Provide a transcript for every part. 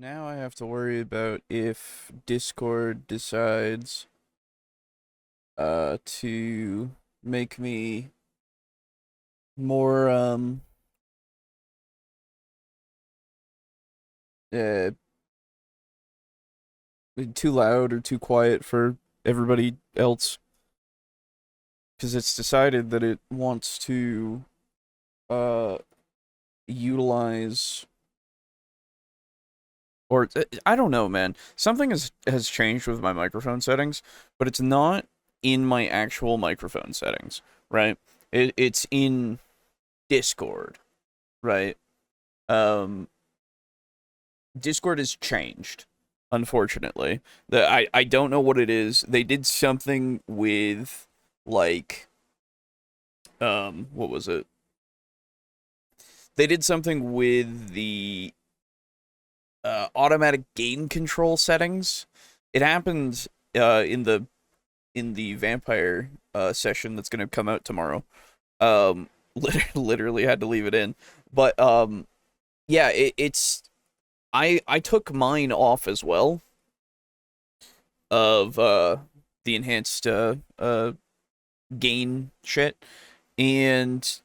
Now I have to worry about if Discord decides to make me more uh too loud or too quiet for everybody else, because it's decided that it wants to uh utilize, or I don't know, man. Something has changed with my microphone settings, but it's not in my actual microphone settings, right? It's in Discord, right? Um Discord has changed, unfortunately. I don't know what it is. They did something with, like, what was it? They did something with the automatic gain control settings. It happened in the vampire session that's gonna come out tomorrow. Literally had to leave it in, but yeah, it's I took mine off as well, of the enhanced gain shit, and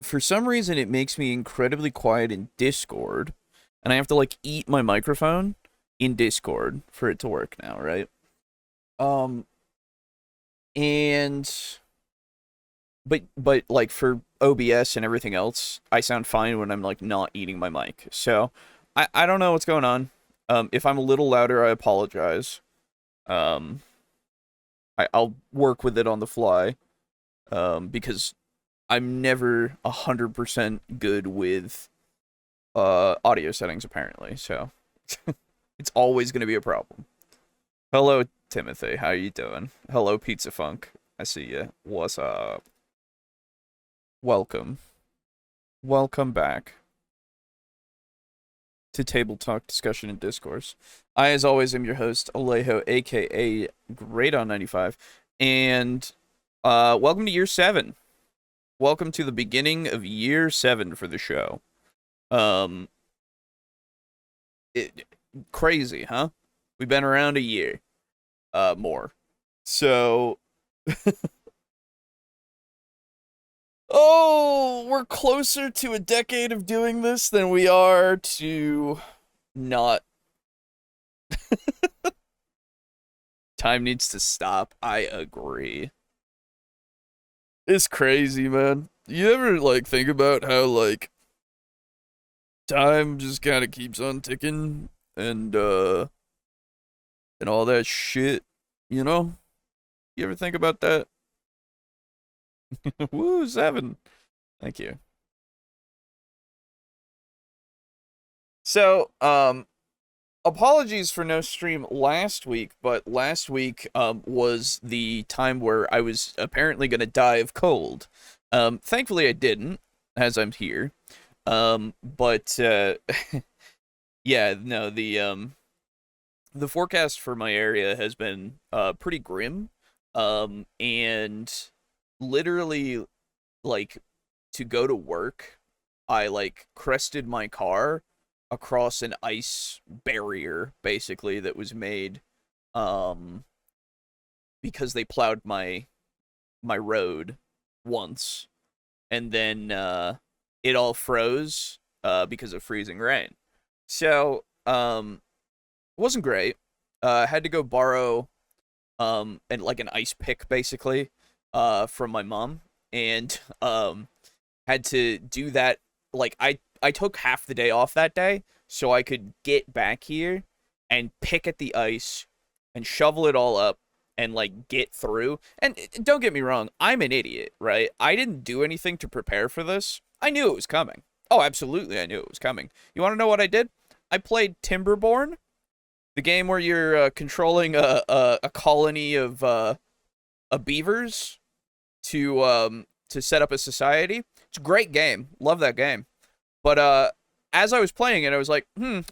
for some reason it makes me incredibly quiet in Discord, and I have to like eat my microphone in Discord for it to work now, right? Um and but like for OBS and everything else, I sound fine when I'm like not eating my mic. So I don't know what's going on. If I'm a little louder, I apologize. Um I'll work with it on the fly. Because I'm never 100% good with audio settings apparently. So it's always going to be a problem. Hello Timothy, how you doing? Hello Pizza Funk. I see you. What's up? Welcome. Welcome back to Table Talk Discussion and Discourse. I, as always, am your host, Alejo, aka Great on 95, and welcome to year 7. Welcome to the beginning of year 7 for the show. Um, it, Crazy, huh? We've been around a year, more. So, oh, we're closer to a decade of doing this than we are to not. Time needs to stop. I agree. It's crazy, man. You ever like think about how like time just kind of keeps on ticking and all that shit, you know? You ever think about that? Woo, 7. Thank you. So, apologies for no stream last week, but last week was the time where I was apparently going to die of cold. Thankfully I didn't, as I'm here. But yeah, no, the forecast for my area has been pretty grim. And literally, like, to go to work, I like crested my car across an ice barrier, basically, that was made um because they plowed my road once, and then it all froze because of freezing rain. So it wasn't great. Had to go borrow and like an ice pick, basically, from my mom, and had to do that. Like, I took half the day off that day so I could get back here and pick at the ice and shovel it all up and like get through. And don't get me wrong, I'm an idiot, right? I didn't do anything to prepare for this. I knew it was coming. Oh, absolutely, I knew it was coming. You want to know what I did? I played Timberborn, the game where you're controlling a colony of beavers to set up a society. It's a great game. Love that game. But as I was playing it, I was like,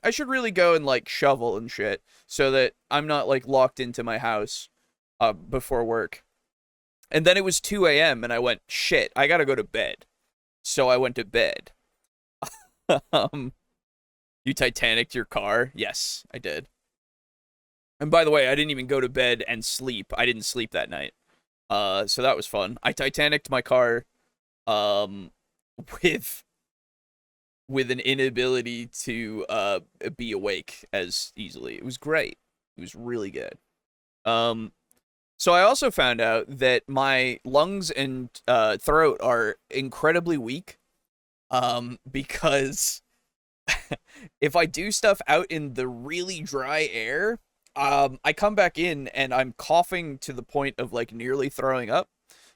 I should really go and like shovel and shit so that I'm not like locked into my house before work. And then it was 2 a.m. and I went, shit, I gotta go to bed. So I went to bed. um, You Titanicked your car? Yes, I did. And by the way, I didn't even go to bed and sleep. I didn't sleep that night. So that was fun. I Titanicked my car um with an inability to be awake as easily. It was great. It was really good. Um so I also found out that my lungs and throat are incredibly weak because if I do stuff out in the really dry air, I come back in and I'm coughing to the point of like nearly throwing up.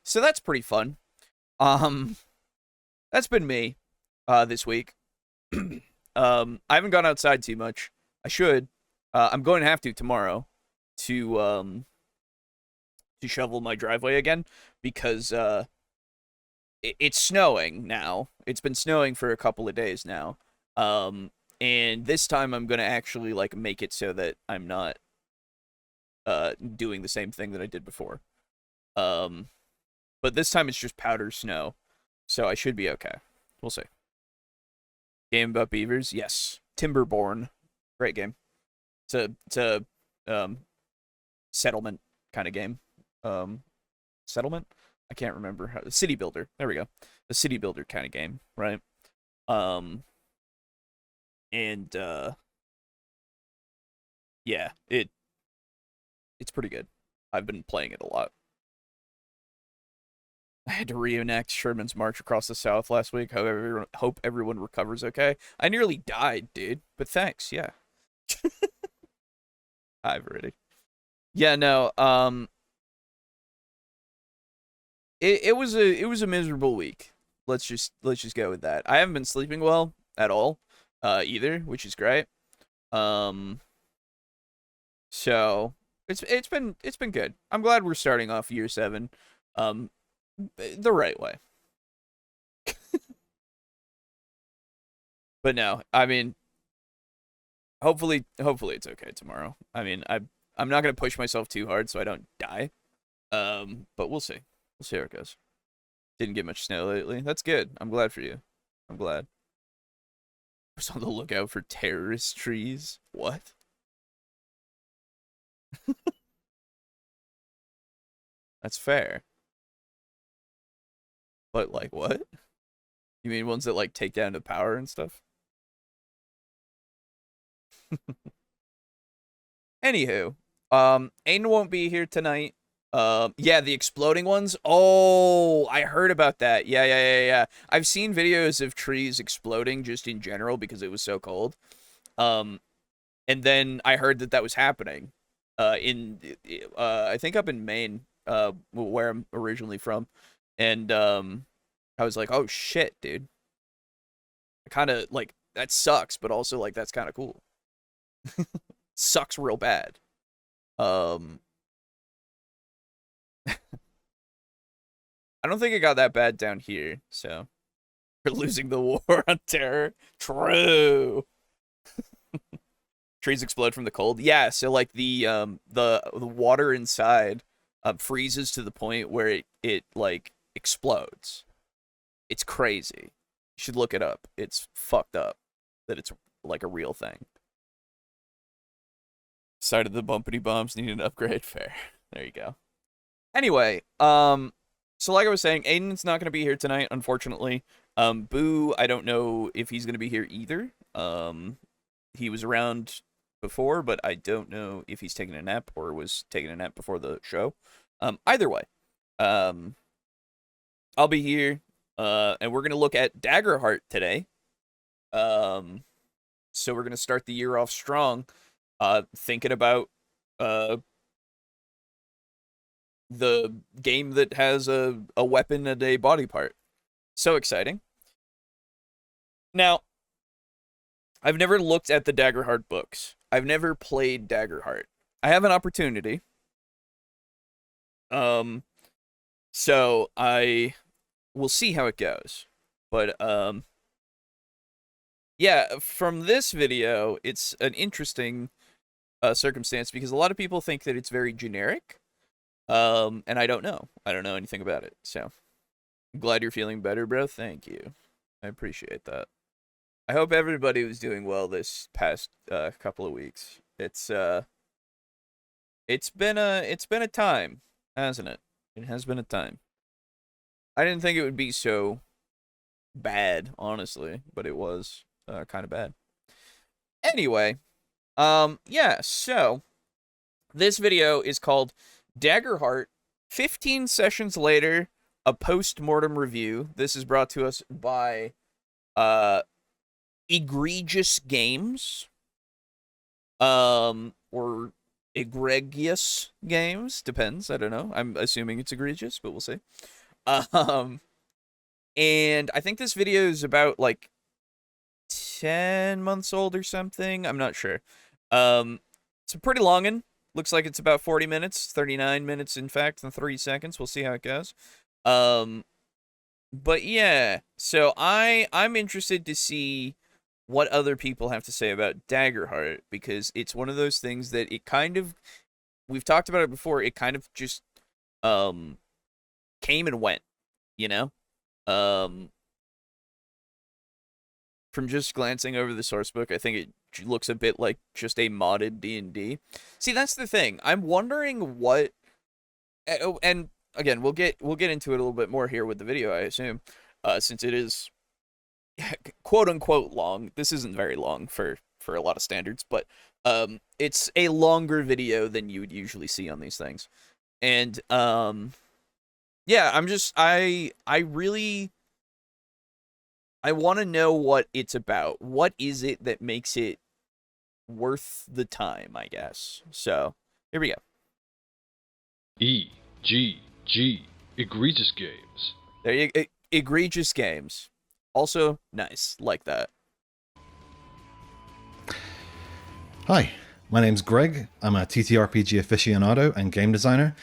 So that's pretty fun. Um, that's been me this week. I haven't gone outside too much. I should. I'm going to have to tomorrow to shovel my driveway again because it's snowing now. It's been snowing for a couple of days now. Um, and this time I'm gonna actually like make it so that I'm not doing the same thing that I did before. Um, but this time it's just powder snow, so I should be okay. We'll see. Game about beavers, yes. Timberborn, great game. It's a settlement kind of game. Settlement? I can't remember how. City builder. There we go. A city builder kind of game, right? Um, and yeah, it's pretty good. I've been playing it a lot. I had to reenact Sherman's March across the South last week. Hope everyone recovers okay. I nearly died, dude. But thanks, yeah. I've already. Yeah, no. It was a miserable week. Let's just go with that. I haven't been sleeping well at all, either, which is great. Um, so it's been good. I'm glad we're starting off year 7, um, the right way. But no, I mean, hopefully it's okay tomorrow. I mean, I'm not gonna push myself too hard so I don't die. But we'll see. We'll see how it goes. Didn't get much snow lately. That's good. I'm glad for you. I'm glad. I was on the lookout for terrorist trees. What? That's fair. But like what? You mean ones that like take down the power and stuff? Anywho, Aiden won't be here tonight. Yeah, the exploding ones. Oh, I heard about that. Yeah. I've seen videos of trees exploding just in general because it was so cold. Um, and then I heard that was happening. In I think up in Maine, where I'm originally from, and I was like, oh shit, dude. Kind of like that sucks, but also like that's kind of cool. Sucks real bad. Um, I don't think it got that bad down here, so we're losing the war on terror. True. Trees explode from the cold. Yeah, so like the water inside freezes to the point where it like explodes. It's crazy. You should look it up. It's fucked up that it's like a real thing. Side of the bumpity bumps need an upgrade. Fair. There you go. Anyway, so like I was saying, Aiden's not gonna be here tonight, unfortunately. Boo, I don't know if he's gonna be here either. He was around before, but I don't know if he's taking a nap or was taking a nap before the show. Either way, I'll be here, and we're gonna look at Daggerheart today. Um, so we're gonna start the year off strong, thinking about the game that has a weapon and a body part. So exciting. Now, I've never looked at the Daggerheart books. I've never played Daggerheart. I have an opportunity. Um, so I will see how it goes. But yeah, from this video, it's an interesting circumstance because a lot of people think that it's very generic. And I don't know. I don't know anything about it. So I'm glad you're feeling better, bro. Thank you. I appreciate that. I hope everybody was doing well this past couple of weeks. It's been a time, hasn't it? It has been a time. I didn't think it would be so bad, honestly, but it was kind of bad. Anyway, yeah, so this video is called Daggerheart 15 sessions later, a post-mortem review. This is brought to us by Egregious Games. Or egregious games, depends. I don't know. I'm assuming it's egregious, but we'll see. And I think this video is about like 10 months old or something. I'm not sure. It's a pretty long one. Looks like it's about 40 minutes, 39 minutes, in fact, and 3 seconds. We'll see how it goes. But yeah, so I'm interested to see what other people have to say about Daggerheart, because it's one of those things that it kind of, we've talked about it before, it kind of just came and went, you know? From just glancing over the source book, I think it looks a bit like just a modded D&D. See, that's the thing. I'm wondering what, and again, we'll get into it a little bit more here with the video, I assume, since it is quote unquote long. This isn't very long for a lot of standards, but it's a longer video than you would usually see on these things. And yeah, I want to know what it's about. What is it that makes it worth the time, I guess. So, here we go. E-G-G, Egregious Games. There you go. Egregious Games. Also, nice. Like that. Hi, my name's Greg. I'm a TTRPG aficionado and game designer,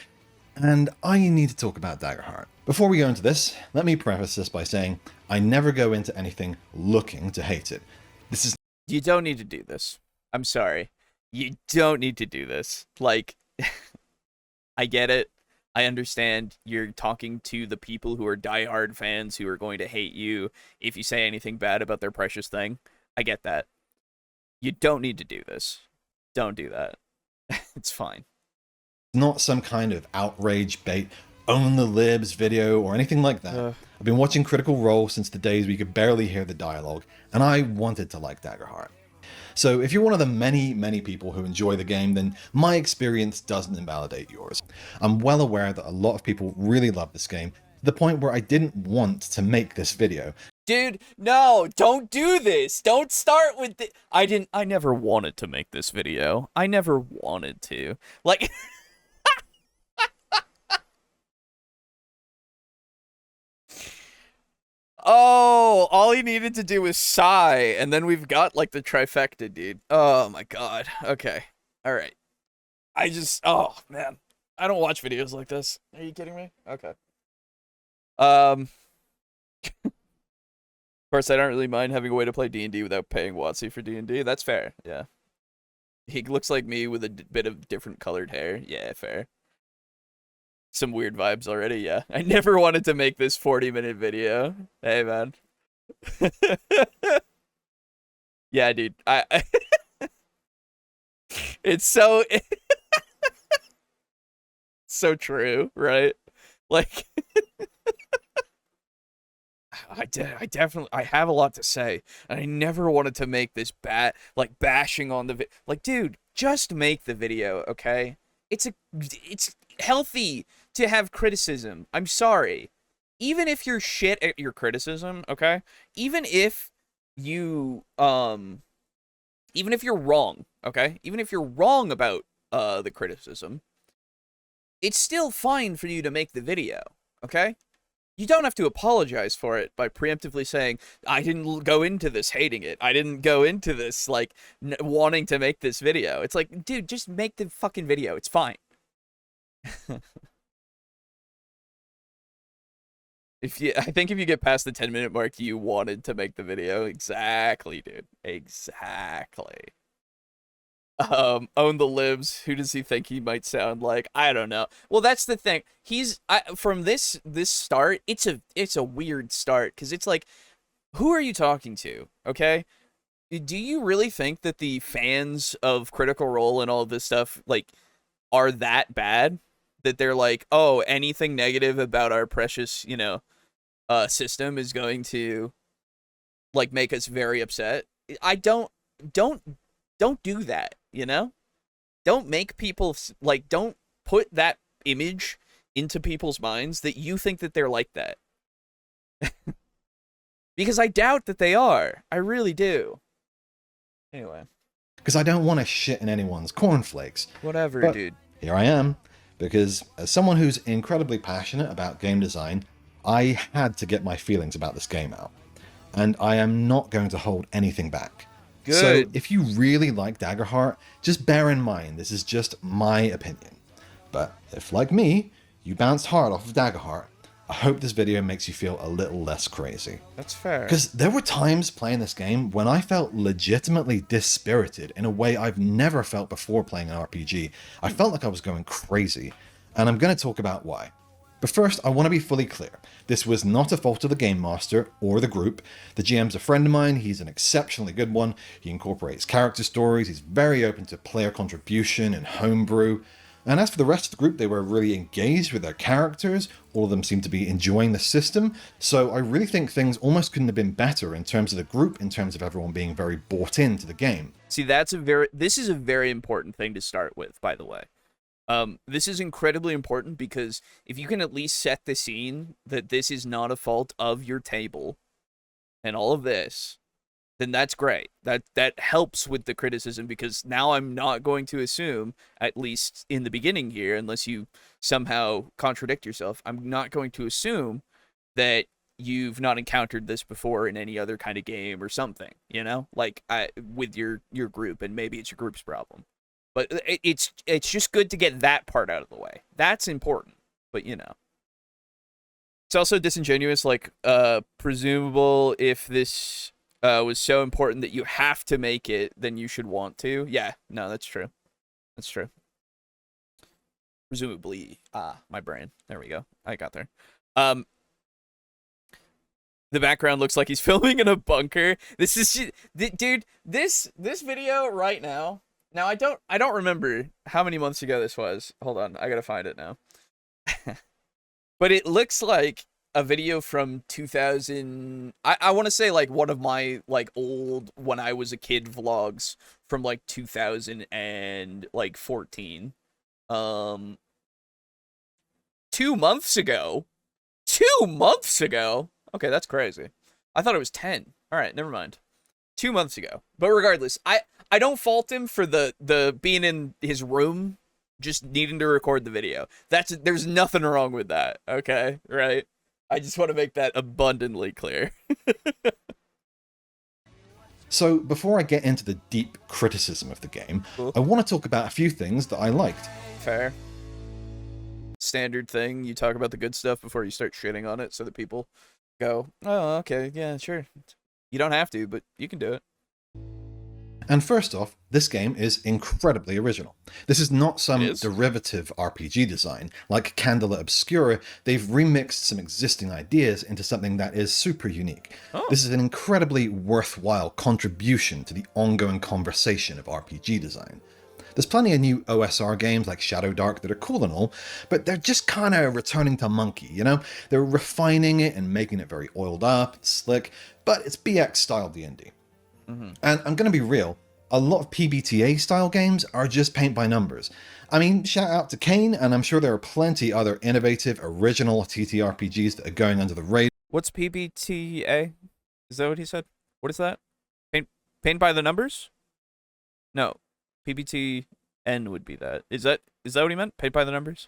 and I need to talk about Daggerheart. Before we go into this, let me preface this by saying I never go into anything looking to hate it. This is... You don't need to do this. I'm sorry. You don't need to do this. Like, I get it. I understand you're talking to the people who are diehard fans who are going to hate you if you say anything bad about their precious thing. I get that. You don't need to do this. Don't do that. It's fine. Not some kind of outrage bait, own the libs video or anything like that. I've been watching Critical Role since the days we could barely hear the dialogue, and I wanted to like Daggerheart. So if you're one of the many people who enjoy the game, then my experience doesn't invalidate yours. I'm well aware that a lot of people really love this game, to the point where I didn't want to make this video. Dude, no, don't do this. Don't start with the... I never wanted to make this video. I never wanted to. Like... Oh, all he needed to do was sigh, and then we've got, like, the trifecta, dude. Oh, my God. Okay. All right. Oh, man. I don't watch videos like this. Are you kidding me? Okay. Of course, I don't really mind having a way to play D&D without paying WotC for D&D. That's fair, yeah. He looks like me with a bit of different colored hair. Yeah, fair. Some weird vibes already, yeah. I never wanted to make this 40-minute video. Hey, man. Yeah, dude. It's so... so true, right? Like... I have a lot to say, and I never wanted to make this bashing on the like, dude, just make the video, okay? It's healthy to have criticism. I'm sorry. Even if you're shit at your criticism, okay? Even if you're wrong, okay? Even if you're wrong about the criticism, it's still fine for you to make the video, okay? You don't have to apologize for it by preemptively saying, I didn't go into this hating it. I didn't go into this, like, wanting to make this video. It's like, dude, just make the fucking video. It's fine. I think if you get past the 10-minute mark, you wanted to make the video. Exactly, dude. Exactly. Own the libs. Who does he think he might sound like? I don't know. Well, that's the thing. From this start, it's a weird start, because it's like, who are you talking to? Okay, do you really think that the fans of Critical Role and all of this stuff like are that bad that they're like, oh, anything negative about our precious, system is going to like make us very upset? I don't don't do that, Don't make people like don't put that image into people's minds that you think that they're like that. Because I doubt that they are. I really do. Anyway. Because I don't want to shit in anyone's cornflakes. Whatever, but dude. Here I am. Because as someone who's incredibly passionate about game design, I had to get my feelings about this game out. And I am not going to hold anything back. Good. So if you really like Daggerheart, just bear in mind this is just my opinion. But if, like me, you bounced hard off of Daggerheart, I hope this video makes you feel a little less crazy. That's fair. Because there were times playing this game when I felt legitimately dispirited in a way I've never felt before playing an RPG. I felt like I was going crazy, and I'm going to talk about why. But first, I want to be fully clear. This was not a fault of the Game Master or the group. The GM's a friend of mine, he's an exceptionally good one, he incorporates character stories, he's very open to player contribution and homebrew. And as for the rest of the group, they were really engaged with their characters, all of them seemed to be enjoying the system, so I really think things almost couldn't have been better in terms of the group, in terms of everyone being very bought into the game. See, this is a very important thing to start with, by the way. This is incredibly important because if you can at least set the scene that this is not a fault of your table and all of this, then that's great. That helps with the criticism, because now I'm not going to assume, at least in the beginning here, unless you somehow contradict yourself, I'm not going to assume that you've not encountered this before in any other kind of game or something, like with your group, and maybe it's your group's problem. But it's just good to get that part out of the way. That's important, but it's also disingenuous, like presumable if this was so important that you have to make it, then you should want to. Yeah, no, that's true. That's true. Presumably, my brain. There we go. I got there. The background looks like he's filming in a bunker. This is, dude. This video right now. Now I don't remember how many months ago this was. Hold on, I gotta find it now. But it looks like a video from 2000. I want to say like one of my like old when I was a kid vlogs from like 2014. 2 months ago. 2 months ago. Okay, that's crazy. I thought it was 10. All right, never mind. 2 months ago. But regardless, I don't fault him for the being in his room just needing to record the video. There's nothing wrong with that. Okay, right? I just want to make that abundantly clear. So before I get into the deep criticism of the game, cool. I want to talk about a few things that I liked. Fair. Standard thing, you talk about the good stuff before you start shitting on it so that people go, oh, okay, yeah, sure. You don't have to, but you can do it. And first off, this game is incredibly original. This is not some derivative RPG design. Like Candela Obscura, they've remixed some existing ideas into something that is super unique. Oh. This is an incredibly worthwhile contribution to the ongoing conversation of RPG design. There's plenty of new OSR games like Shadow Dark that are cool and all, but they're just kind of returning to Monkey, They're refining it and making it very oiled up and slick, but it's BX style D&D. Mm-hmm. And I'm going to be real, a lot of PBTA style games are just paint by numbers. I mean, shout out to Kane, and I'm sure there are plenty other innovative, original TTRPGs that are going under the radar. What's PBTA? Is that what he said? What is that? Paint by the numbers? No. PBTN would be that. Is that what he meant? Paint by the numbers?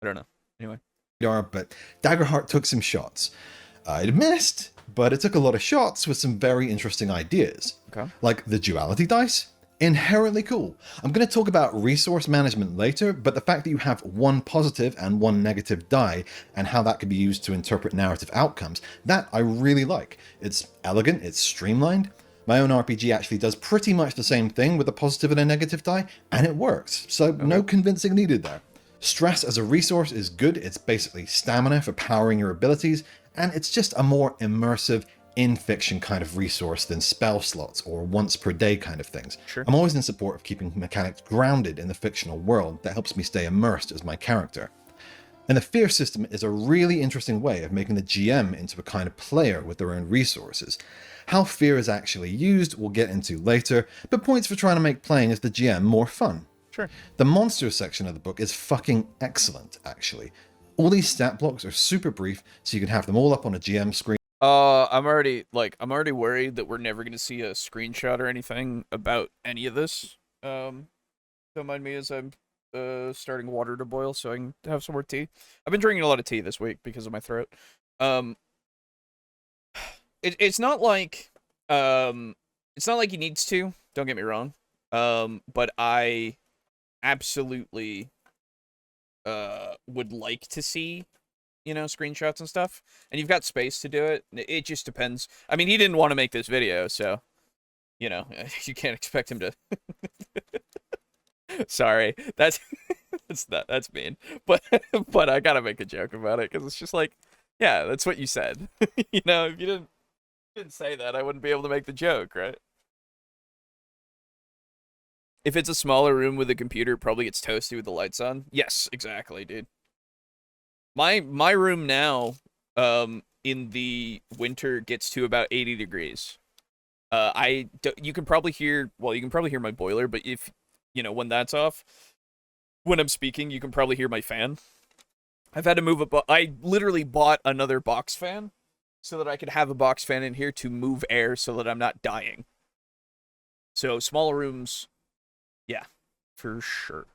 I don't know. Anyway. But Daggerheart took some shots. It missed, but it took a lot of shots with some very interesting ideas. Okay. Like the duality dice. Inherently cool. I'm going to talk about resource management later, but the fact that you have one positive and one negative die and how that could be used to interpret narrative outcomes, that I really like. It's elegant, it's streamlined. My own RPG actually does pretty much the same thing with a positive and a negative die, and it works, so no convincing needed there. Stress as a resource is good, it's basically stamina for powering your abilities, and it's just a more immersive, in-fiction kind of resource than spell slots or once-per-day kind of things. Sure. I'm always in support of keeping mechanics grounded in the fictional world that helps me stay immersed as my character. And the fear system is a really interesting way of making the GM into a kind of player with their own resources. How fear is actually used we'll get into later, but points for trying to make playing as the GM more fun. Sure. The monsters section of the book is fucking excellent, actually. All these stat blocks are super brief, so you can have them all up on a GM screen. I'm already worried that we're never gonna see a screenshot or anything about any of this. Don't mind me as I'm starting water to boil so I can have some more tea. I've been drinking a lot of tea this week because of my throat. It's not like he needs to, don't get me wrong. But I absolutely would like to see, screenshots and stuff. And you've got space to do it. It just depends. I mean, he didn't want to make this video, so you can't expect him to. Sorry, that's mean, but I gotta make a joke about it because it's just like, yeah, that's what you said. If you didn't say that, I wouldn't be able to make the joke, right? If it's a smaller room with a computer, it probably gets toasty with the lights on. Yes, exactly, dude. My room now, in the winter gets to about 80 degrees. You can probably hear my boiler, but if when that's off, when I'm speaking, you can probably hear my fan. I've had to move I literally bought another box fan so that I could have a box fan in here to move air so that I'm not dying. So smaller rooms, yeah, for sure.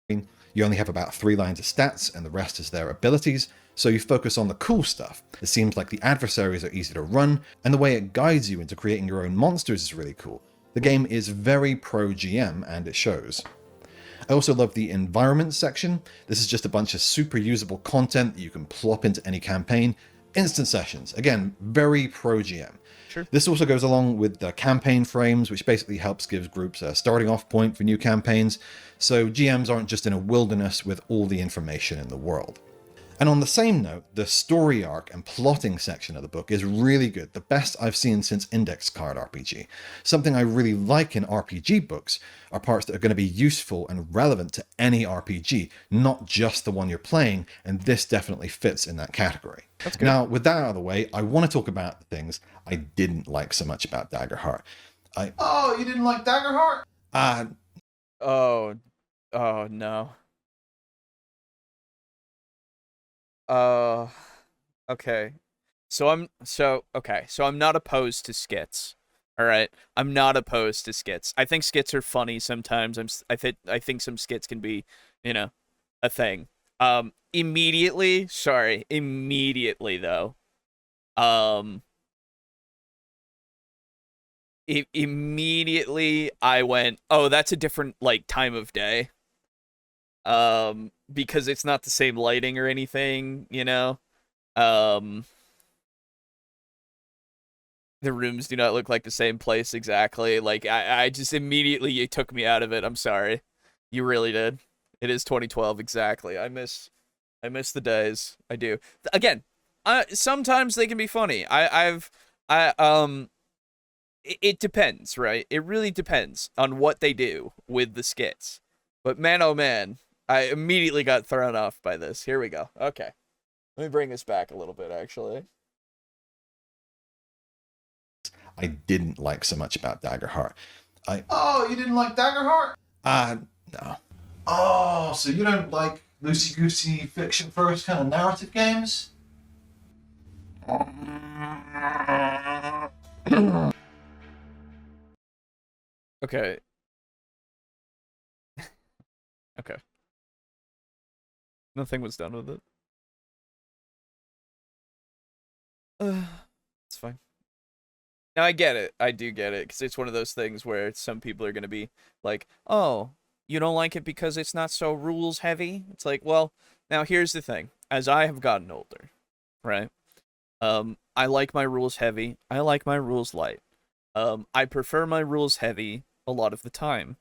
You only have about 3 lines of stats and the rest is their abilities, so you focus on the cool stuff. It seems like the adversaries are easy to run, and the way it guides you into creating your own monsters is really cool. The game is very pro-GM, and it shows. I also love the environment section. This is just a bunch of super usable content that you can plop into any campaign. Instant sessions, again, very pro-GM. Sure. This also goes along with the campaign frames, which basically helps give groups a starting off point for new campaigns, so GMs aren't just in a wilderness with all the information in the world. And on the same note, the story arc and plotting section of the book is really good, the best I've seen since Index Card RPG. Something I really like in RPG books are parts that are going to be useful and relevant to any RPG, not just the one you're playing, and this definitely fits in that category. That's good. Now, with that out of the way, I want to talk about the things I didn't like so much about Daggerheart. Oh, you didn't like Daggerheart? Oh no. Okay. So I'm not opposed to skits. All right. I'm not opposed to skits. I think skits are funny sometimes. I think some skits can be, a thing. Immediately though. Immediately I went, "Oh, that's a different time of day." Because it's not the same lighting or anything, the rooms do not look like the same place exactly. I just immediately, you took me out of it. I'm sorry. You really did. It is 2012 exactly. I miss the days. I do. Again, sometimes they can be funny. It depends, right? It really depends on what they do with the skits. But man, oh man, I immediately got thrown off by this. Here we go. Okay. Let me bring this back a little bit, actually. I didn't like so much about Daggerheart. Oh, you didn't like Daggerheart? No. Oh, so you don't like loosey-goosey fiction first kind of narrative games? Okay. Okay. Nothing was done with it. It's fine. Now I get it. I do get it, because it's one of those things where some people are going to be like, "Oh, you don't like it because it's not so rules heavy?" It's like, well, now here's the thing. As I have gotten older, right? I like my rules heavy. I like my rules light. I prefer my rules heavy a lot of the time,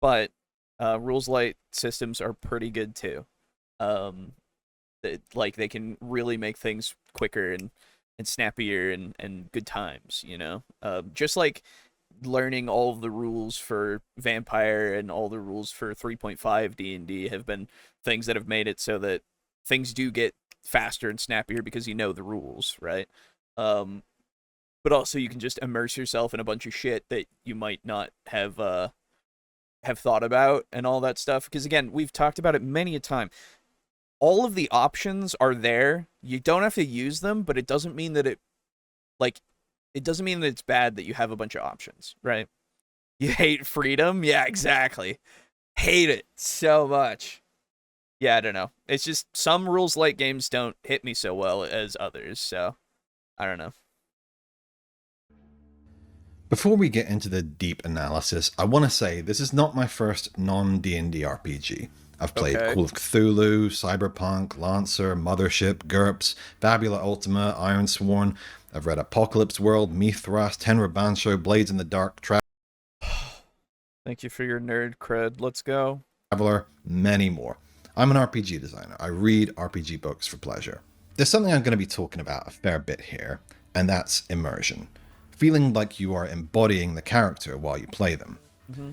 but rules light systems are pretty good too. They can really make things quicker snappier and good times, just like learning all of the rules for Vampire and all the rules for 3.5 D&D have been things that have made it so that things do get faster and snappier because you know the rules, right? But also you can just immerse yourself in a bunch of shit that you might not have thought about and all that stuff. Because again, we've talked about it many a time. All of the options are there. You don't have to use them, but it doesn't mean that it doesn't mean that it's bad that you have a bunch of options, right? You hate freedom? Yeah, exactly. Hate it so much. Yeah, I don't know. It's just some rules like games don't hit me so well as others, so I don't know. Before we get into the deep analysis, I want to say this is not my first non-D&D RPG. I've played Okay. Call of Cthulhu, Cyberpunk, Lancer, Mothership, GURPS, Fabula Ultima, Ironsworn. I've read Apocalypse World, Mithras, Tenra Bansho, Blades in the Dark, Thank you for your nerd cred. Let's go. Traveler, many more. I'm an RPG designer. I read RPG books for pleasure. There's something I'm going to be talking about a fair bit here, and that's immersion. Feeling like you are embodying the character while you play them. Mm-hmm.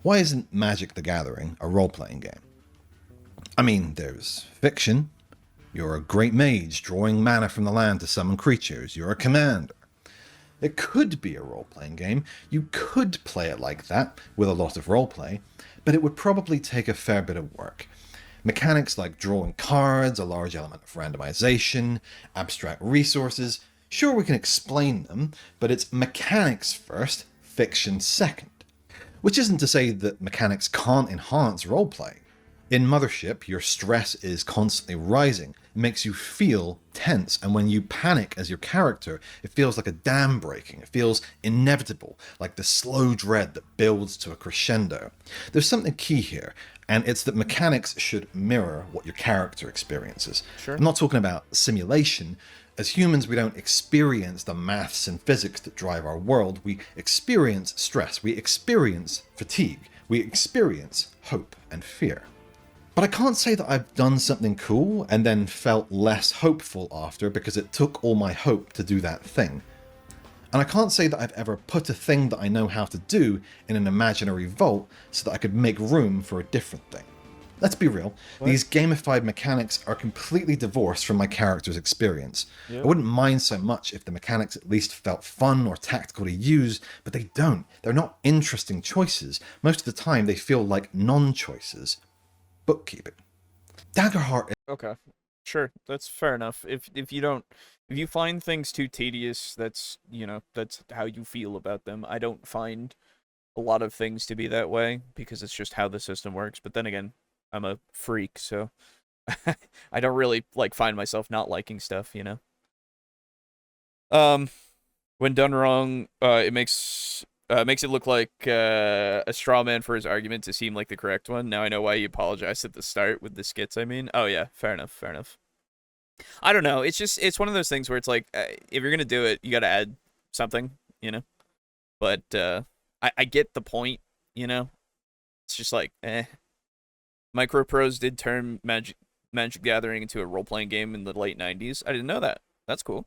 Why isn't Magic the Gathering a role-playing game? I mean, there's fiction. You're a great mage drawing mana from the land to summon creatures. You're a commander. It could be a role-playing game. You could play it like that, with a lot of roleplay, but it would probably take a fair bit of work. Mechanics like drawing cards, a large element of randomization, abstract resources. Sure, we can explain them, but it's mechanics first, fiction second. Which isn't to say that mechanics can't enhance roleplay. In Mothership, your stress is constantly rising. It makes you feel tense, and when you panic as your character, it feels like a dam breaking. It feels inevitable, like the slow dread that builds to a crescendo. There's something key here, and it's that mechanics should mirror what your character experiences. Sure. I'm not talking about simulation. As humans, we don't experience the maths and physics that drive our world. We experience stress. We experience fatigue. We experience hope and fear. But I can't say that I've done something cool and then felt less hopeful after because it took all my hope to do that thing. And I can't say that I've ever put a thing that I know how to do in an imaginary vault so that I could make room for a different thing. Let's be real, these gamified mechanics are completely divorced from my character's experience. Yep. I wouldn't mind so much if the mechanics at least felt fun or tactical to use, but they don't. They're not interesting choices. Most of the time they feel like non-choices. Bookkeeping. Daggerheart. Okay. Sure. That's fair enough. If you find things too tedious, that's how you feel about them. I don't find a lot of things to be that way because it's just how the system works. But then again, I'm a freak, so I don't really find myself not liking stuff, When done wrong, it makes it look like a straw man for his argument to seem like the correct one. Now I know why he apologized at the start with the skits, I mean. Oh yeah, fair enough. I don't know, it's one of those things where it's like, if you're gonna do it, you gotta add something, But I get the point, It's just like, Microprose did turn Magic Gathering into a role-playing game in the late 90s. I didn't know that. That's cool.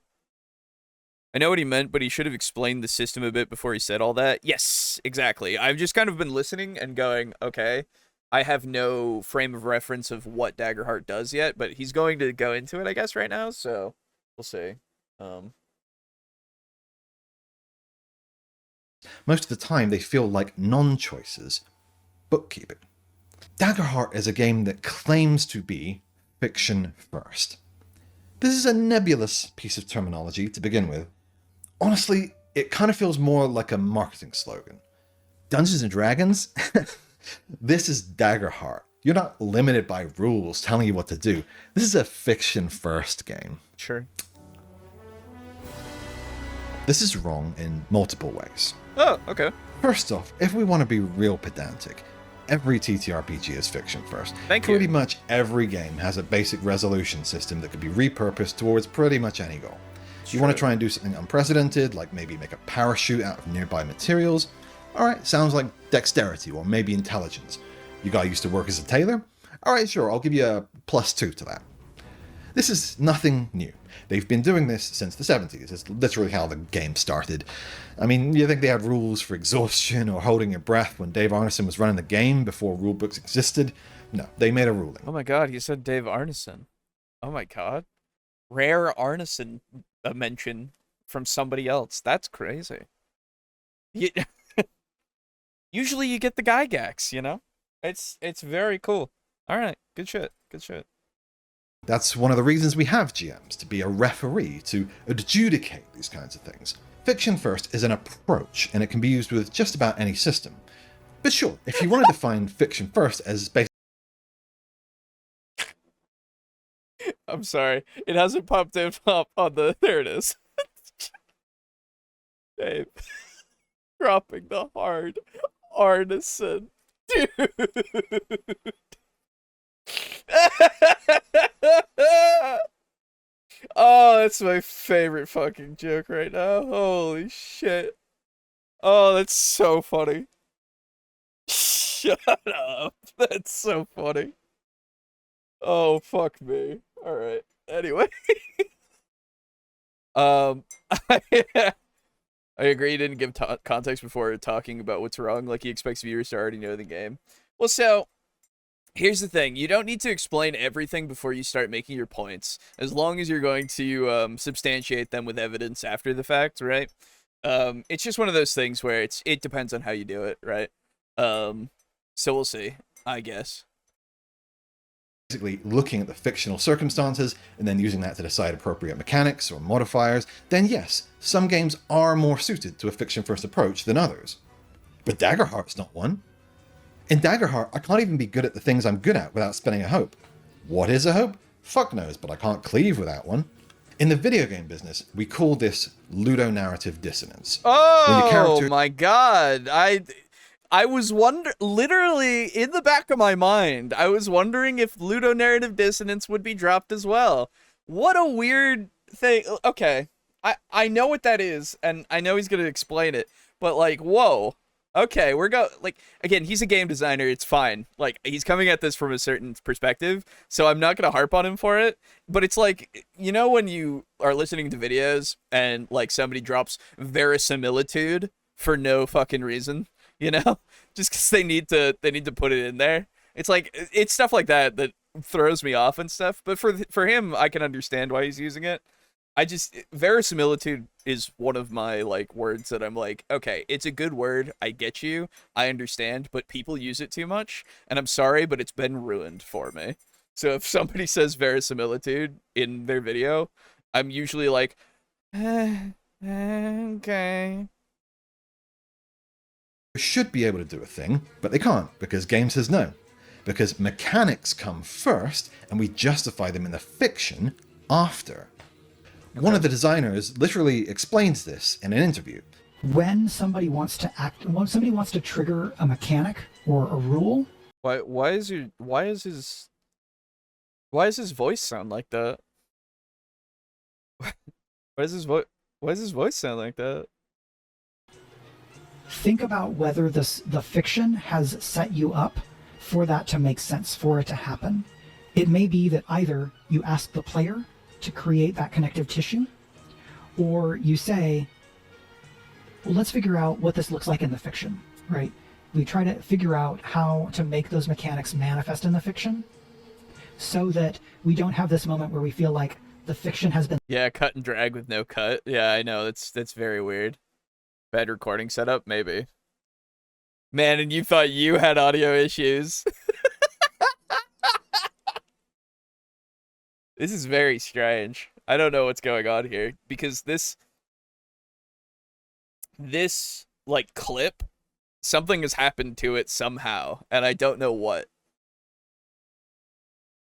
I know what he meant, but he should have explained the system a bit before he said all that. Yes, exactly. I've just kind of been listening and going, okay, I have no frame of reference of what Daggerheart does yet, but he's going to go into it, I guess, right now, so we'll see. Most of the time, they feel like non-choices. Bookkeeping. Daggerheart is a game that claims to be fiction first. This is a nebulous piece of terminology to begin with. Honestly, it kind of feels more like a marketing slogan. Dungeons and Dragons? This is Daggerheart. You're not limited by rules telling you what to do. This is a fiction-first game. Sure. This is wrong in multiple ways. Oh, okay. First off, if we want to be real pedantic, every TTRPG is fiction first. Thank you. Pretty much every game has a basic resolution system that could be repurposed towards pretty much any goal. You want to try and do something unprecedented, like maybe make a parachute out of nearby materials? Alright, sounds like dexterity or maybe intelligence. You guy used to work as a tailor? Alright, sure, I'll give you a +2 to that. This is nothing new. They've been doing this since the 70s. It's literally how the game started. I mean, you think they had rules for exhaustion or holding your breath when Dave Arneson was running the game before rulebooks existed? No, they made a ruling. Oh my god, you said Dave Arneson. Oh my god. Rare Arneson mention from somebody else. That's crazy. Usually you get the Gygax, you know? It's very cool. Alright, good shit. Good shit. That's one of the reasons we have GMs, to be a referee, to adjudicate these kinds of things. Fiction first is an approach, and it can be used with just about any system. But sure, if you want to define fiction first as basically... I'm sorry. It hasn't popped up on the... There it is. Dave. Dropping the hard Arneson. Dude. Oh, that's my favorite fucking joke right now. Holy shit. Oh, that's so funny. Shut up. That's so funny. Oh, fuck me. Alright. Anyway. I agree he didn't give context before talking about what's wrong. Like, he expects viewers to already know the game. Well, so... here's the thing. You don't need to explain everything before you start making your points, as long as you're going to substantiate them with evidence after the fact, right? It's just one of those things where it depends on how you do it, right? So we'll see, I guess. Basically looking at the fictional circumstances and then using that to decide appropriate mechanics or modifiers, then yes, some games are more suited to a fiction-first approach than others. But Daggerheart's not one. In Daggerheart, I can't even be good at the things I'm good at without spending a hope. What is a hope? Fuck knows, but I can't cleave without one. In the video game business, we call this ludonarrative dissonance. Oh my god! I was literally in the back of my mind, I was wondering if ludonarrative dissonance would be dropped as well. What a weird thing. Okay, I know what that is, and I know he's gonna explain it, but like, whoa. Okay, like, again, he's a game designer, it's fine. Like, he's coming at this from a certain perspective, so I'm not gonna harp on him for it, but it's like, you know when you are listening to videos and, like, somebody drops verisimilitude for no fucking reason, you know? Just because they need to put it in there. It's like, it's stuff like that that throws me off and stuff, but for him, I can understand why he's using it. Verisimilitude is one of my, like, words that I'm like, okay, it's a good word, I get you, I understand, but people use it too much, and I'm sorry, but it's been ruined for me. So if somebody says verisimilitude in their video, I'm usually like, okay. Should be able to do a thing, but they can't, because game says no. Because mechanics come first, and we justify them in the fiction after. Okay. One of the designers literally explains this in an interview. When somebody wants to trigger a mechanic or a rule. Why does his voice sound like that? Why does his voice sound like that? Think about whether the fiction has set you up for that to make sense, for it to happen. It may be that either you ask the player to create that connective tissue, or you say, well, let's figure out what this looks like in the fiction, right? We try to figure out how to make those mechanics manifest in the fiction so that we don't have this moment where we feel like the fiction has been... Yeah, cut and drag with no cut. Yeah, I know, that's very weird. Bad recording setup, maybe. Man, and you thought you had audio issues. This is very strange. I don't know what's going on here, because this like clip, something has happened to it somehow, and I don't know what.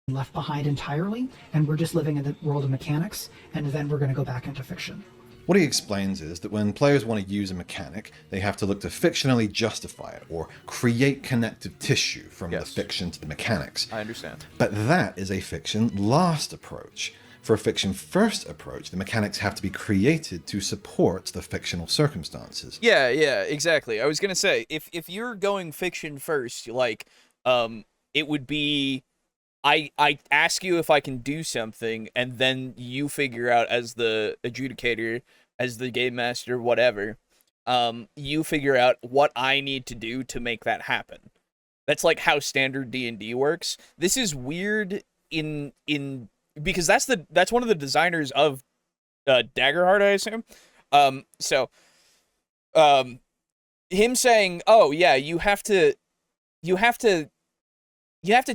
Left behind entirely, and we're just living in the world of mechanics, and then we're going to go back into fiction. What he explains is that when players want to use a mechanic, they have to look to fictionally justify it, or create connective tissue from the fiction to the mechanics. I understand. But that is a fiction-last approach. For a fiction-first approach, the mechanics have to be created to support the fictional circumstances. Yeah, exactly. I was gonna say, if you're going fiction first, like, it would be I ask you if I can do something, and then you figure out as the adjudicator, as the game master, whatever, you figure out what I need to do to make that happen. That's like how standard D&D works. This is weird in because that's one of the designers of Daggerheart, I assume. So him saying, "Oh yeah, you have to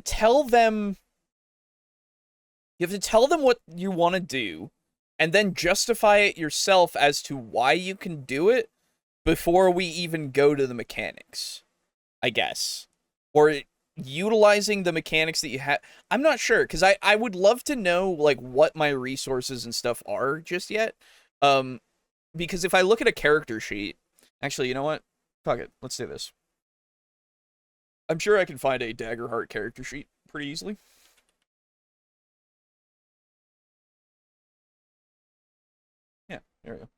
tell them what you want to do, and then justify it yourself as to why you can do it before we even go to the mechanics, I guess. Or utilizing the mechanics that you have. I'm not sure, because I would love to know like what my resources and stuff are just yet. Because if I look at a character sheet, actually, you know what? Fuck it, let's do this. I'm sure I can find a Daggerheart character sheet pretty easily. Yeah, there we go.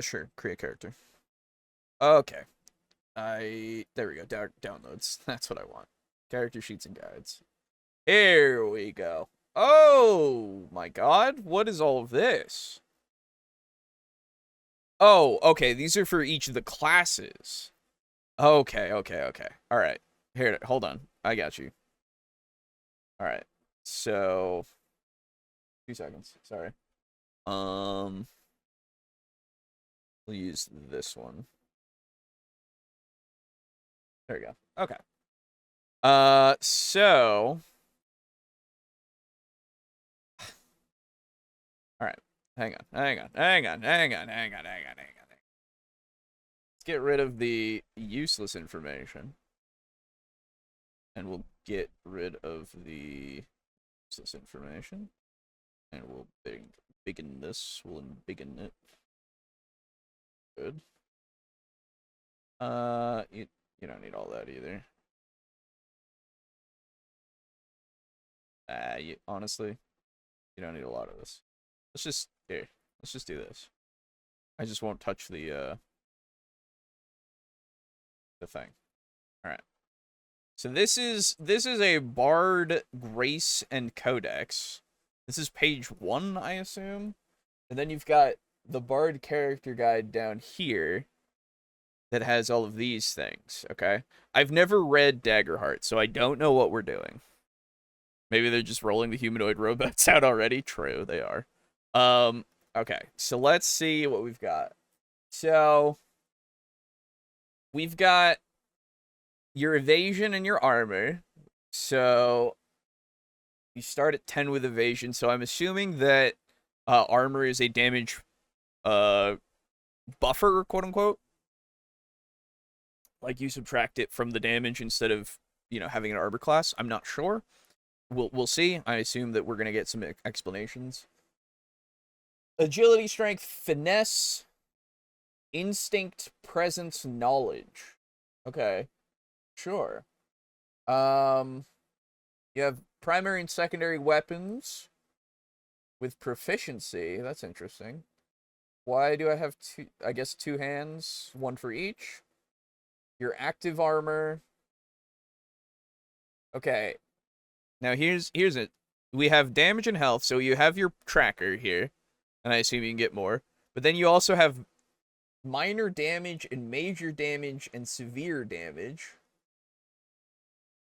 Sure, create character. Okay. There we go, downloads. That's what I want. Character sheets and guides. Here we go. Oh my god, what is all of this? Oh, okay, these are for each of the classes. Okay. All right. Here, hold on. I got you. All right. So, 2 seconds. Sorry. We'll use this one. There we go. Okay. So, all right. Hang on. Let's get rid of the useless information. And we'll get rid of the useless information. And we'll biggen this. We'll embiggen it. Good. You don't need all that either. Honestly, you don't need a lot of this. Let's just do this. I just won't touch the thing. All right. So this is a Bard Grace and Codex. This is page 1, I assume. And then you've got the Bard character guide down here that has all of these things, okay? I've never read Daggerheart, so I don't know what we're doing. Maybe they're just rolling the humanoid robots out already. True, they are. Okay, so let's see what we've got. So, we've got your evasion and your armor. So, you start at 10 with evasion, so I'm assuming that armor is a damage buffer, quote-unquote. Like, you subtract it from the damage instead of, having an armor class. I'm not sure. We'll see. I assume that we're going to get some explanations. Agility, strength, finesse, instinct, presence, knowledge. Okay. Sure. You have primary and secondary weapons with proficiency. That's interesting. Why do I have two hands, one for each? Your active armor. Okay. Now here's it. We have damage and health, so you have your tracker here, and I assume you can get more. But then you also have minor damage and major damage and severe damage.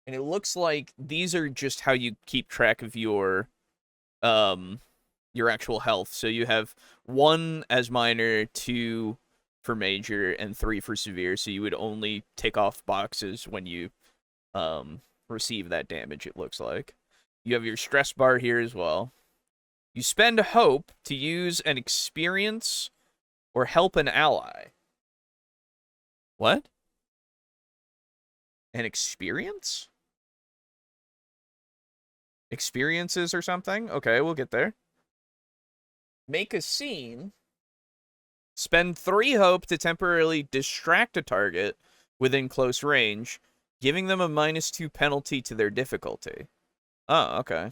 And it looks like these are just how you keep track of your actual health. So you have 1 as minor, 2 for major, and 3 for severe. So you would only tick off boxes when you receive that damage, it looks like. You have your stress bar here as well. You spend hope to use an experience or help an ally. What? An experience? Experiences or something? Okay, we'll get there. Make a scene. Spend 3 hope to temporarily distract a target within close range, giving them a -2 penalty to their difficulty. Oh, okay.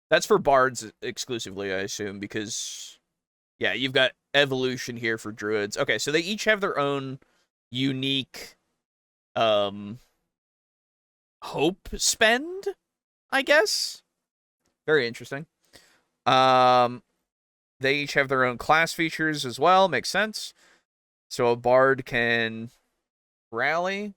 That's for bards exclusively, I assume, because Yeah, you've got evolution here for druids. Okay, so they each have their own unique hope spend, I guess. Very interesting. They each have their own class features as well. Makes sense. So a bard can rally.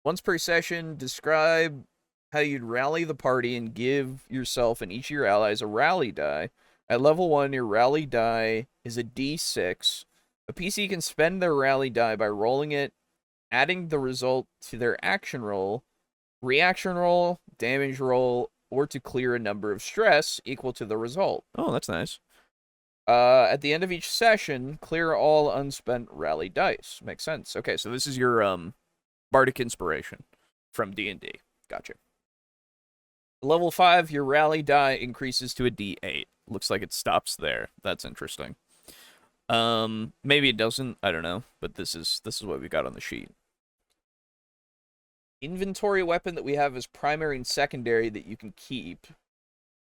Once per session, describe how you'd rally the party and give yourself and each of your allies a rally die. At level 1, your rally die is a d6. A PC can spend their rally die by rolling it, adding the result to their action roll, reaction roll, damage roll, or to clear a number of stress equal to the result. Oh, that's nice. At the end of each session, clear all unspent rally dice. Makes sense. Okay, so this is your Bardic Inspiration from D&D. Gotcha. Level 5, your rally die increases to a D8. Looks like it stops there. That's interesting. Maybe it doesn't. I don't know. But this is what we got on the sheet. Inventory weapon that we have is primary and secondary that you can keep.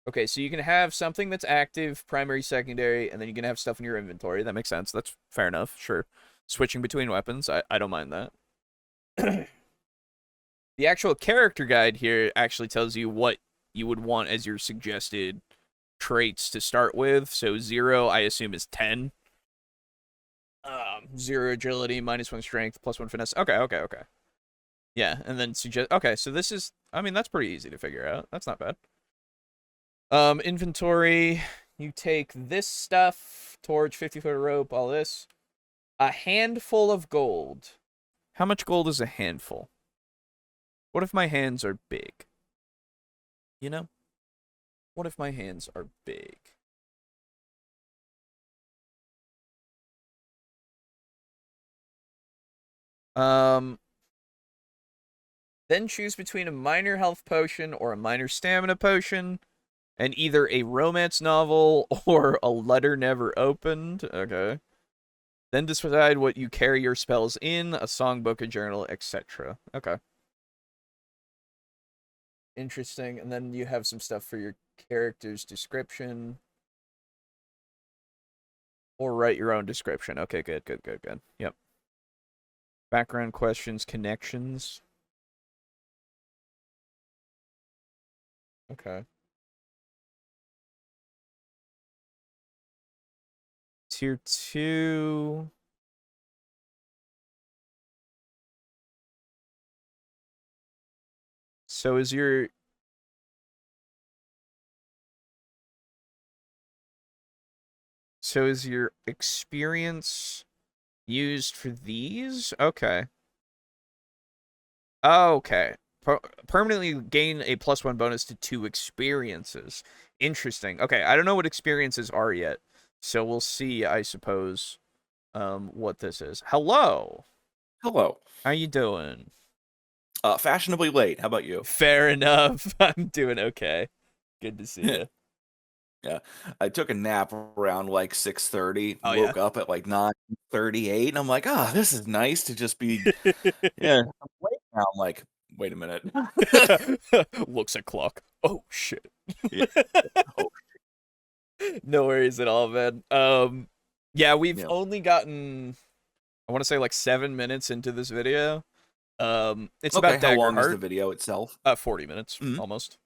Okay, so you can have something that's active, primary, secondary, and then you can have stuff in your inventory. That makes sense. That's fair enough. Sure. Switching between weapons, I don't mind that. The actual character guide here actually tells you what you would want as your suggested traits to start with. So 0, I assume, is 10. 0 agility, -1 strength, +1 finesse. Okay. Yeah, and then suggest. Okay, so this is. I mean, that's pretty easy to figure out. That's not bad. Inventory. You take this stuff, torch, 50-foot rope, all this. A handful of gold. How much gold is a handful? What if my hands are big? You know? What if my hands are big? Then choose between a minor health potion or a minor stamina potion, and either a romance novel or a letter never opened. Okay. Then decide what you carry your spells in, a songbook, a journal, etc. Okay. Interesting. And then you have some stuff for your character's description. Or write your own description. Okay, good. Yep. Background questions, connections. Okay. Tier 2. So is your experience used for these? Okay. Okay. Permanently gain a +1 bonus to 2 experiences. Interesting. Okay, I don't know what experiences are yet. So we'll see, I suppose, what this is. Hello. Hello. How you doing? Fashionably late. How about you? Fair enough. I'm doing okay. Good to see you. Yeah, I took a nap around like 6:30. Oh, woke up at like 9:38, and I'm like, this is nice to just be. Yeah, I'm late now. I'm like, wait a minute. Looks at clock. Oh shit. Yeah. Oh. No worries at all, man. Yeah, we've Yeah. only gotten, I want to say, like 7 minutes into this video. It's Okay, about how long is Daggerheart. the video itself? 40 minutes, Mhm. almost.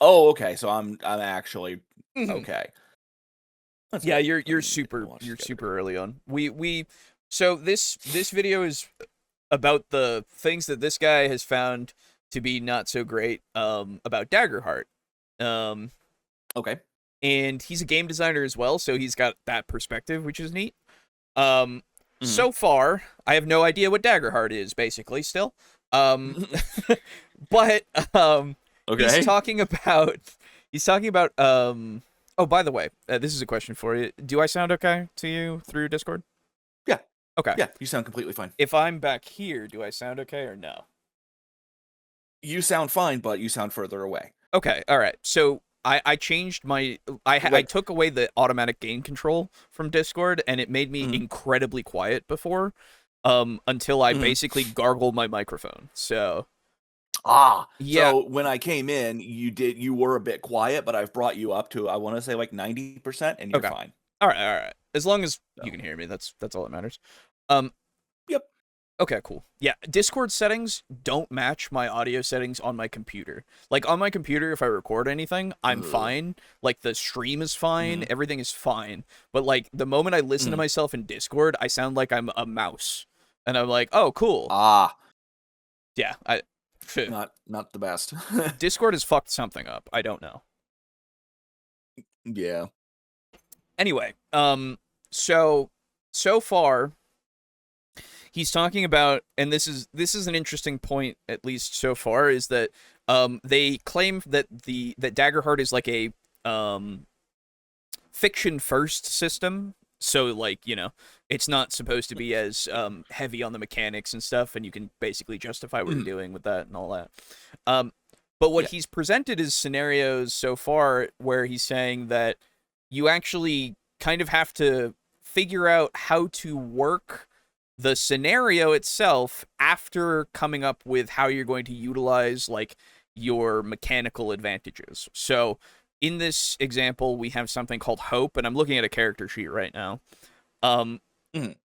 Oh, okay. So I'm actually Mhm. okay. That's Yeah, good. you're I mean, super watch you're together. super early on. So this video is about the things that this guy has found to be not so great about Daggerheart. Okay. And he's a game designer as well, so he's got that perspective, which is neat. So far, I have no idea what Daggerheart is, basically, still. But Okay. he's talking about oh, by the way, this is a question for you. Do I sound okay to you through Discord? Yeah. Okay. Yeah, you sound completely fine. If I'm back here, do I sound okay or no? You sound fine, but you sound further away. Okay, all right. So I changed my I took away the automatic gain control from Discord, and it made me incredibly quiet before, until I basically gargled my microphone. So yeah. So when I came in, you were a bit quiet, but I've brought you up to, I want to say, like 90%, and you're fine. All right. As long as So. you can hear me, that's all that matters. Yep. Okay, cool. Yeah, Discord settings don't match my audio settings on my computer. Like, on my computer, if I record anything, I'm fine. Like, the stream is fine, everything is fine. But, like, the moment I listen to myself in Discord, I sound like I'm a mouse. And I'm like, oh, cool. Yeah, Not the best. Discord has fucked something up. I don't know. Yeah. Anyway, so far, he's talking about, and this is an interesting point, at least so far, is that they claim that that Daggerheart is like a fiction first system. So, like, you know, it's not supposed to be as heavy on the mechanics and stuff, and you can basically justify what you're doing with that and all that. But what he's presented is scenarios so far where he's saying that you actually kind of have to figure out how to work the scenario itself after coming up with how you're going to utilize, like, your mechanical advantages. So in this example, we have something called Hope, and I'm looking at a character sheet right now.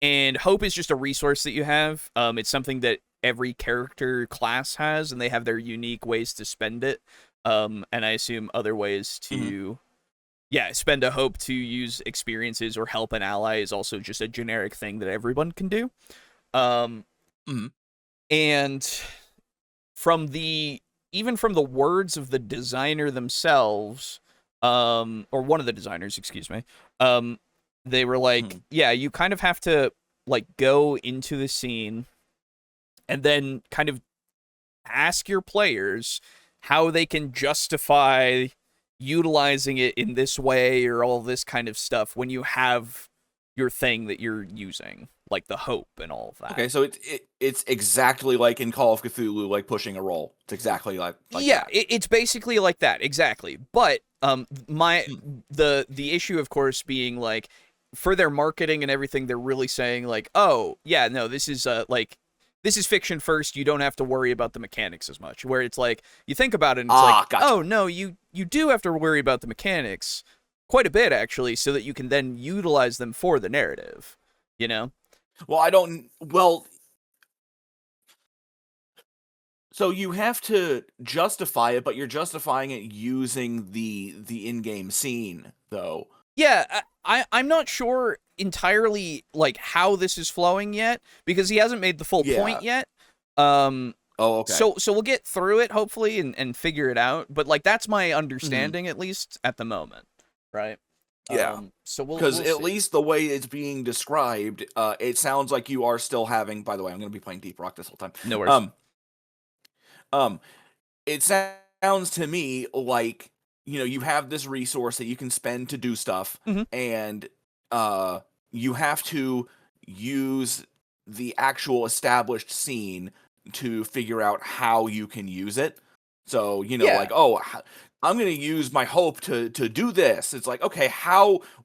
And Hope is just a resource that you have. It's something that every character class has, and they have their unique ways to spend it. And I assume other ways to, spend a Hope to use experiences or help an ally is also just a generic thing that everyone can do. And even from the words of the designer themselves, or one of the designers, excuse me, they were like, yeah, you kind of have to, like, go into the scene and then kind of ask your players how they can justify utilizing it in this way or all this kind of stuff when you have your thing that you're using, like the Hope and all of that. Okay, so it's exactly like in Call of Cthulhu, like pushing a roll. It's exactly like yeah, that. It's basically like that, exactly. But the issue, of course, being, like, for their marketing and everything, they're really saying, like, oh yeah, no, this is this is fiction first. You don't have to worry about the mechanics as much. Where it's like, you think about it and it's like, gotcha. Oh no, you do have to worry about the mechanics quite a bit, actually, so that you can then utilize them for the narrative, you know? So you have to justify it, but you're justifying it using the in-game scene, though. Yeah, I'm not sure entirely, like, how this is flowing yet, because he hasn't made the full point yet. Oh, okay. So we'll get through it, hopefully, and figure it out. But, like, that's my understanding, at least, at the moment, right? Yeah. So we'll Because see. at least the way it's being described, it sounds like you are still having. By the way, I'm going to be playing Deep Rock this whole time. No worries. It sounds to me like, you know, you have this resource that you can spend to do stuff, and you have to use the actual established scene to figure out how you can use it. So, you know, like, oh, I'm going to use my Hope to do this. It's like, okay,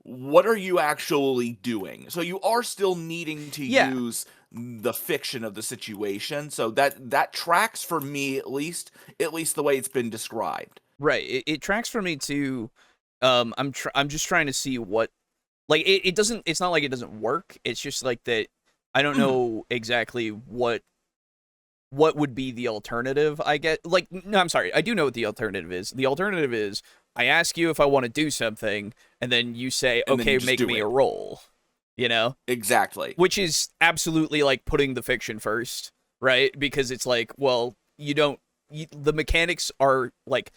what are you actually doing? So you are still needing to use the fiction of the situation. So that tracks for me, at least the way it's been described. Right. It tracks for me too. I'm just trying to see what, like, it's not like it doesn't work. It's just like that I don't know exactly what would be the alternative, I get. Like, no, I'm sorry. I do know what the alternative is. The alternative is I ask you if I want to do something, and then you say, okay, make me a roll. You know? Exactly. Which is absolutely, like, putting the fiction first, right? Because it's like, well, the mechanics are, like,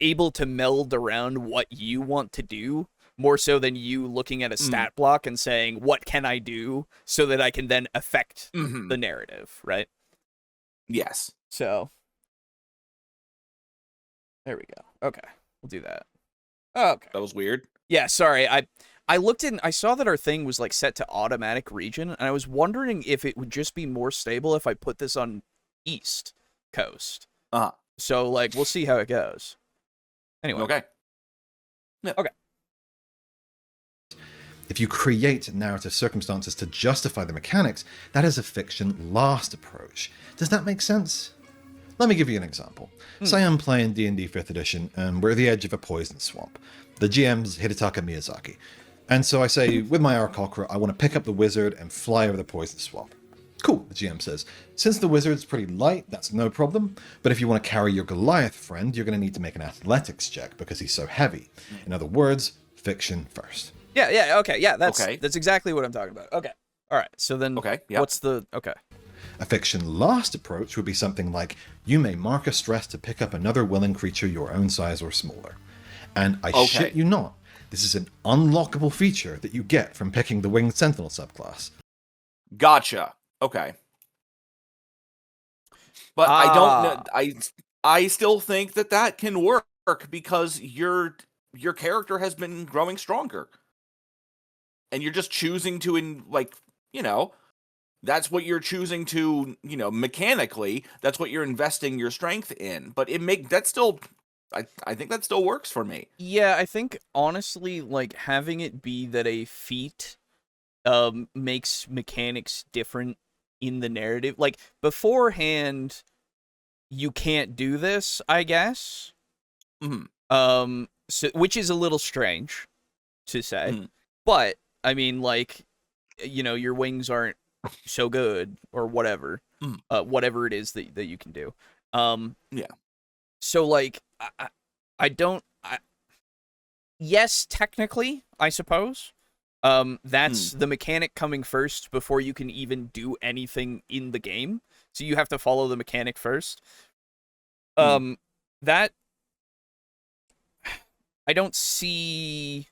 able to meld around what you want to do, more so than you looking at a stat block and saying, what can I do so that I can then affect the narrative, right? Yes. So, there we go. Okay, we'll do that. Okay. That was weird. Yeah, sorry. I looked in, I saw that our thing was, like, set to automatic region, and I was wondering if it would just be more stable if I put this on East Coast. So, like, we'll see how it goes. Anyway. Okay. Yeah. Okay. If you create narrative circumstances to justify the mechanics, that is a fiction last approach. Does that make sense? Let me give you an example. Say I'm playing D&D 5th edition and we're at the edge of a poison swamp. The GM's Hidetaka Miyazaki. And so I say, with my Aarakocra, I want to pick up the wizard and fly over the poison swamp. Cool, the GM says. Since the wizard's pretty light, that's no problem. But if you want to carry your Goliath friend, you're going to need to make an athletics check because he's so heavy. In other words, fiction first. Yeah, okay, yeah, that's Okay. that's exactly what I'm talking about. Okay. All right, so then what's the... Okay. A fiction last approach would be something like, you may mark a stress to pick up another willing creature your own size or smaller. And I shit you not, this is an unlockable feature that you get from picking the Winged Sentinel subclass. Gotcha. Okay. But I don't know. I still think that can work because your character has been growing stronger, and you're just choosing to that's what you're choosing to mechanically. That's what you're investing your strength in. But I think that still works for me. Yeah, I think honestly, like having it be that a feat makes mechanics different in the narrative. Like beforehand, you can't do this, I guess. So which is a little strange to say, but I mean, like, your wings aren't so good or whatever, whatever it is that you can do. Yeah. So like, yes, technically, I suppose. That's the mechanic coming first before you can even do anything in the game. So you have to follow the mechanic first. That I don't see.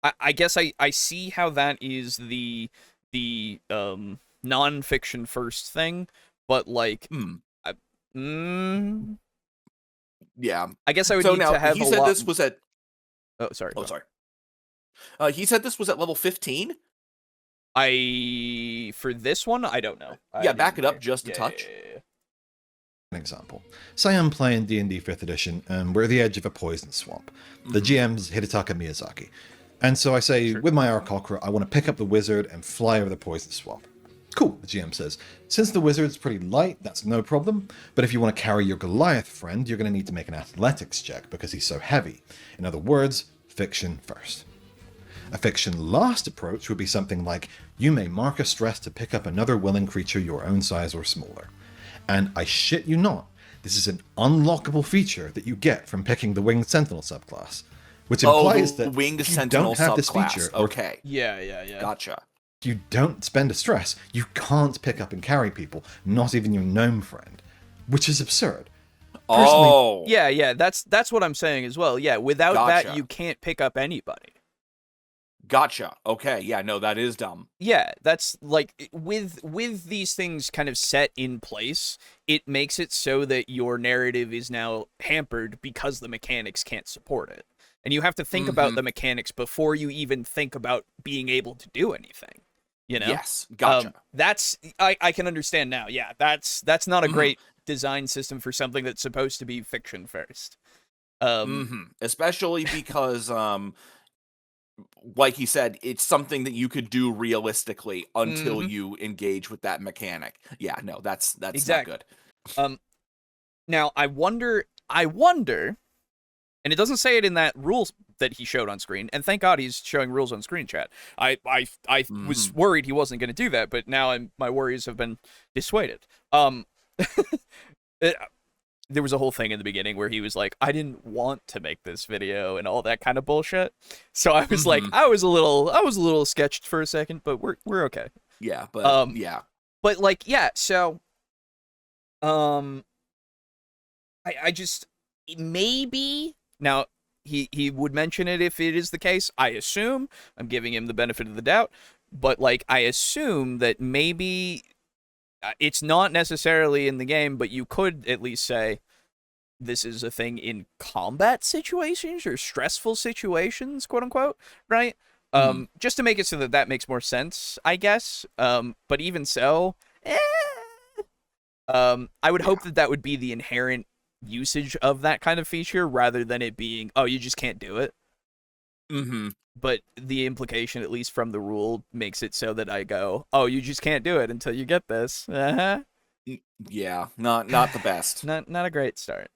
I guess I see how that is the non-fiction first thing, but like, yeah. I guess I would so need now, to have he a said lot... this was at. Oh, sorry. Oh, sorry. He said this was at level 15. For this one, I don't know. Yeah, back it up just a touch. An example. Say I'm playing D&D 5th edition and we're at the edge of a poison swamp. The GM's Hidetaka Miyazaki. And so I say, with my Aarakocra, I want to pick up the wizard and fly over the poison swamp. Cool, the GM says. Since the wizard's pretty light, that's no problem. But if you want to carry your Goliath friend, you're going to need to make an athletics check because he's so heavy. In other words, fiction first. A fiction last approach would be something like, you may mark a stress to pick up another willing creature your own size or smaller. And I shit you not, this is an unlockable feature that you get from picking the Winged Sentinel subclass. Which implies that Winged if you Sentinel don't have this subclass. feature, or Okay. Yeah. Gotcha. if you don't spend a stress, you can't pick up and carry people, not even your gnome friend. Which is absurd. Oh. Yeah, that's what I'm saying as well. Yeah, without that, Gotcha. you can't pick up anybody. Gotcha. Okay. Yeah, no, that is dumb. Yeah, that's like, with these things kind of set in place, it makes it so that your narrative is now hampered because the mechanics can't support it. And you have to think about the mechanics before you even think about being able to do anything. Yes. Gotcha. That's I can understand now. Yeah, that's not a great design system for something that's supposed to be fiction first. Especially because like he said, it's something that you could do realistically until you engage with that mechanic. Yeah, no, that's Exactly. not good. Now I wonder, and it doesn't say it in that rules that he showed on screen, and thank God he's showing rules on screen, chat. I was worried he wasn't going to do that, but now my worries have been dissuaded. There was a whole thing in the beginning where he was like, I didn't want to make this video and all that kind of bullshit. So I was like, I was a little sketched for a second, but we're okay. Yeah, but yeah. But like, yeah, so I just maybe now he would mention it if it is the case. I assume, I'm giving him the benefit of the doubt, but like I assume that maybe it's not necessarily in the game, but you could at least say this is a thing in combat situations or stressful situations, quote unquote, right? Just to make it so that makes more sense, I guess. But even so, I would hope that would be the inherent usage of that kind of feature rather than it being, oh, you just can't do it. But the implication, at least from the rule, makes it so that I go, oh, you just can't do it until you get this. Yeah, not the best. Not a great start.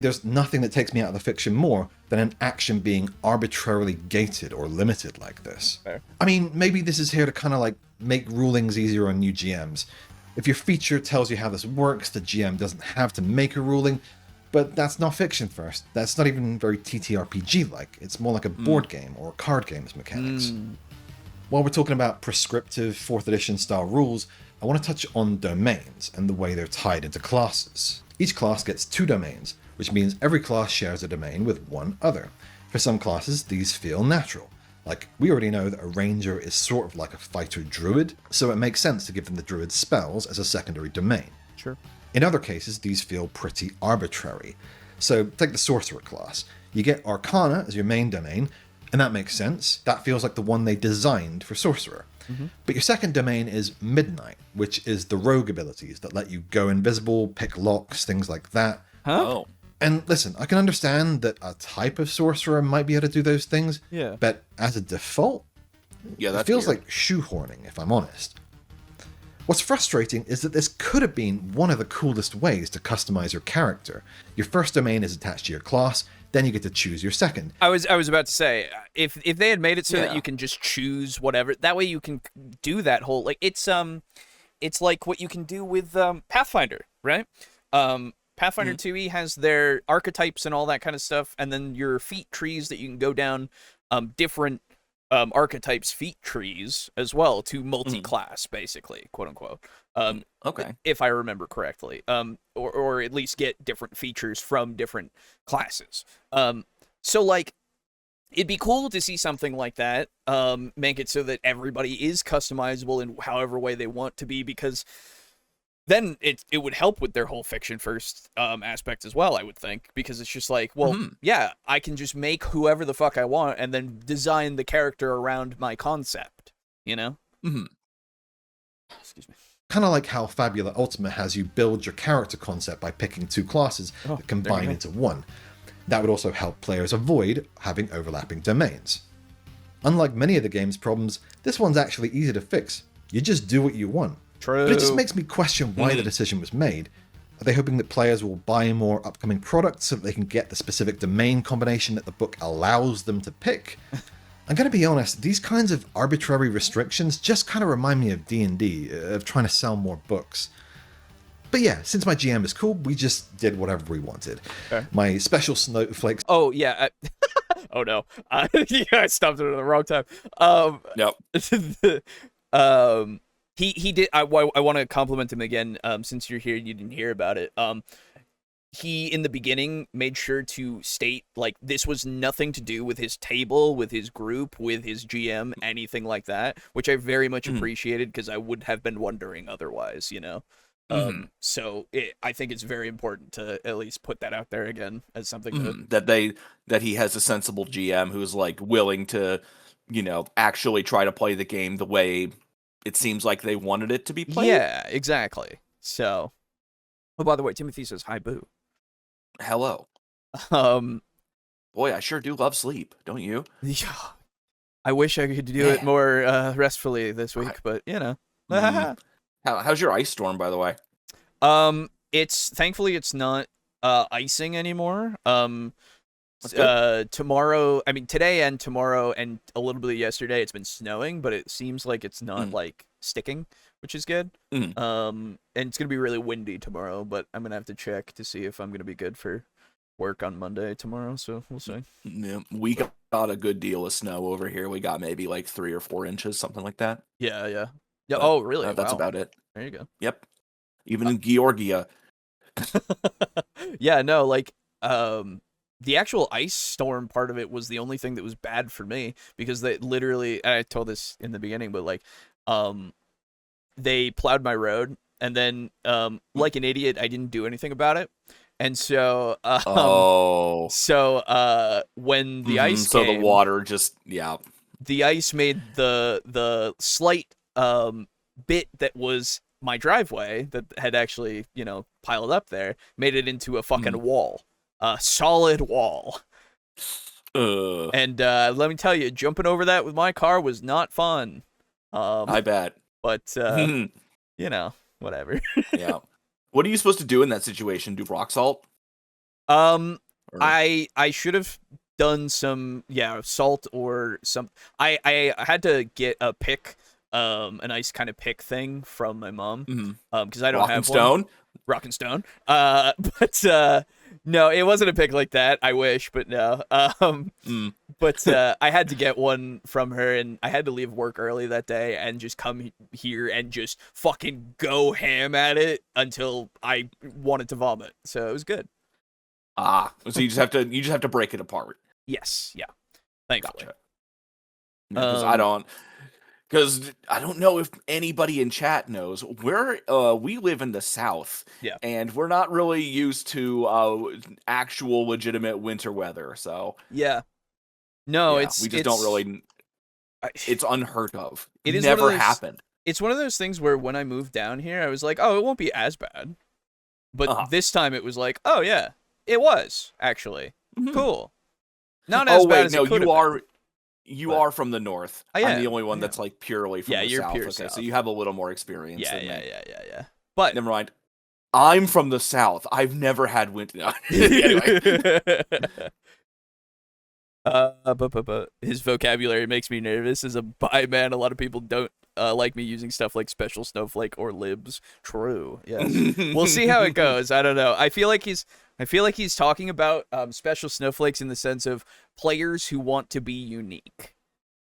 There's nothing that takes me out of the fiction more than an action being arbitrarily gated or limited like this. Fair. I mean, maybe this is here to kind of like make rulings easier on new GMs. If your feature tells you how this works, the GM doesn't have to make a ruling, but that's not fiction first. That's not even very TTRPG-like. It's more like a board game or card game's mechanics. While we're talking about prescriptive 4th edition style rules, I want to touch on domains and the way they're tied into classes. Each class gets 2 domains, which means every class shares a domain with one other. For some classes, these feel natural. Like, we already know that a ranger is sort of like a fighter druid, so it makes sense to give them the druid spells as a secondary domain. Sure. In other cases, these feel pretty arbitrary. So, take the sorcerer class. You get Arcana as your main domain, and that makes sense. That feels like the one they designed for sorcerer. But your second domain is Midnight, which is the rogue abilities that let you go invisible, pick locks, things like that. Huh? Oh. And listen, I can understand that a type of sorcerer might be able to do those things, Yeah. but as a default, Yeah, it that's feels weird. like shoehorning, if I'm honest. What's frustrating is that this could have been one of the coolest ways to customize your character. Your first domain is attached to your class, then you get to choose your second. I was about to say, if they had made it so that Yeah. you can just choose whatever, that way you can do that whole, like, it's like what you can do with Pathfinder, right? Pathfinder 2e has their archetypes and all that kind of stuff, and then your feat trees that you can go down different archetypes feat trees as well to multi-class, basically, quote unquote. Okay. If I remember correctly, or at least get different features from different classes. So like, it'd be cool to see something like that, make it so that everybody is customizable in however way they want to be, because then it would help with their whole fiction first aspect as well, I would think, because it's just like, well, yeah, I can just make whoever the fuck I want and then design the character around my concept, you know? Excuse me. Kind of like how Fabula Ultima has you build your character concept by picking 2 classes that combine into one. That would also help players avoid having overlapping domains. Unlike many of the game's problems, this one's actually easy to fix. You just do what you want. True. But it just makes me question why the decision was made. Are they hoping that players will buy more upcoming products so that they can get the specific domain combination that the book allows them to pick? I'm going to be honest, these kinds of arbitrary restrictions just kind of remind me of D&D, of trying to sell more books. But yeah, since my GM is cool, we just did whatever we wanted. Okay. My special snowflakes. Oh, yeah. Oh, no. Yeah, I stopped it at the wrong time. Yep. He did. I want to compliment him again. Since you're here, you didn't hear about it. He in the beginning made sure to state like this was nothing to do with his table, with his group, with his GM, anything like that, which I very much appreciated because I would have been wondering otherwise, you know. So I think it's very important to at least put that out there again as something that he has a sensible GM who's like willing to, actually try to play the game the way it seems like they wanted it to be played. Yeah, exactly. So, oh, by the way, Timothy says hi, boo. Hello. Boy, I sure do love sleep, don't you? Yeah, I wish I could do it more restfully this week, but you know. How's your ice storm, by the way? It's thankfully it's not icing anymore. Tomorrow, I mean today and tomorrow and a little bit yesterday, it's been snowing, but it seems like it's not like sticking, which is good. And it's gonna be really windy tomorrow, but I'm gonna have to check to see if I'm gonna be good for work on Monday tomorrow. So we'll see. Yeah, we got a good deal of snow over here. We got maybe like 3 or 4 inches, something like that. Yeah. Yeah. But, oh, really? That's Wow. about it. There you go. Yep. Even in Georgia. Yeah, no, like the actual ice storm part of it was the only thing that was bad for me because they literally, I told this in the beginning, but like they plowed my road and then like an idiot I didn't do anything about it. And so when the ice so came, the water just the ice made the slight bit that was my driveway that had actually, piled up there, made it into a fucking wall. A solid wall. And let me tell you, jumping over that with my car was not fun. I bet. But, whatever. Yeah. What are you supposed to do in that situation? Do rock salt? Or- I should have done some salt or some. I had to get a pick, a nice kind of pick thing from my mom, Mhm. because I don't Rock and have one. Stone. Rock and Stone. But no, it wasn't a pick like that. I wish, but no. Mm. But I had to get one from her, and I had to leave work early that day and just come here and just fucking go ham at it until I wanted to vomit. So it was good. So you just have to break it apart. Yes, yeah. Thankfully. Gotcha. Because I don't know if anybody in chat knows. We live in the South, Yeah. and we're not really used to actual legitimate winter weather. So Yeah. No, yeah, we just don't really. It's unheard of. It is Never happened. It's one of those things where when I moved down here, I was like, oh, it won't be as bad. But this time it was like, oh yeah, it was actually cool. Not as bad as it could have been. You are from the north. I'm the only one that's like purely from the you're south. pure Okay, south. so you have a little more experience. Yeah. But never mind. I'm from the south. I've never had winter. Anyway. But his vocabulary makes me nervous. As a bi man, a lot of people don't like me using stuff like special snowflake or libs. True. Yes. We'll see how it goes. I don't know. I feel like he's talking about special snowflakes in the sense of players who want to be unique.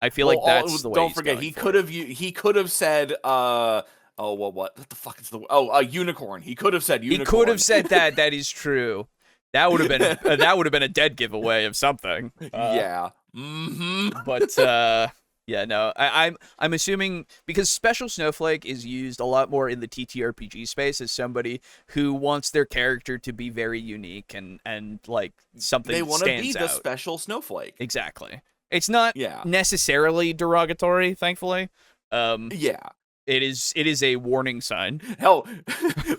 I feel like that's the way. Don't forget, he could have said what the fuck is a unicorn. He could have said unicorn. He could have said that. That is true. That would have been a dead giveaway of something. Yeah. But yeah, no. I'm assuming because Special Snowflake is used a lot more in the TTRPG space as somebody who wants their character to be very unique and like something they want to be the out. Special Snowflake. Exactly. It's not necessarily derogatory, thankfully. Yeah. It is a warning sign. Hell,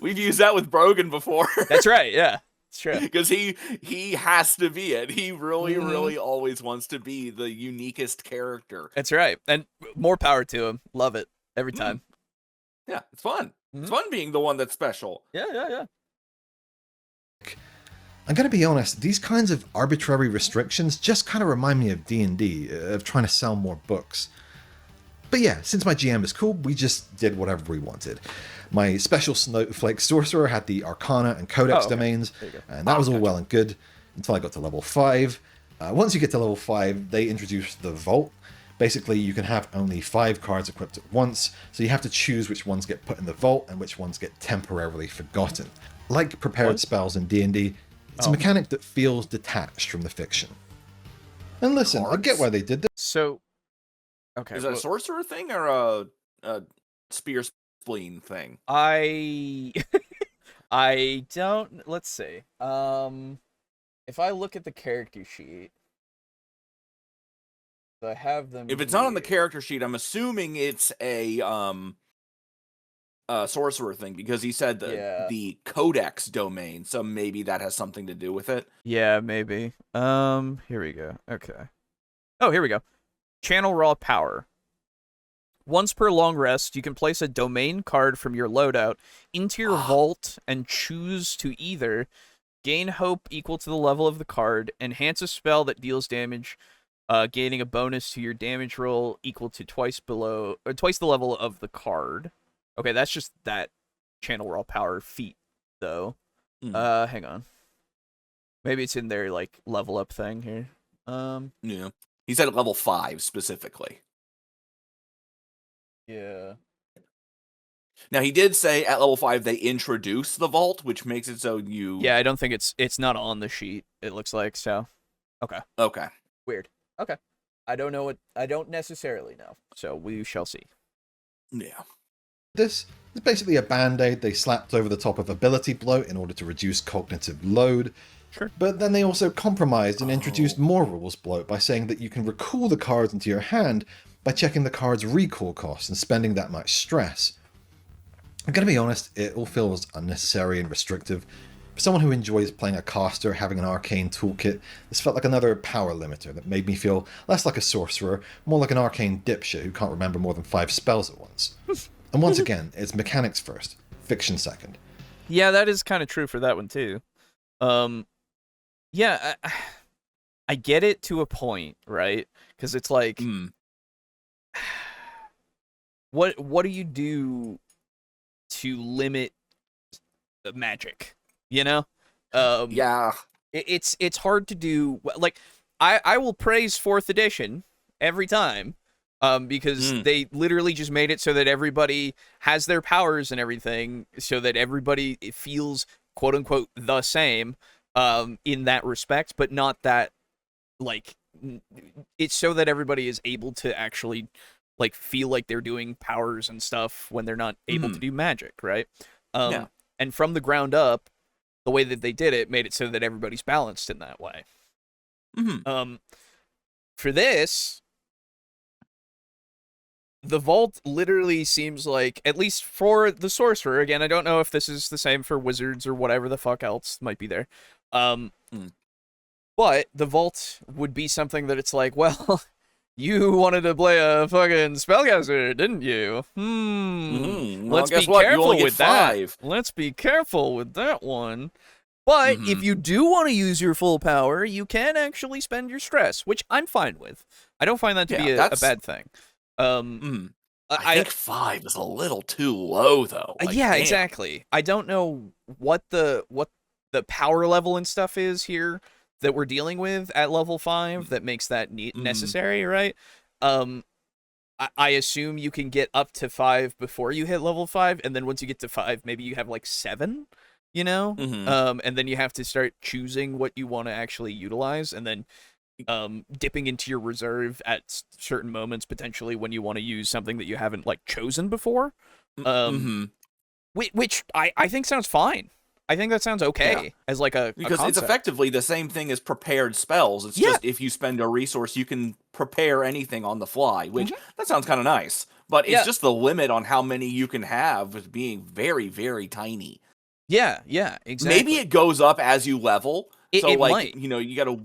we've used that with Brogan before. That's right, yeah. It's true. Because he has to be it. He really always wants to be the uniquest character. That's right. And more power to him. Love it. Every time. Yeah, it's fun. It's fun being the one that's special. Yeah. I'm going to be honest, these kinds of arbitrary restrictions just kind of remind me of D&D, of trying to sell more books. But yeah, since my GM is cool, we just did whatever we wanted. My Special Snowflake Sorcerer had the Arcana and Codex domains, and that was all well and good until I got to level 5. Once you get to level 5, they introduced the Vault. Basically, you can have only 5 cards equipped at once, so you have to choose which ones get put in the Vault and which ones get temporarily forgotten. Like prepared spells in D&D, it's a mechanic that feels detached from the fiction. And listen, I get why they did this. So, okay. Is that a sorcerer thing or a spear spleen thing? I don't. Let's see. If I look at the character sheet, I have them. If it's not on the character sheet, I'm assuming it's a sorcerer thing because he said the codex domain, so maybe that has something to do with it. Yeah, maybe. Here we go. Okay. Oh, here we go. Channel raw power. Once per long rest, you can place a domain card from your loadout into your vault and choose to either gain hope equal to the level of the card, enhance a spell that deals damage, gaining a bonus to your damage roll equal to twice the level of the card. Okay, that's just that channel raw power feat, though. Hang on. Maybe it's in their like level up thing here. Yeah, he said level 5 specifically. Yeah. Now he did say at level 5 they introduce the vault, which makes it so you. Yeah, I don't think it's not on the sheet. It looks like so. Okay. Okay. Weird. Okay. I don't necessarily know. So we shall see. Yeah. This is basically a band-aid they slapped over the top of ability bloat in order to reduce cognitive load. Sure. But then they also compromised and introduced more rules bloat by saying that you can recall the cards into your hand by checking the card's recall cost and spending that much stress. I'm going to be honest, it all feels unnecessary and restrictive. For someone who enjoys playing a caster, having an arcane toolkit, this felt like another power limiter that made me feel less like a sorcerer, more like an arcane dipshit who can't remember more than 5 spells at once. And once again, it's mechanics first, fiction second. Yeah, that is kind of true for that one too. Yeah, I get it to a point, right? Because it's like, what do you do to limit the magic? You know, Yeah. it's hard to do. Like, I will praise fourth edition every time, because they literally just made it so that everybody has their powers and everything, so that everybody feels quote unquote the same, in that respect, but not that, like, it's so that everybody is able to actually like feel like they're doing powers and stuff when they're not able to do magic, right? Yeah. And from the ground up, the way that they did it made it so that everybody's balanced in that way. For this, the vault literally seems like, at least for the sorcerer, again, I don't know if this is the same for wizards or whatever the fuck else might be there, but the vault would be something that it's like, well, you wanted to play a fucking spellcaster, didn't you? Well, Let's guess be what? You careful only get with that. 5. Let's be careful with that one. But if you do want to use your full power, you can actually spend your stress, which I'm fine with. I don't find that to be a bad thing. I think 5 is a little too low, though. Like, yeah, damn. exactly. I don't know what the power level and stuff is here that we're dealing with at level 5 that makes that necessary, right? I assume you can get up to 5 before you hit level 5, and then once you get to 5, maybe you have like 7, you know? And then you have to start choosing what you want to actually utilize, and then dipping into your reserve at certain moments, potentially when you want to use something that you haven't like chosen before. Which I think sounds fine. I think that sounds okay as like a because concept. it's effectively the same thing as prepared spells. It's just if you spend a resource, you can prepare anything on the fly, which that sounds kind of nice. But it's just the limit on how many you can have as being very, very tiny. Yeah, exactly. Maybe it goes up as you level. It like, might. you know, you got to,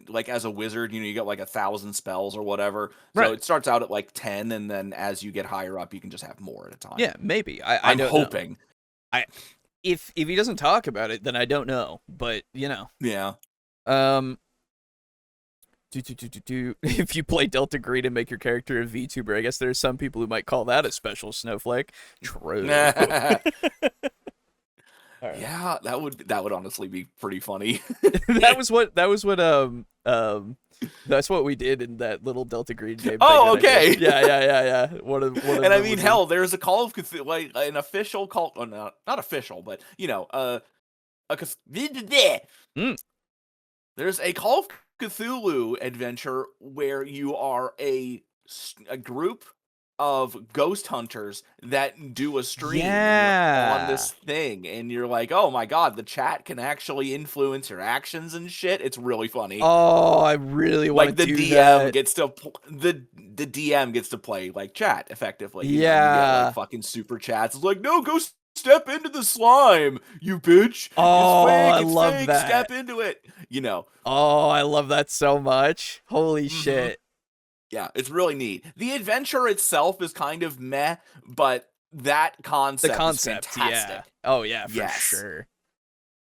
like as a wizard, you know, you got like 1,000 spells or whatever. So Right. it starts out at like 10, and then as you get higher up, you can just have more at a time. Yeah, maybe. I'm hoping. If he doesn't talk about it, then I don't know. But you know. Yeah. If you play Delta Green and make your character a VTuber, I guess there's some people who might call that a special snowflake. True. Right. Yeah, that would honestly be pretty funny. That's what we did in that little Delta Green game. Oh, okay. Yeah. And I mean, hell, there's a Call of Cthulhu, like an official call, oh, not official, but you know, there's a Call of Cthulhu adventure where you are a group of ghost hunters that do a stream on this thing, and you're like, oh my god, the chat can actually influence your actions and shit. It's really funny. Oh, I really want to do DM that. gets to the DM gets to play like chat effectively. Yeah, you get, like, fucking super chats. It's like, no, go step into the slime, you bitch. Oh, it's fake, I love fake. that. Step into it. You know. Oh, I love that so much. Holy shit. Yeah, it's really neat. The adventure itself is kind of meh, but that concept is fantastic. Yeah. Oh yeah, for sure.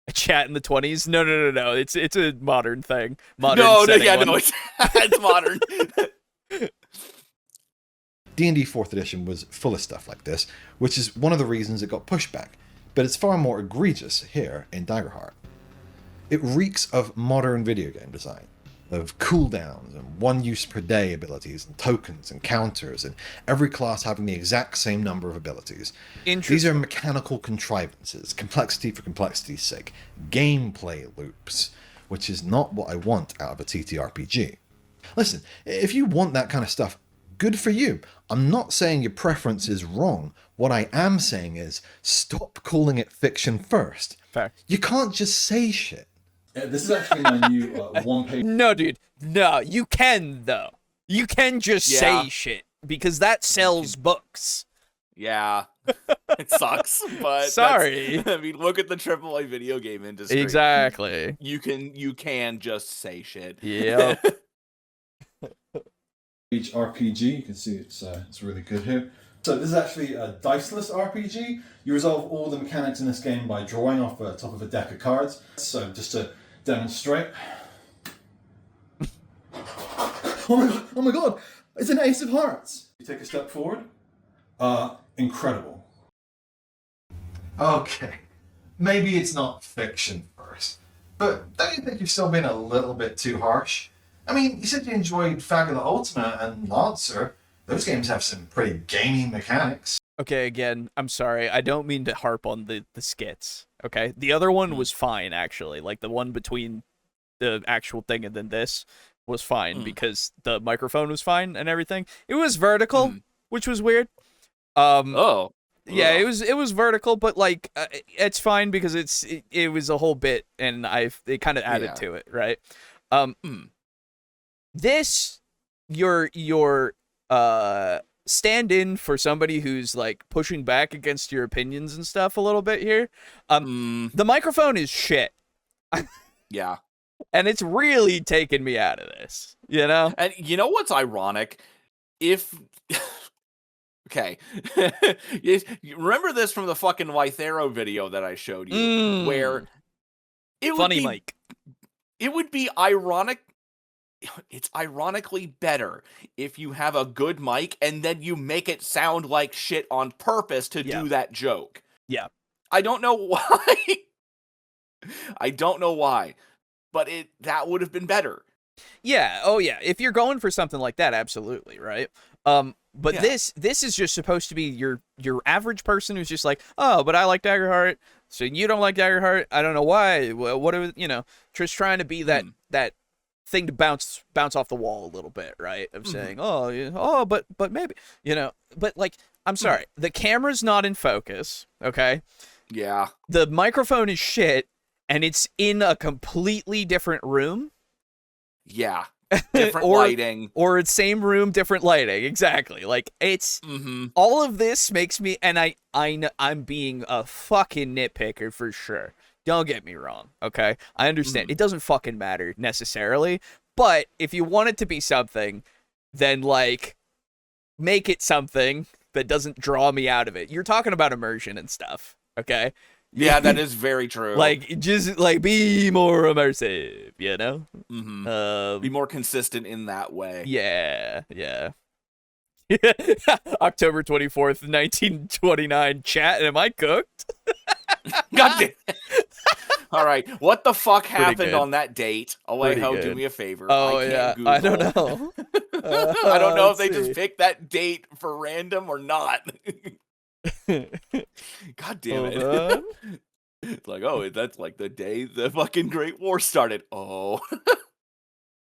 A chat in the 20s? No. It's a modern thing. It's modern. D&D 4th edition was full of stuff like this, which is one of the reasons it got pushed back, but it's far more egregious here in Daggerheart. It reeks of modern video game design, of cooldowns and one use per day abilities and tokens and counters, and every class having the exact same number of abilities. These are mechanical contrivances, complexity for complexity's sake, gameplay loops, which is not what I want out of a TTRPG. Listen, if you want that kind of stuff, good for you. I'm not saying your preference is wrong. What I am saying is, stop calling it fiction first. Fact. You can't just say shit. This is actually my new one-page... No, dude. No, you can, though. You can just say shit, because that sells books. Yeah. It sucks, but... Sorry. I mean, look at the AAA video game industry. Exactly. You can just say shit. Yeah. Each RPG, you can see it's really good here. So this is actually a diceless RPG. You resolve all the mechanics in this game by drawing off the top of a deck of cards. So just to demonstrate. Oh my god! It's an ace of hearts! You take a step forward. Incredible. Okay, maybe it's not fiction first, but don't you think you've still been a little bit too harsh? I mean, you said you enjoyed Fabula Ultima and Lancer. Those games have some pretty gamey mechanics. Okay, again, I'm sorry. I don't mean to harp on the skits, okay? The other one was fine, actually. Like, the one between the actual thing and then this was fine because the microphone was fine and everything. It was vertical, which was weird. Yeah, it was vertical, but like it's fine because it was a whole bit, and it kind of added to it, right? This your stand-in for somebody who's like pushing back against your opinions and stuff a little bit here. The microphone is shit. Yeah, and it's really taken me out of this, you know. And you know what's ironic? If okay, you remember this from the fucking Wytheville video that I showed you, where it funny would be, Mike. It would be ironic. It's ironically better if you have a good mic and then you make it sound like shit on purpose to do that joke. Yeah, I don't know why. I don't know why, but that would have been better. Yeah. Oh yeah. If you're going for something like that, absolutely, right. But this is just supposed to be your average person who's just like, oh, but I like Daggerheart, so you don't like Daggerheart. I don't know why. What are just trying to be that thing to bounce off the wall a little bit, right? Of saying, but maybe, but like, I'm sorry, the camera's not in focus, okay? Yeah. The microphone is shit, and it's in a completely different room. Yeah. Different lighting. Or it's same room, different lighting. Exactly. Like, it's all of this makes me, and I'm being a fucking nitpicker for sure. Don't get me wrong, okay? I understand. It doesn't fucking matter necessarily, but if you want it to be something, then like make it something that doesn't draw me out of it. You're talking about immersion and stuff, okay? Yeah, that is very true. Like, just like be more immersive, you know? Be more consistent in that way. Yeah. October 24th, 1929. Chat, am I cooked? God damn it. All right, what the fuck happened good. on that date? Alejo, do me a favor. Oh, I yeah. can't I don't Google. know. I don't know if they let's just picked that date for random or not. God damn it. Hold on. It's like, oh, that's like the day the fucking Great War started. Oh.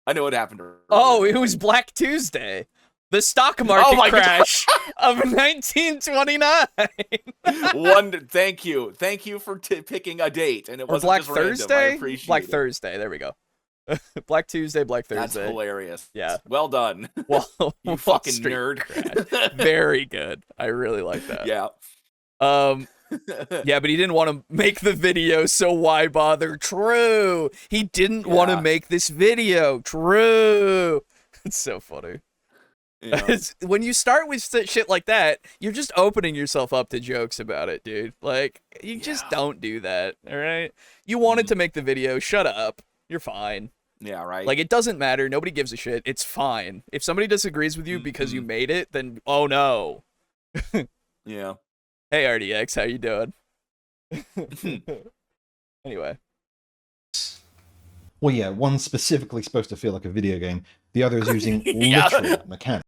I know what happened earlier. Oh, it was Black Tuesday. The stock market crash of 1929. Thank you for picking a date, and it Or wasn't Black just random. I Thursday? appreciate Black it. Thursday, there we go. Black Tuesday, Black Thursday. That's hilarious. Yeah. Well done. Well, You Wall fucking Street nerd. crash. Very good. I really like that. Yeah. Yeah, but he didn't want to make the video, so why bother? True. He didn't want to make this video. True. It's so funny. Yeah. When you start with shit like that, you're just opening yourself up to jokes about it, dude. Like, you just don't do that, all right? You wanted to make the video. Shut up. You're fine. Yeah, right. Like, it doesn't matter. Nobody gives a shit. It's fine. If somebody disagrees with you because you made it, then, oh, no. Yeah. Hey, RDX, how you doing? Anyway. Well, yeah, one's specifically supposed to feel like a video game. The other is using literal mechanics.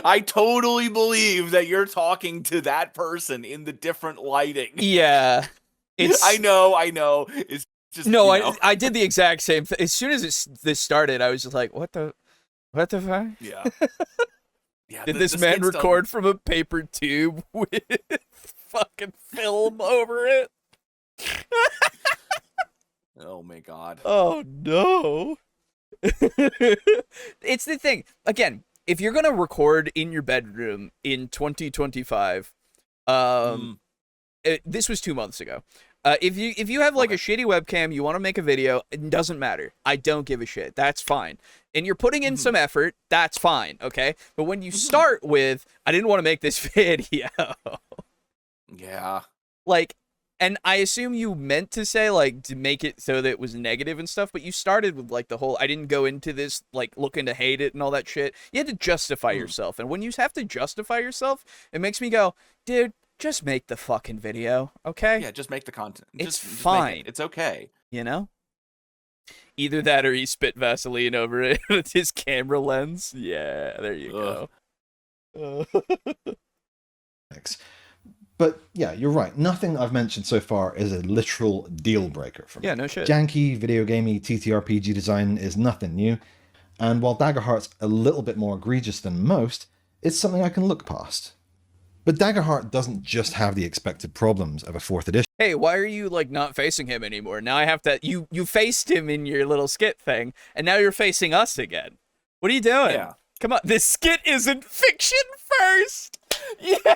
I totally believe that you're talking to that person in the different lighting. Yeah. I know. It's just no, I did the exact same thing. As soon as this started, I was just like, what the fuck? Yeah. Yeah. Did this man record from a paper tube with fucking film over it? Oh my god. Oh no. It's the thing. Again, if you're gonna record in your bedroom in 2025, this was 2 months ago. If you have like a shitty webcam, you want to make a video, it doesn't matter. I don't give a shit. That's fine. And you're putting in some effort, that's fine, okay? But when you start with, I didn't want to make this video. Yeah. Like, And I assume you meant to say, like, to make it so that it was negative and stuff, but you started with, like, the whole, I didn't go into this, like, looking to hate it and all that shit. You had to justify yourself. And when you have to justify yourself, it makes me go, dude, just make the fucking video, okay? Yeah, just make the content. It's just fine. Make it. It's okay. You know? Either that or he spit Vaseline over it with his camera lens. Yeah, there you go. Thanks. But yeah, you're right. Nothing I've mentioned so far is a literal deal breaker for me. Yeah, no shit. Janky, video gamey, ttrpg design is nothing new. And while Daggerheart's a little bit more egregious than most, it's something I can look past. But Daggerheart doesn't just have the expected problems of a 4th edition. Hey, why are you, like, not facing him anymore? Now I have to... You faced him in your little skit thing, and now you're facing us again. What are you doing? Yeah. Come on, this skit isn't fiction first! Yeah!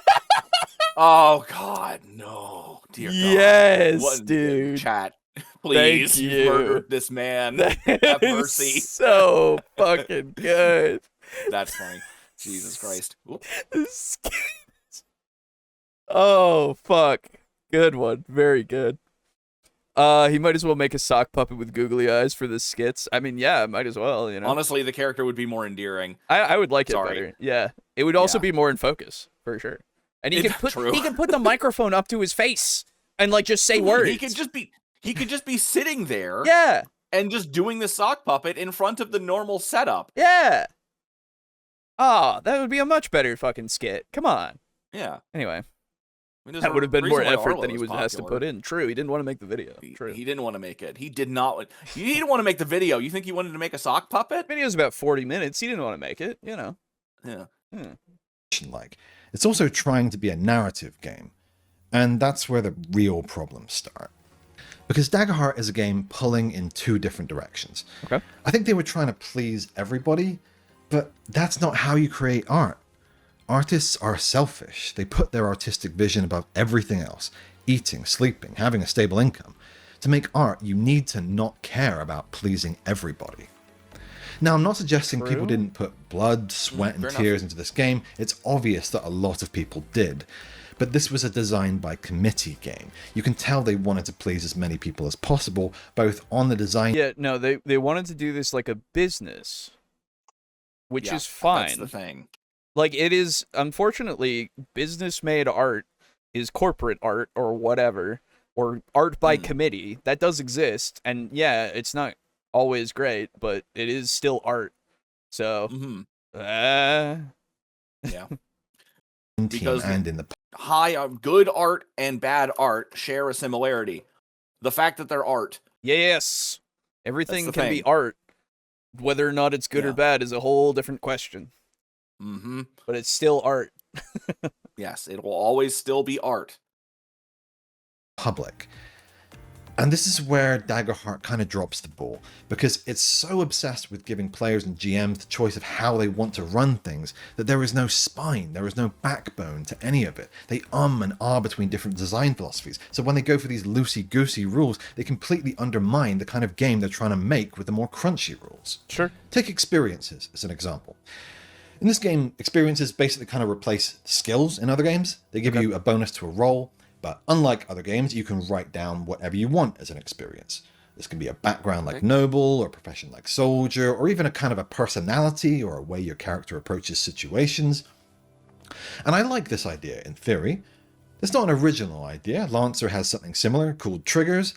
Oh God, no, dear God. Yes, dude. Chat, please. Thank You've you. murdered this man. That Have is mercy. so fucking good. That's funny. Jesus Christ. Whoop. This skit... Oh, fuck. Good one. Very good. He might as well make a sock puppet with googly eyes for the skits. I mean, yeah, might as well, you know. Honestly, the character would be more endearing. I would like it Sorry. better. Yeah. It would also Yeah. be more in focus, for sure. And he True. can put the microphone up to his face and like just say words. He could just be sitting there Yeah. and just doing the sock puppet in front of the normal setup. Yeah. Oh, that would be a much better fucking skit. Come on. Yeah. Anyway, I mean, there's that a would have been more reason why effort Arlo than he is was asked to popular. put in. True, he didn't want to make the video. True. He didn't want to make it. He did not. He didn't want to make the video. You think he wanted to make a sock puppet? The video's about 40 minutes. He didn't want to make it, you know. Yeah. Like. It's also trying to be a narrative game. And that's where the real problems start. Because Daggerheart is a game pulling in 2 different directions. Okay. I think they were trying to please everybody, but that's not how you create art. Artists are selfish. They put their artistic vision above everything else. Eating, sleeping, having a stable income. To make art, you need to not care about pleasing everybody. Now, I'm not suggesting people didn't put blood, sweat, and fair tears into this game. It's obvious that a lot of people did. But this was a design by committee game. You can tell they wanted to please as many people as possible, both on the design... Yeah, no, they wanted to do this like a business, which Yeah, is fine. That's the thing. Like, it is, unfortunately, business-made art is corporate art or whatever, or art by committee. That does exist, and yeah, it's not always great, but it is still art. So, Yeah. team Because and in the Good art and bad art share a similarity. The fact that they're art. yes, everything the can be thing. art. Whether or not it's good or Yeah. bad is a whole different question. But it's still art. Yes, it will always still be art. public. And this is where Daggerheart kind of drops the ball, because it's so obsessed with giving players and GMs the choice of how they want to run things that there is no spine, there is no backbone to any of it. They and ah between different design philosophies, so when they go for these loosey-goosey rules, they completely undermine the kind of game they're trying to make with the more crunchy rules. Sure. Take experiences as an example. In this game, experiences basically kind of replace skills in other games. They give you a bonus to a roll, but unlike other games, you can write down whatever you want as an experience. This can be a background like noble, or a profession like soldier, or even a kind of a personality or a way your character approaches situations. And I like this idea in theory. It's not an original idea. Lancer has something similar called triggers,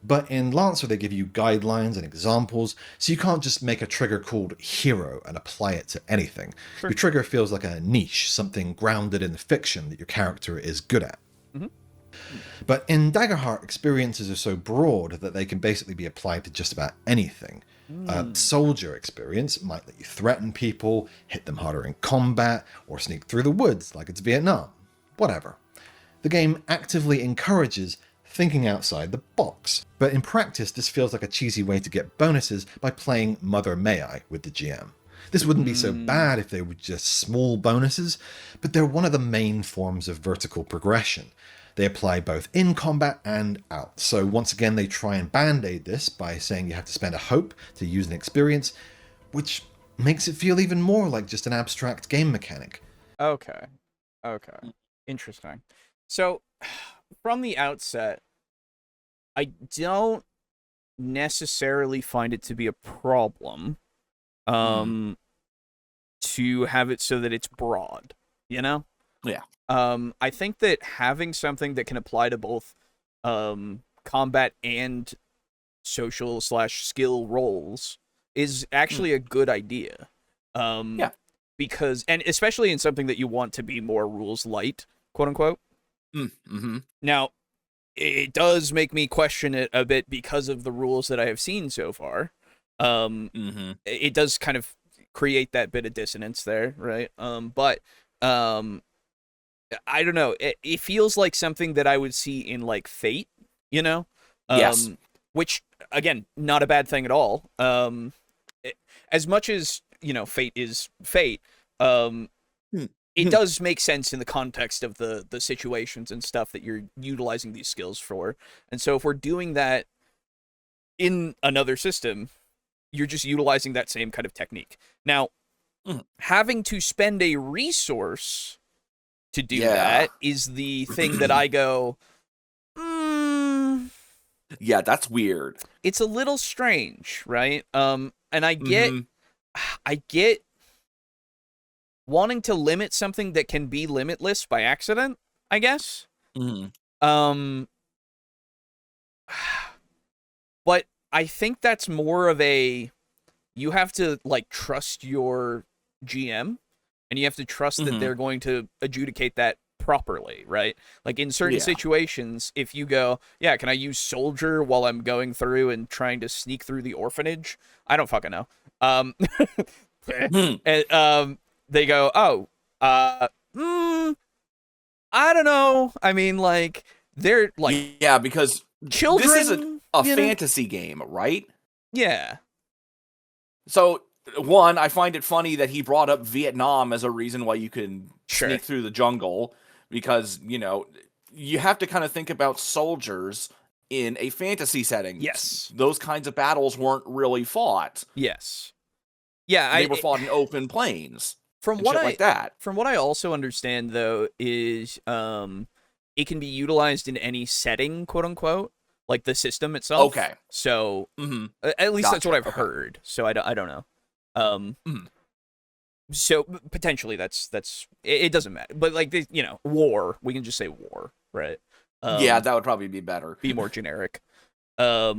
but in Lancer they give you guidelines and examples, so you can't just make a trigger called hero and apply it to anything. Your trigger feels like a niche, something grounded in the fiction that your character is good at. But in Daggerheart, experiences are so broad that they can basically be applied to just about anything. A soldier experience might let you threaten people, hit them harder in combat, or sneak through the woods like it's Vietnam. Whatever. The game actively encourages thinking outside the box. But in practice, this feels like a cheesy way to get bonuses by playing Mother May I with the GM. This wouldn't be so bad if they were just small bonuses, but they're one of the main forms of vertical progression. They apply both in combat and out. So once again, they try and band-aid this by saying you have to spend a hope to use an experience, which makes it feel even more like just an abstract game mechanic. Okay. Interesting. So, from the outset, I don't necessarily find it to be a problem to have it so that it's broad, you know? Yeah. I think that having something that can apply to both combat and social / skill roles is actually a good idea. Yeah. Because, and especially in something that you want to be more rules light, quote unquote. Mm-hmm. Now, it does make me question it a bit because of the rules that I have seen so far. It does kind of create that bit of dissonance there, right? But I don't know. It feels like something that I would see in like Fate, you know? Yes. Which, again, not a bad thing at all. As much as, you know, Fate is Fate, it does make sense in the context of the situations and stuff that you're utilizing these skills for. And so if we're doing that in another system, you're just utilizing that same kind of technique. Now, having to spend a resource to do that is the thing that I go, yeah, that's weird. It's a little strange, right? And I get wanting to limit something that can be limitless by accident, I guess. But I think that's more of a, you have to like trust your GM, and you have to trust that they're going to adjudicate that properly, right? Like in certain situations, if you go, yeah, can I use soldier while I'm going through and trying to sneak through the orphanage? I don't fucking know. And, they go, oh, I don't know. I mean, like, they're like, yeah, because children, this is a fantasy game, right? Yeah. So, one, I find it funny that he brought up Vietnam as a reason why you can sneak through the jungle, because, you know, you have to kind of think about soldiers in a fantasy setting. Yes. Those kinds of battles weren't really fought. Yes. Yeah, they were fought in open plains. From what like that. From what I also understand, though, is it can be utilized in any setting, quote unquote, like the system itself. Okay. So at least that's what I've heard. So I don't know. So potentially that's it doesn't matter. But like, you know, war, we can just say war, right? Yeah, that would probably be better. Be more generic. But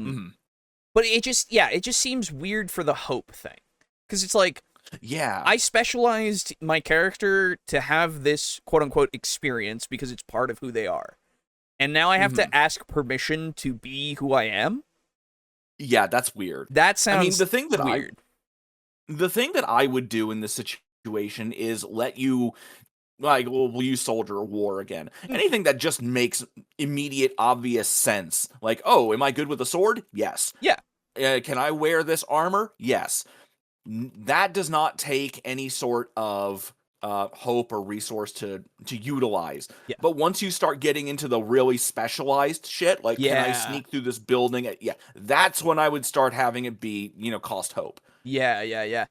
it just seems weird for the hope thing, because it's like, yeah, I specialized my character to have this quote unquote experience because it's part of who they are, and now I have to ask permission to be who I am. Yeah, that's weird. That sounds. I mean, the thing that weird. The thing that I would do in this situation is let you, like, we'll use soldier or war again. Anything that just makes immediate, obvious sense. Like, oh, am I good with a sword? Yes. Yeah. Can I wear this armor? Yes. That does not take any sort of hope or resource to utilize. Yeah. But once you start getting into the really specialized shit, like, can I sneak through this building? Yeah, that's when I would start having it be, you know, cost hope. Yeah.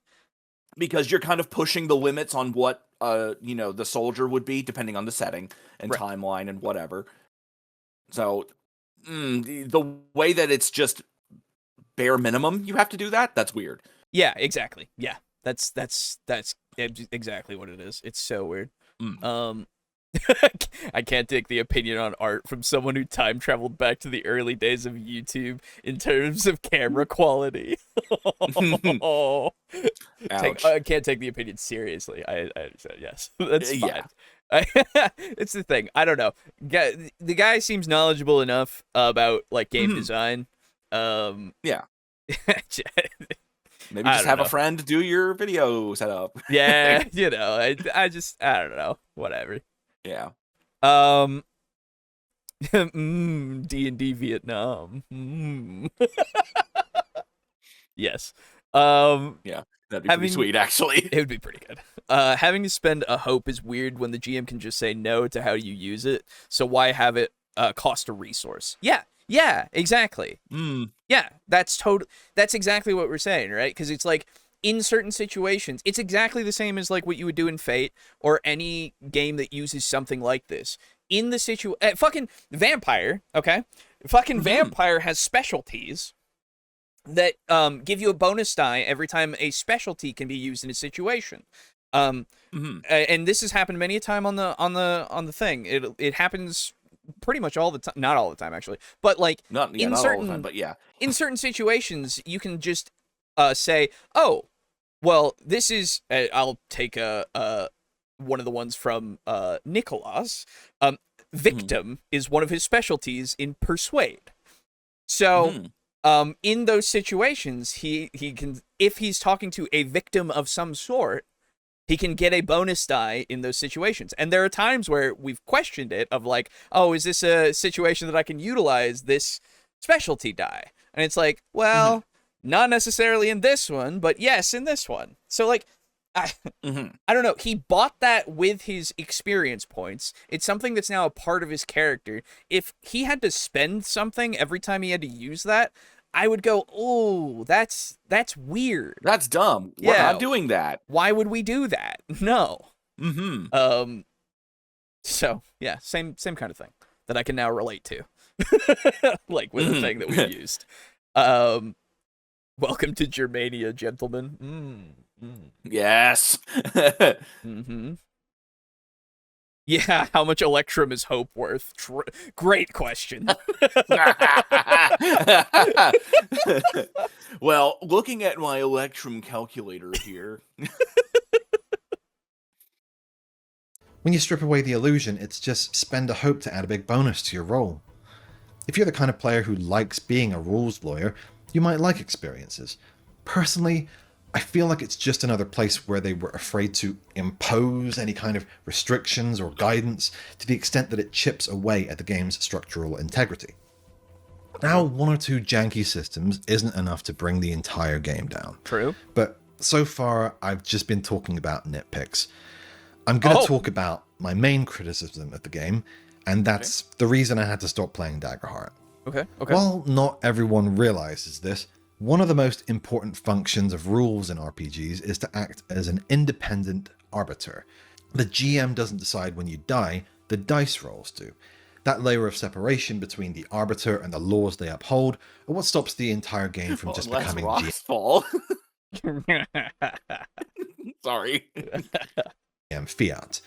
Because you're kind of pushing the limits on what, you know, the soldier would be, depending on the setting and timeline and whatever. So, the way that it's just bare minimum, you have to do that, that's weird. Yeah, exactly. Yeah, that's exactly what it is. It's so weird. I can't take the opinion on art from someone who time traveled back to the early days of YouTube in terms of camera quality. I can't take the opinion seriously. I understand. Yes, that's fine. It's the thing. I don't know. The guy seems knowledgeable enough about like game design. Yeah. Maybe just have a friend do your video setup. Yeah, you know, I don't know, whatever. Yeah. D&D Vietnam. Yes. Yeah, that'd be pretty sweet, actually. It would be pretty good. Having to spend a hope is weird when the GM can just say no to how you use it. So why have it cost a resource? Yeah, exactly. Yeah, that's exactly what we're saying, right? Because it's like, in certain situations, it's exactly the same as like what you would do in Fate or any game that uses something like this. In the fucking Vampire, okay? Fucking Vampire has specialties that give you a bonus die every time a specialty can be used in a situation. And this has happened many a time on the thing. It happens pretty much all the time. Not all the time, actually, but like not all the time, but yeah. In certain situations, you can just say, "Oh, well, this is." I'll take one of the ones from Nicholas. Victim is one of his specialties in Persuade. So, in those situations, he can, if he's talking to a victim of some sort, he can get a bonus die in those situations. And there are times where we've questioned it of like, oh, is this a situation that I can utilize this specialty die? And it's like, well, not necessarily in this one, but yes, in this one. So like, I don't know. He bought that with his experience points. It's something that's now a part of his character. If he had to spend something every time he had to use that, I would go, oh, that's weird. That's dumb. We're not doing that. Why would we do that? No. So yeah, same kind of thing that I can now relate to, like with the thing that we used. Welcome to Germania, gentlemen. Yes. Yeah, how much Electrum is Hope worth? Great question. Well, looking at my Electrum calculator here. When you strip away the illusion, it's just spend a hope to add a big bonus to your roll. If you're the kind of player who likes being a rules lawyer, you might like experiences. Personally, I feel like it's just another place where they were afraid to impose any kind of restrictions or guidance to the extent that it chips away at the game's structural integrity. Now, one or two janky systems isn't enough to bring the entire game down. True. But so far, I've just been talking about nitpicks. I'm going to talk about my main criticism of the game, and that's the reason I had to stop playing Daggerheart. Okay. While not everyone realizes this, one of the most important functions of rules in RPGs is to act as an independent arbiter. The GM doesn't decide when you die, the dice rolls do. That layer of separation between the arbiter and the laws they uphold are what stops the entire game from just becoming GM. Sorry. GM fiat.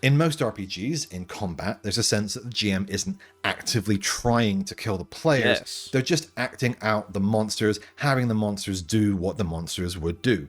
In most RPGs, in combat, there's a sense that the GM isn't actively trying to kill the players. Yes. They're just acting out the monsters, having the monsters do what the monsters would do.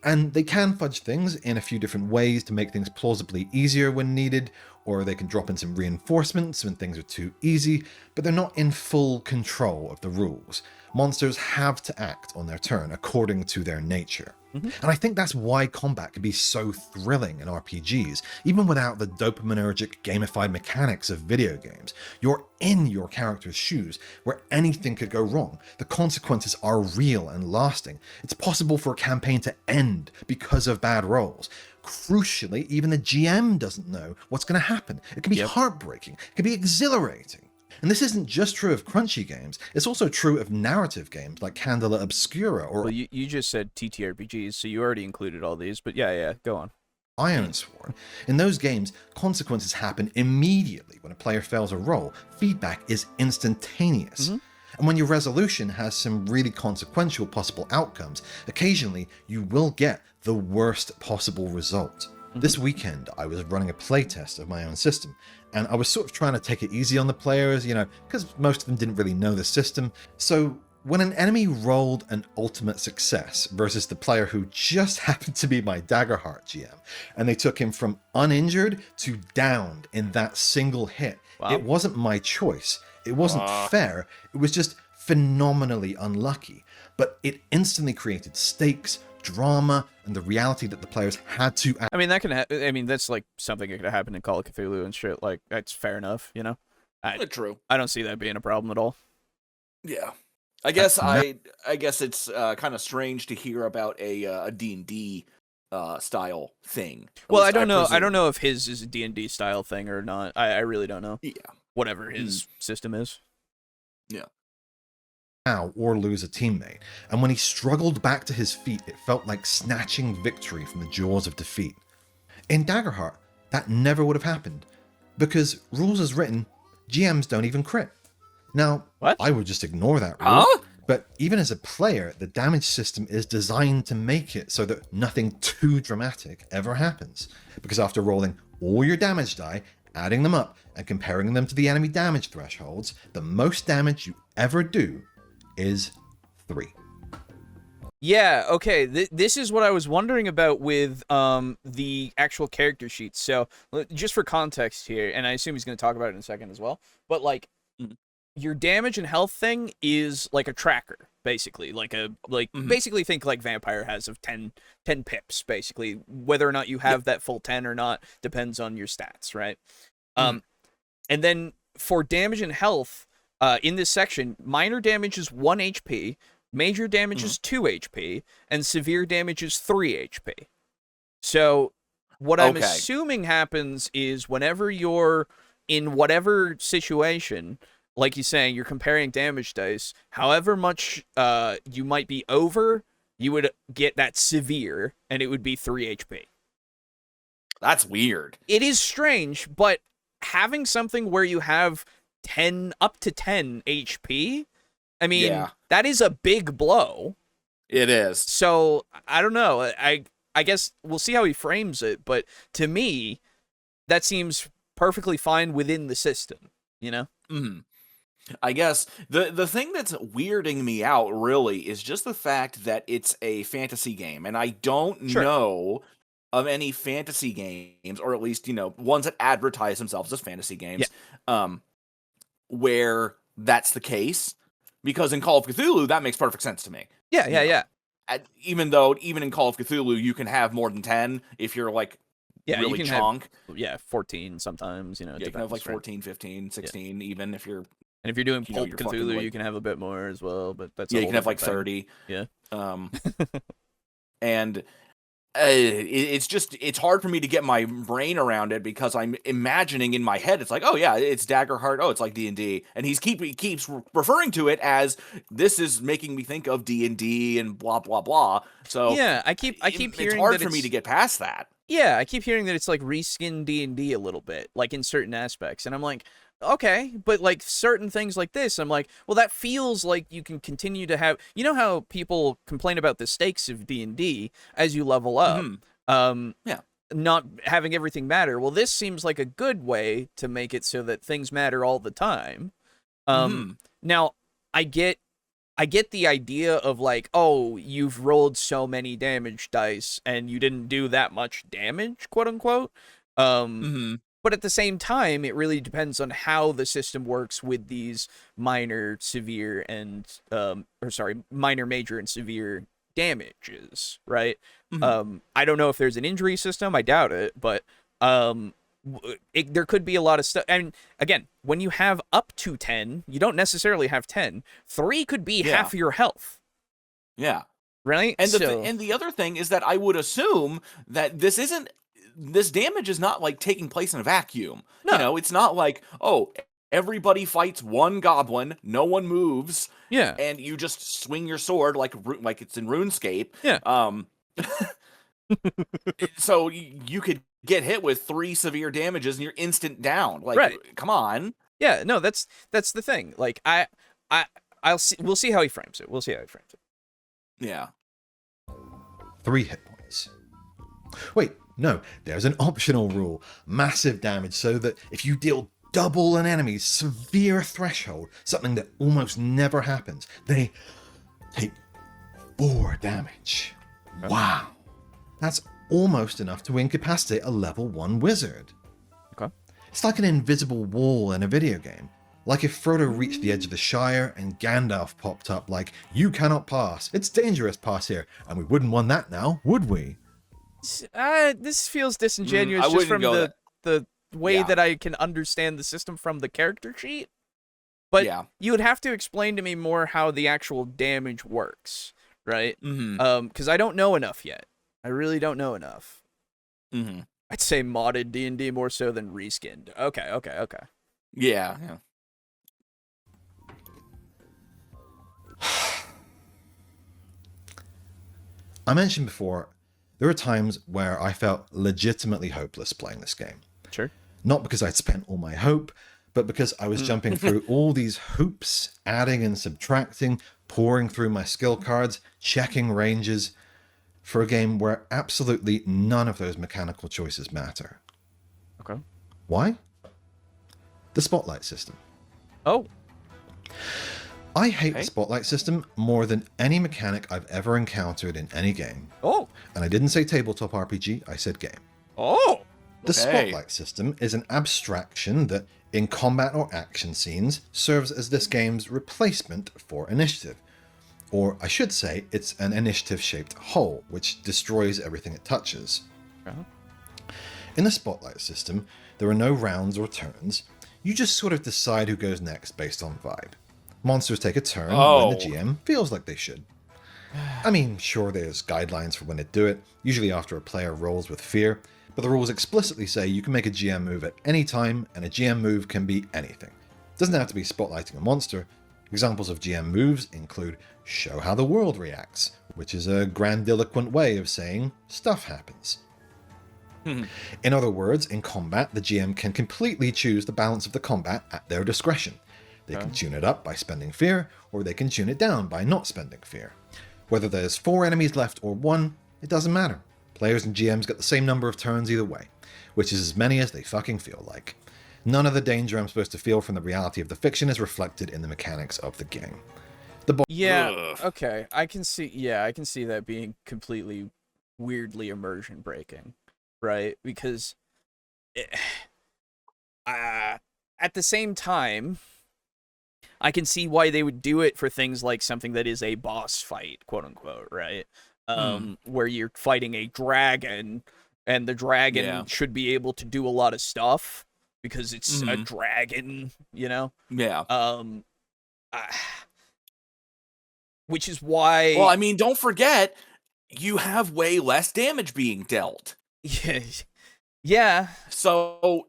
And they can fudge things in a few different ways to make things plausibly easier when needed, or they can drop in some reinforcements when things are too easy, but they're not in full control of the rules. Monsters have to act on their turn according to their nature. And I think that's why combat can be so thrilling in RPGs, even without the dopaminergic gamified mechanics of video games. You're in your character's shoes, where anything could go wrong. The consequences are real and lasting. It's possible for a campaign to end because of bad rolls. Crucially, even the GM doesn't know what's going to happen. It can be heartbreaking. It can be exhilarating. And this isn't just true of crunchy games, it's also true of narrative games like Candela Obscura or... Well, you just said TTRPGs, so you already included all these, but yeah, go on. Ironsworn. In those games, consequences happen immediately when a player fails a roll. Feedback is instantaneous. And when your resolution has some really consequential possible outcomes, occasionally you will get the worst possible result. This weekend, I was running a playtest of my own system, and I was sort of trying to take it easy on the players, because most of them didn't really know the system. So when an enemy rolled an ultimate success versus the player who just happened to be my Daggerheart GM, and they took him from uninjured to downed in that single hit, it wasn't my choice. It wasn't fair. It was just phenomenally unlucky. But it instantly created stakes, drama, and the reality that the players had to act. I mean, that can that's like something that could happen in Call of Cthulhu and shit. Like, that's fair enough, True. I don't see that being a problem at all. Yeah. I guess it's kind of strange to hear about a D&D style thing. Well, I don't know. I don't know if his is a D&D style thing or not. I really don't know. Yeah. Whatever his system is. Yeah. Now or lose a teammate, and when he struggled back to his feet, it felt like snatching victory from the jaws of defeat. In Daggerheart, that never would have happened, because rules as written, GMs don't even crit. Now, What? I would just ignore that rule. Huh? But even as a player, the damage system is designed to make it so that nothing too dramatic ever happens. Because after rolling all your damage die, adding them up, and comparing them to the enemy damage thresholds, the most damage you ever do is 3. Yeah, okay. This is what I was wondering about with the actual character sheets. So, just for context here, and I assume he's going to talk about it in a second as well, but like your damage and health thing is like a tracker, basically. Basically think like Vampire has of 10 pips, basically. Whether or not you have that full 10 or not depends on your stats, right? And then for damage and health, in this section, minor damage is 1 HP, major damage is 2 HP, and severe damage is 3 HP. So what I'm assuming happens is whenever you're in whatever situation, like you're saying, you're comparing damage dice, however much you might be over, you would get that severe, and it would be 3 HP. That's weird. It is strange, but having something where you have up to 10 HP, I mean, that is a big blow. It is. So, I don't know. I guess we'll see how he frames it, but to me, that seems perfectly fine within the system, you know? I guess the thing that's weirding me out really is just the fact that it's a fantasy game, and I don't know of any fantasy games, or at least, ones that advertise themselves as fantasy games, where that's the case. Because in Call of Cthulhu, that makes perfect sense to me. Yeah. Even in Call of Cthulhu, you can have more than 10 if you're like really you can chonk. Have, 14 sometimes, you can have like 14, 15, 16, even if you're... And if you're doing Pulp Cthulhu, you can have a bit more as well, but that's... Yeah, you can have like 30. Yeah. And... it's hard for me to get my brain around it because I'm imagining in my head, it's like, oh yeah, it's Daggerheart, oh, it's like D&D, and he keeps referring to it as, this is making me think of D&D and blah blah blah. So yeah, I keep hearing it's hard for me to get past that. Yeah, I keep hearing that it's like reskin D&D a little bit, like in certain aspects, and I'm like, okay, but like certain things like this, I'm like, well, that feels like you can continue to have, you know how people complain about the stakes of D&D as you level up, not having everything matter. Well, this seems like a good way to make it so that things matter all the time. Now, I get the idea of like, oh, you've rolled so many damage dice and you didn't do that much damage, quote unquote. But at the same time, it really depends on how the system works with these minor, severe, and minor, major, and severe damages, right? I don't know if there's an injury system. I doubt it, but there could be a lot of stuff. And again, when you have up to 10, you don't necessarily have 10. 3 could be half of your health. Yeah. Right? And the other thing is that I would assume that this damage is not like taking place in a vacuum. No. It's not like, oh, everybody fights one goblin, no one moves, and you just swing your sword like it's in RuneScape. So you could get hit with 3 severe damages and you're instant down. Like, come on. Yeah, no, that's the thing. Like, we'll see how he frames it. Yeah. 3 hit points. Wait, no, there's an optional rule. Massive damage, so that if you deal double an enemy's severe threshold, something that almost never happens, they take 4 damage. Wow. That's almost enough to incapacitate a level 1 wizard. Okay. It's like an invisible wall in a video game. Like if Frodo reached the edge of the Shire and Gandalf popped up like, you cannot pass. It's dangerous pass here. And we wouldn't want that now, would we? This feels disingenuous just from the way that I can understand the system from the character sheet. But you would have to explain to me more how the actual damage works, right? Because I don't know enough yet. I really don't know enough. I'd say modded D&D more so than reskinned. Okay. Yeah. I mentioned before, there were times where I felt legitimately hopeless playing this game. Sure. Not because I'd spent all my hope, but because I was jumping through all these hoops, adding and subtracting, pouring through my skill cards, checking ranges, for a game where absolutely none of those mechanical choices matter. Okay. Why? The spotlight system. Oh. I hate the Okay. spotlight system more than any mechanic I've ever encountered in any game. Oh. And I didn't say tabletop RPG, I said game. Oh. The Okay. spotlight system is an abstraction that, in combat or action scenes, serves as this game's replacement for initiative. Or I should say, it's an initiative-shaped hole, which destroys everything it touches. Uh-huh. In the spotlight system, there are no rounds or turns. You just sort of decide who goes next based on vibe. Monsters take a turn when the GM feels like they should. I mean, sure, there's guidelines for when to do it, usually after a player rolls with fear, but the rules explicitly say you can make a GM move at any time, and a GM move can be anything. It doesn't have to be spotlighting a monster. Examples of GM moves include show how the world reacts, which is a grandiloquent way of saying stuff happens. In other words, in combat, the GM can completely choose the balance of the combat at their discretion. They can tune it up by spending fear, or they can tune it down by not spending fear. Whether there's 4 enemies left or 1, it doesn't matter. Players and GMs get the same number of turns either way, which is as many as they fucking feel like. None of the danger I'm supposed to feel from the reality of the fiction is reflected in the mechanics of the game. Yeah. Ugh. Okay. I can see. Yeah, I can see that being completely weirdly immersion breaking, right? Because at the same time, I can see why they would do it for things like something that is a boss fight, quote unquote, right? Where you're fighting a dragon, and the dragon should be able to do a lot of stuff because it's a dragon, you know? Yeah. Which is why. Well, I mean, don't forget, you have way less damage being dealt. Yeah. So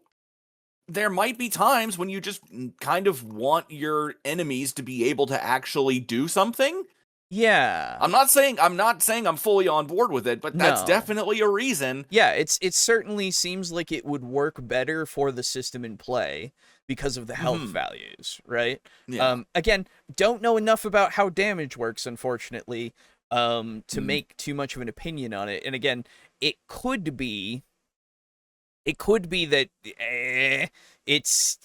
there might be times when you just kind of want your enemies to be able to actually do something. Yeah. I'm not saying I'm fully on board with it, but that's No. definitely a reason. Yeah, it certainly seems like it would work better for the system in play because of the health values, right? Yeah. Again, don't know enough about how damage works, unfortunately, to make too much of an opinion on it. And again, it could be that it's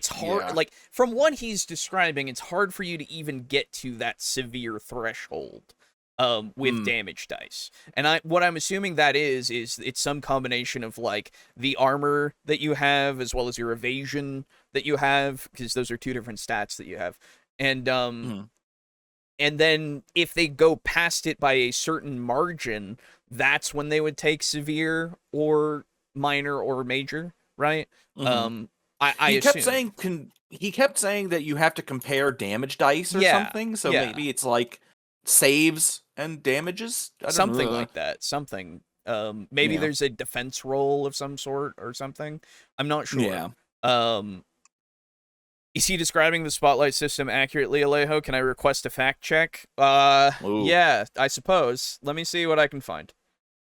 hard. Yeah. Like from what he's describing, it's hard for you to even get to that severe threshold with damage dice. And what I'm assuming that is it's some combination of like the armor that you have as well as your evasion that you have, because those are 2 different stats that you have. And and then if they go past it by a certain margin, that's when they would take severe or minor or major, right? I assume. He kept saying that you have to compare damage dice or something. So maybe it's like saves and damages, Something like that. Something. Maybe there's a defense roll of some sort or something. I'm not sure. Yeah. Is he describing the spotlight system accurately, Alejo? Can I request a fact check? Ooh. Yeah, I suppose. Let me see what I can find.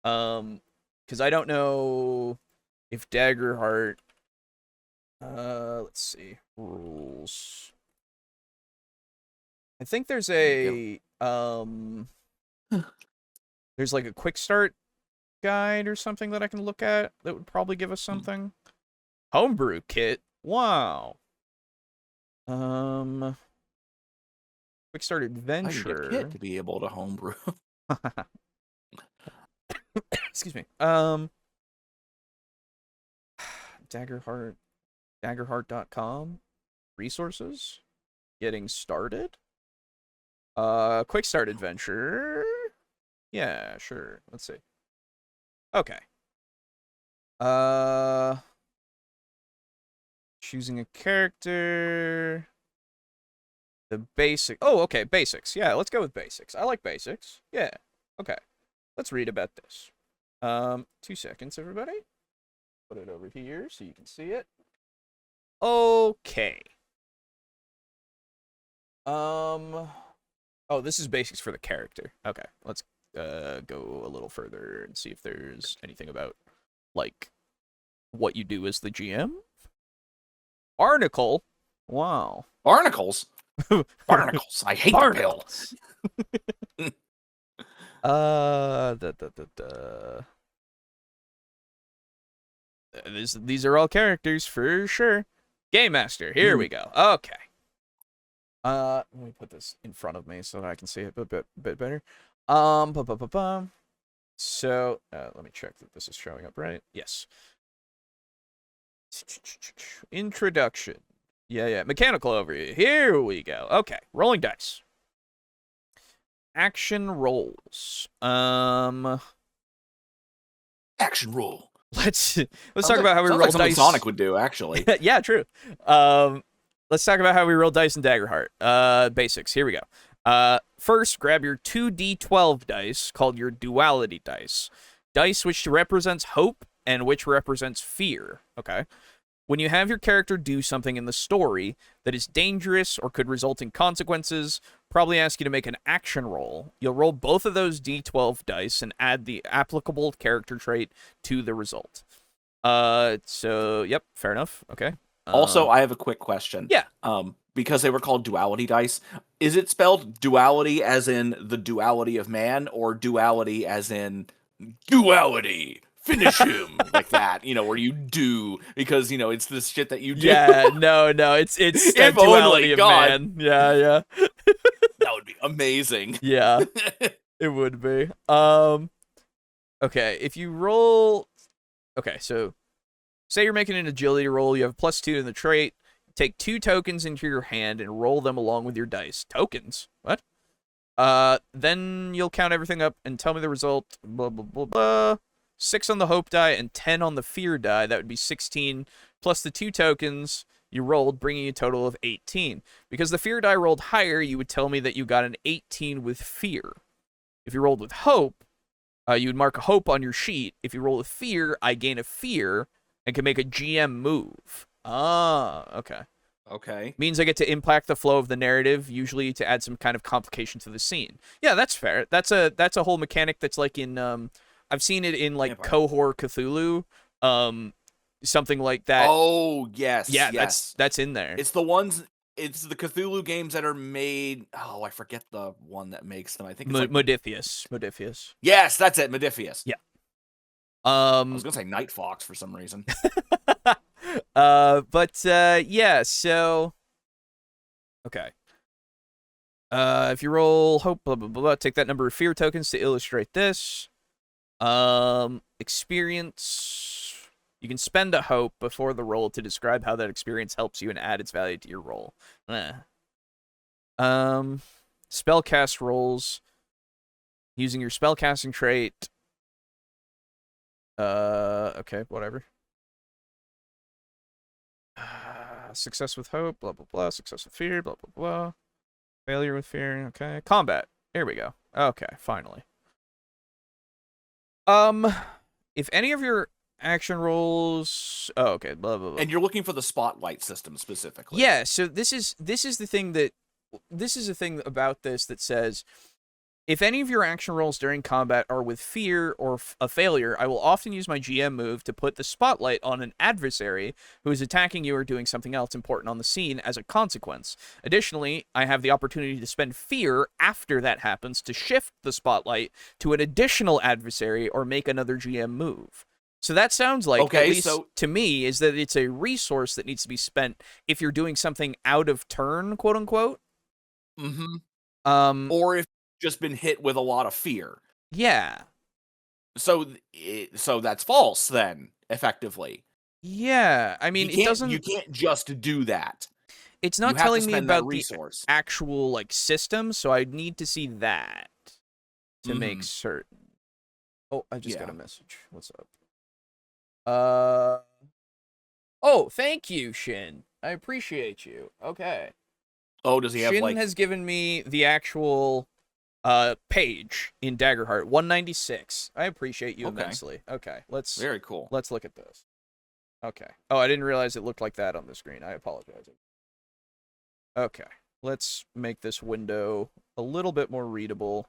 Because I don't know if Daggerheart. Let's see. Rules. I think there's a there's like a quick start guide or something that I can look at that would probably give us something. Homebrew kit. Wow. Quick start I can adventure. get Kit to be able to homebrew. Excuse me. Daggerheart. Daggerheart.com. Resources. Getting started. Quick start adventure. Yeah, sure. Let's see. Okay. Choosing a character. The basic. Oh, okay, basics. Yeah, let's go with basics. I like basics. Yeah. Okay. Let's read about this. 2 seconds, everybody. Put it over here so you can see it. Okay. Oh, this is basics for the character. Okay, let's go a little further and see if there's anything about like what you do as the GM. Barnacle? Wow. Barnacles. Barnacles. I hate the pill. These are all characters for sure. Game Master, here we go. Okay. Let me put this in front of me so that I can see it a bit better. So, let me check that this is showing up right. Yes. Introduction. Yeah. Mechanical overview. Here we go. Okay. Rolling dice. Action rolls. Action roll. Let's talk about how we roll like something dice. Sonic would do, actually. Yeah, true. Let's talk about how we roll dice in Daggerheart. Basics. Here we go. First, grab your 2d12 dice, called your duality dice. Dice which represents hope and which represents fear. Okay. When you have your character do something in the story that is dangerous or could result in consequences, probably ask you to make an action roll. You'll roll both of those d12 dice and add the applicable character trait to the result. So, yep, fair enough. Okay. Also, I have a quick question. Yeah. Because they were called duality dice, is it spelled duality as in the duality of man, or duality as in duality? Finish him like that, where you do, because it's this shit that you do. Yeah, no, it's that duality of man. Yeah. That would be amazing. Yeah, it would be. Okay, if you roll, okay, so say you're making an agility roll, you have +2 in the trait. Take 2 tokens into your hand and roll them along with your dice. Tokens? What? Then you'll count everything up and tell me the result. Blah blah blah blah. 6 on the hope die and 10 on the fear die. That would be 16 plus the 2 tokens you rolled, bringing a total of 18. Because the fear die rolled higher, you would tell me that you got an 18 with fear. If you rolled with hope, you would mark a hope on your sheet. If you roll with fear, I gain a fear and can make a GM move. Ah, okay. Okay. Means I get to impact the flow of the narrative, usually to add some kind of complication to the scene. Yeah, that's fair. That's a whole mechanic that's like in I've seen it in like Cohort Cthulhu, something like that. Oh yes, yeah, yes. that's in there. It's the ones. It's the Cthulhu games that are made. Oh, I forget the one that makes them. I think it's Modiphius. Yes, that's it. Modiphius. Yeah. I was gonna say Night Fox for some reason. Yeah. So, okay. If you roll hope, blah blah blah, take that number of fear tokens to illustrate this. Experience. You can spend a hope before the roll to describe how that experience helps you and add its value to your roll. Spellcast rolls using your spellcasting trait. Okay, whatever. Success with hope, blah blah blah. Success with fear, blah blah blah. Failure with fear. Okay, combat. Here we go. Okay, finally. If any of your action rolls, okay, blah blah blah. And you're looking for the spotlight system specifically. Yeah, so this is the thing about this that says, if any of your action rolls during combat are with fear or a failure, I will often use my GM move to put the spotlight on an adversary who is attacking you or doing something else important on the scene as a consequence. Additionally, I have the opportunity to spend fear after that happens to shift the spotlight to an additional adversary or make another GM move. So that sounds like, at least to me, is that it's a resource that needs to be spent if you're doing something out of turn, quote unquote. Mm-hmm. Or if just been hit with a lot of fear. Yeah. So that's false then, effectively. Yeah, I mean, you can't just do that. It's not telling me about the actual like system, so I need to see that to make certain. Oh, I just got a message. What's up? Oh, thank you, Shin. I appreciate you. Okay. Oh, does he have Shin has given me the actual page in Daggerheart 196. I appreciate you immensely. Okay, very cool. Let's look at this. Okay. Oh, I didn't realize it looked like that on the screen. I apologize. Okay, let's make this window a little bit more readable.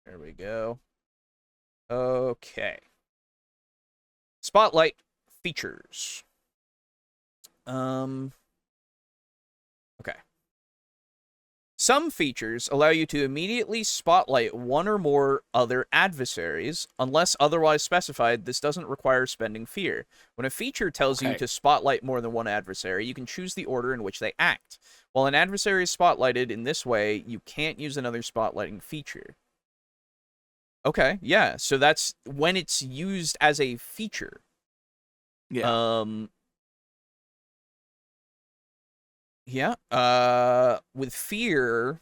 There we go. Okay. Spotlight. features. Okay. Some features allow you to immediately spotlight one or more other adversaries. Unless otherwise specified, this doesn't require spending fear. When a feature tells you Okay. to spotlight more than one adversary, you can choose the order in which they act. While an adversary is spotlighted in this way, you can't use another spotlighting feature. Okay, yeah, so that's when it's used as a feature. Yeah. With fear,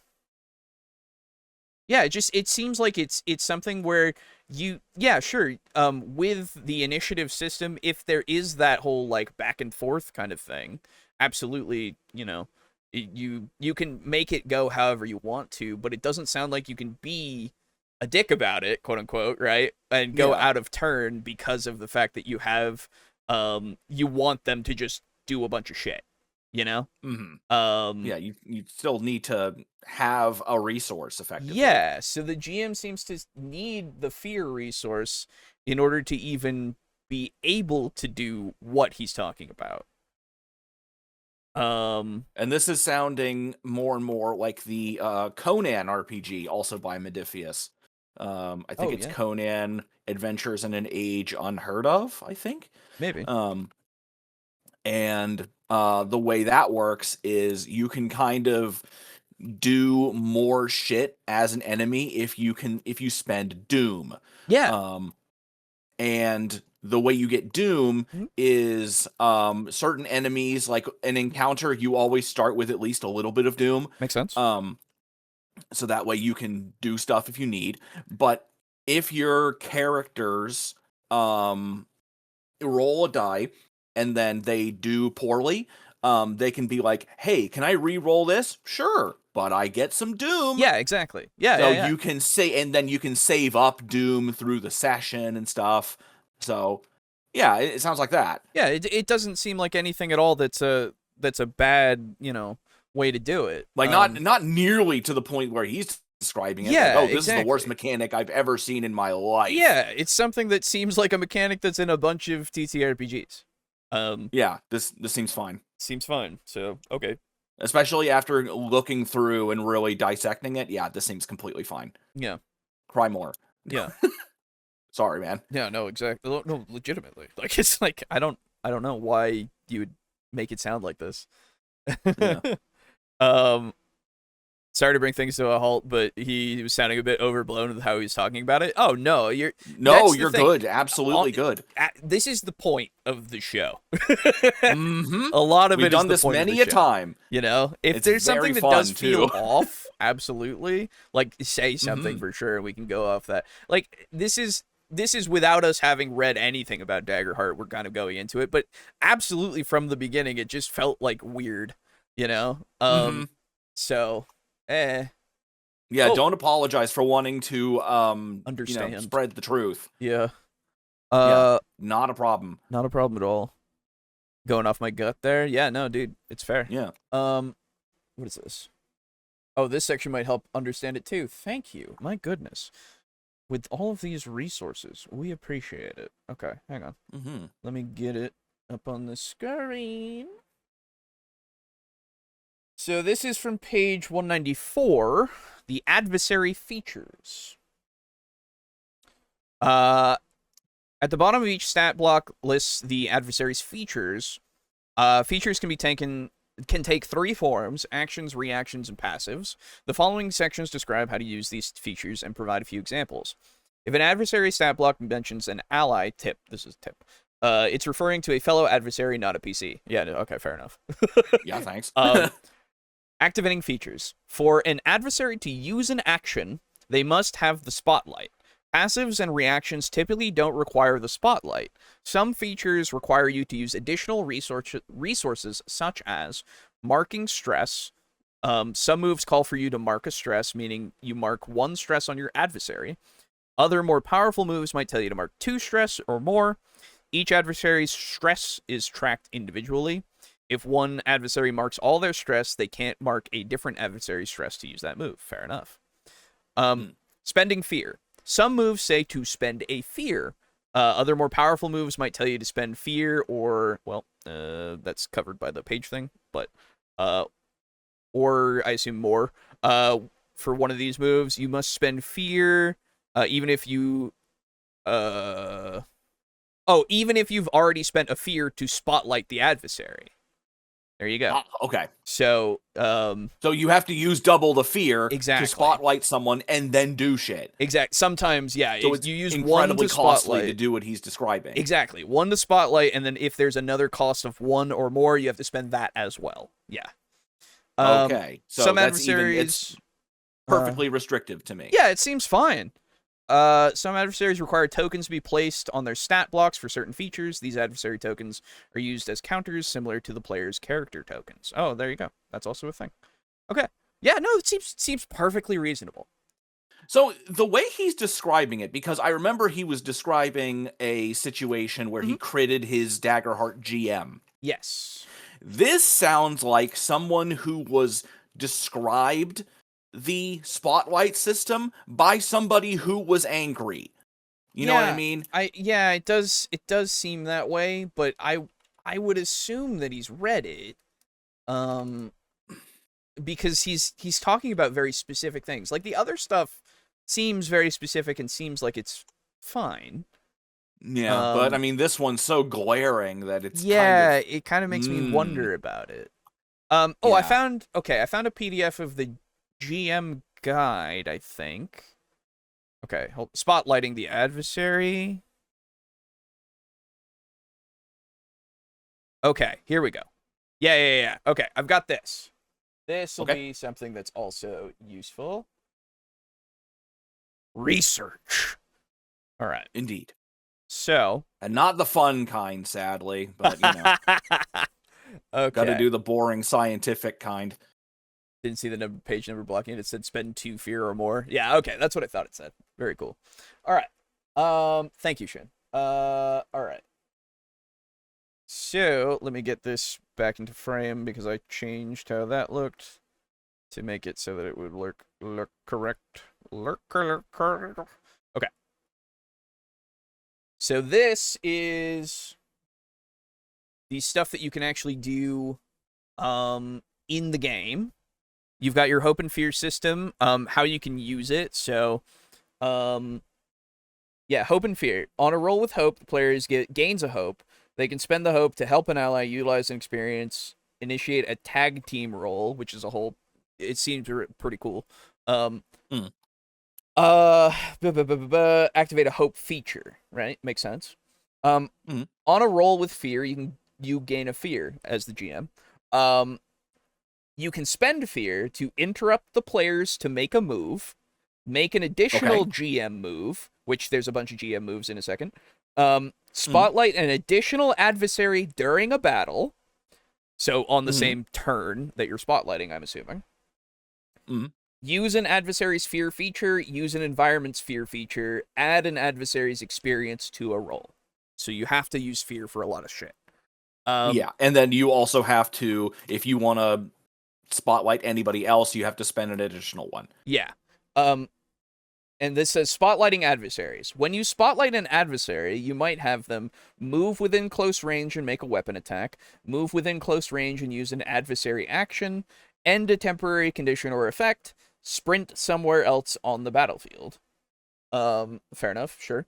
yeah, it seems like it's something where with the initiative system, if there is that whole like back and forth kind of thing, absolutely, you can make it go however you want to, but it doesn't sound like you can be a dick about it, quote unquote, right? And go Yeah. out of turn because of the fact that you have you want them to just do a bunch of shit, you know? Yeah, you still need to have a resource effectively. Yeah, so the GM seems to need the fear resource in order to even be able to do what he's talking about. And this is sounding more and more like the Conan RPG, also by Modiphius. I think it's yeah. Conan Adventures in an Age Unheard of, I think. Maybe. And the way that works is you can kind of do more shit as an enemy if you spend doom. Yeah. And the way you get doom Mhm. is certain enemies, like an encounter, you always start with at least a little bit of doom. Makes sense. So that way you can do stuff if you need. But if your characters roll a die and then they do poorly, they can be like, hey, can I re-roll this? Sure, but I get some doom. Yeah, exactly. Yeah, So yeah. you can say, and then you can save up doom through the session and stuff. So yeah, it sounds like that. Yeah, it doesn't seem like anything at all that's a bad, way to do it. Like not nearly to the point where he's describing it. Yeah, Like, oh, this is the worst exactly. mechanic I've ever seen in my life. Yeah, it's something that seems like a mechanic that's in a bunch of TTRPGs. Yeah, this seems fine. Seems fine. So, okay. Especially after looking through and really dissecting it, yeah, this seems completely fine. Yeah. Cry more. Yeah. Sorry, man. Yeah, no, exactly. No, legitimately. Like, it's like, I don't know why you would make it sound like this. Yeah. Sorry to bring things to a halt, but he was sounding a bit overblown with how he was talking about it. Oh, no, you're thing. good. Absolutely good. This is the point of the show. Mm-hmm. A lot of We've it is done the this point of many the a show. time. If It's there's something very that fun, does feel too. off, absolutely, like say something Mhm. for sure, and we can go off that. Like this is without us having read anything about Daggerheart. We're kind of going into it, but absolutely from the beginning, it just felt like weird, Mhm. So, Yeah, Oh. don't apologize for wanting to Understand. spread the truth. Yeah. Yeah. Not a problem. Not a problem at all. Going off my gut there. Yeah, no, dude, it's fair. Yeah. What is this? Oh, this section might help understand it too. Thank you. My goodness. With all of these resources, we appreciate it. Okay, hang on. Mm-hmm. Let me get it up on the screen. So this is from page 194, the adversary features. At the bottom of each stat block lists the adversary's features. Features can take three forms: actions, reactions, and passives. The following sections describe how to use these features and provide a few examples. If an adversary stat block mentions an ally, it's referring to a fellow adversary, not a PC. Yeah, okay, fair enough. Yeah, thanks. Activating features. For an adversary to use an action, they must have the spotlight. Passives and reactions typically don't require the spotlight. Some features require you to use additional resources such as marking stress. Some moves call for you to mark a stress, meaning you mark one stress on your adversary. Other more powerful moves might tell you to mark 2 stress or more. Each adversary's stress is tracked individually. If one adversary marks all their stress, they can't mark a different adversary's stress to use that move. Fair enough. Spending fear. Some moves say to spend a fear. Other more powerful moves might tell you to spend fear or, well, that's covered by the page thing, but, or I assume more. For one of these moves, you must spend fear, even if you, even if you've already spent a fear to spotlight the adversary. There you go. Okay. So, So you have to use double the fear Exactly. to spotlight someone and then do shit. Sometimes, yeah, So it's you use one incredibly to costly spotlight. to do what he's describing. Exactly. One to spotlight, and then if there's another cost of one or more, you have to spend that as well. Yeah. Okay. So some that's adversaries, it's perfectly restrictive to me. Yeah, it seems fine. Some adversaries require tokens to be placed on their stat blocks for certain features. These adversary tokens are used as counters similar to the player's character tokens. Oh, there you go. That's also a thing. Okay. Yeah, no, it seems perfectly reasonable. So the way he's describing it, because I remember he was describing a situation where he critted his Daggerheart GM. Yes. This sounds like someone who was described the spotlight system by somebody who was angry. You know what I mean? It does seem that way, but I would assume that he's read it. Because he's talking about very specific things. Like the other stuff seems very specific and seems like it's fine. Yeah, but I mean this one's so glaring that it's it kind of makes me wonder about it. I found a PDF of the GM guide, I think. Okay, spotlighting the adversary. Okay, here we go. Yeah. Okay, I've got this. This will be something that's also useful. Research. All right. Indeed. So. And not the fun kind, sadly, but, you know. Okay. Got to do the boring scientific kind. Didn't see the page number blocking it. It said spend 2 fear or more. Yeah, okay. That's what I thought it said. Very cool. All right. Thank you, Shin. All right. So, let me get this back into frame because I changed how that looked to make it so that it would look correct. Okay. So this is the stuff that you can actually do in the game. You've got your hope and fear system, how you can use it. So, hope and fear. On a roll with hope, the players gains a hope. They can spend the hope to help an ally utilize an experience, initiate a tag team roll, which is it seems pretty cool. Activate a hope feature, right? Makes sense. On a roll with fear, you gain a fear as the GM. You can spend fear to interrupt the players to make a move, make an additional GM move, which there's a bunch of GM moves in a second. Spotlight an additional adversary during a battle. So on the same turn that you're spotlighting, I'm assuming. Use an adversary's fear feature, use an environment's fear feature, add an adversary's experience to a roll. So you have to use fear for a lot of shit. And then you also have to, if you want to spotlight anybody else, you have to spend an additional one. Yeah. And this says spotlighting adversaries. When you spotlight an adversary, you might have them move within close range and make a weapon attack, move within close range and use an adversary action, end a temporary condition or effect, sprint somewhere else on the battlefield. Fair enough, sure.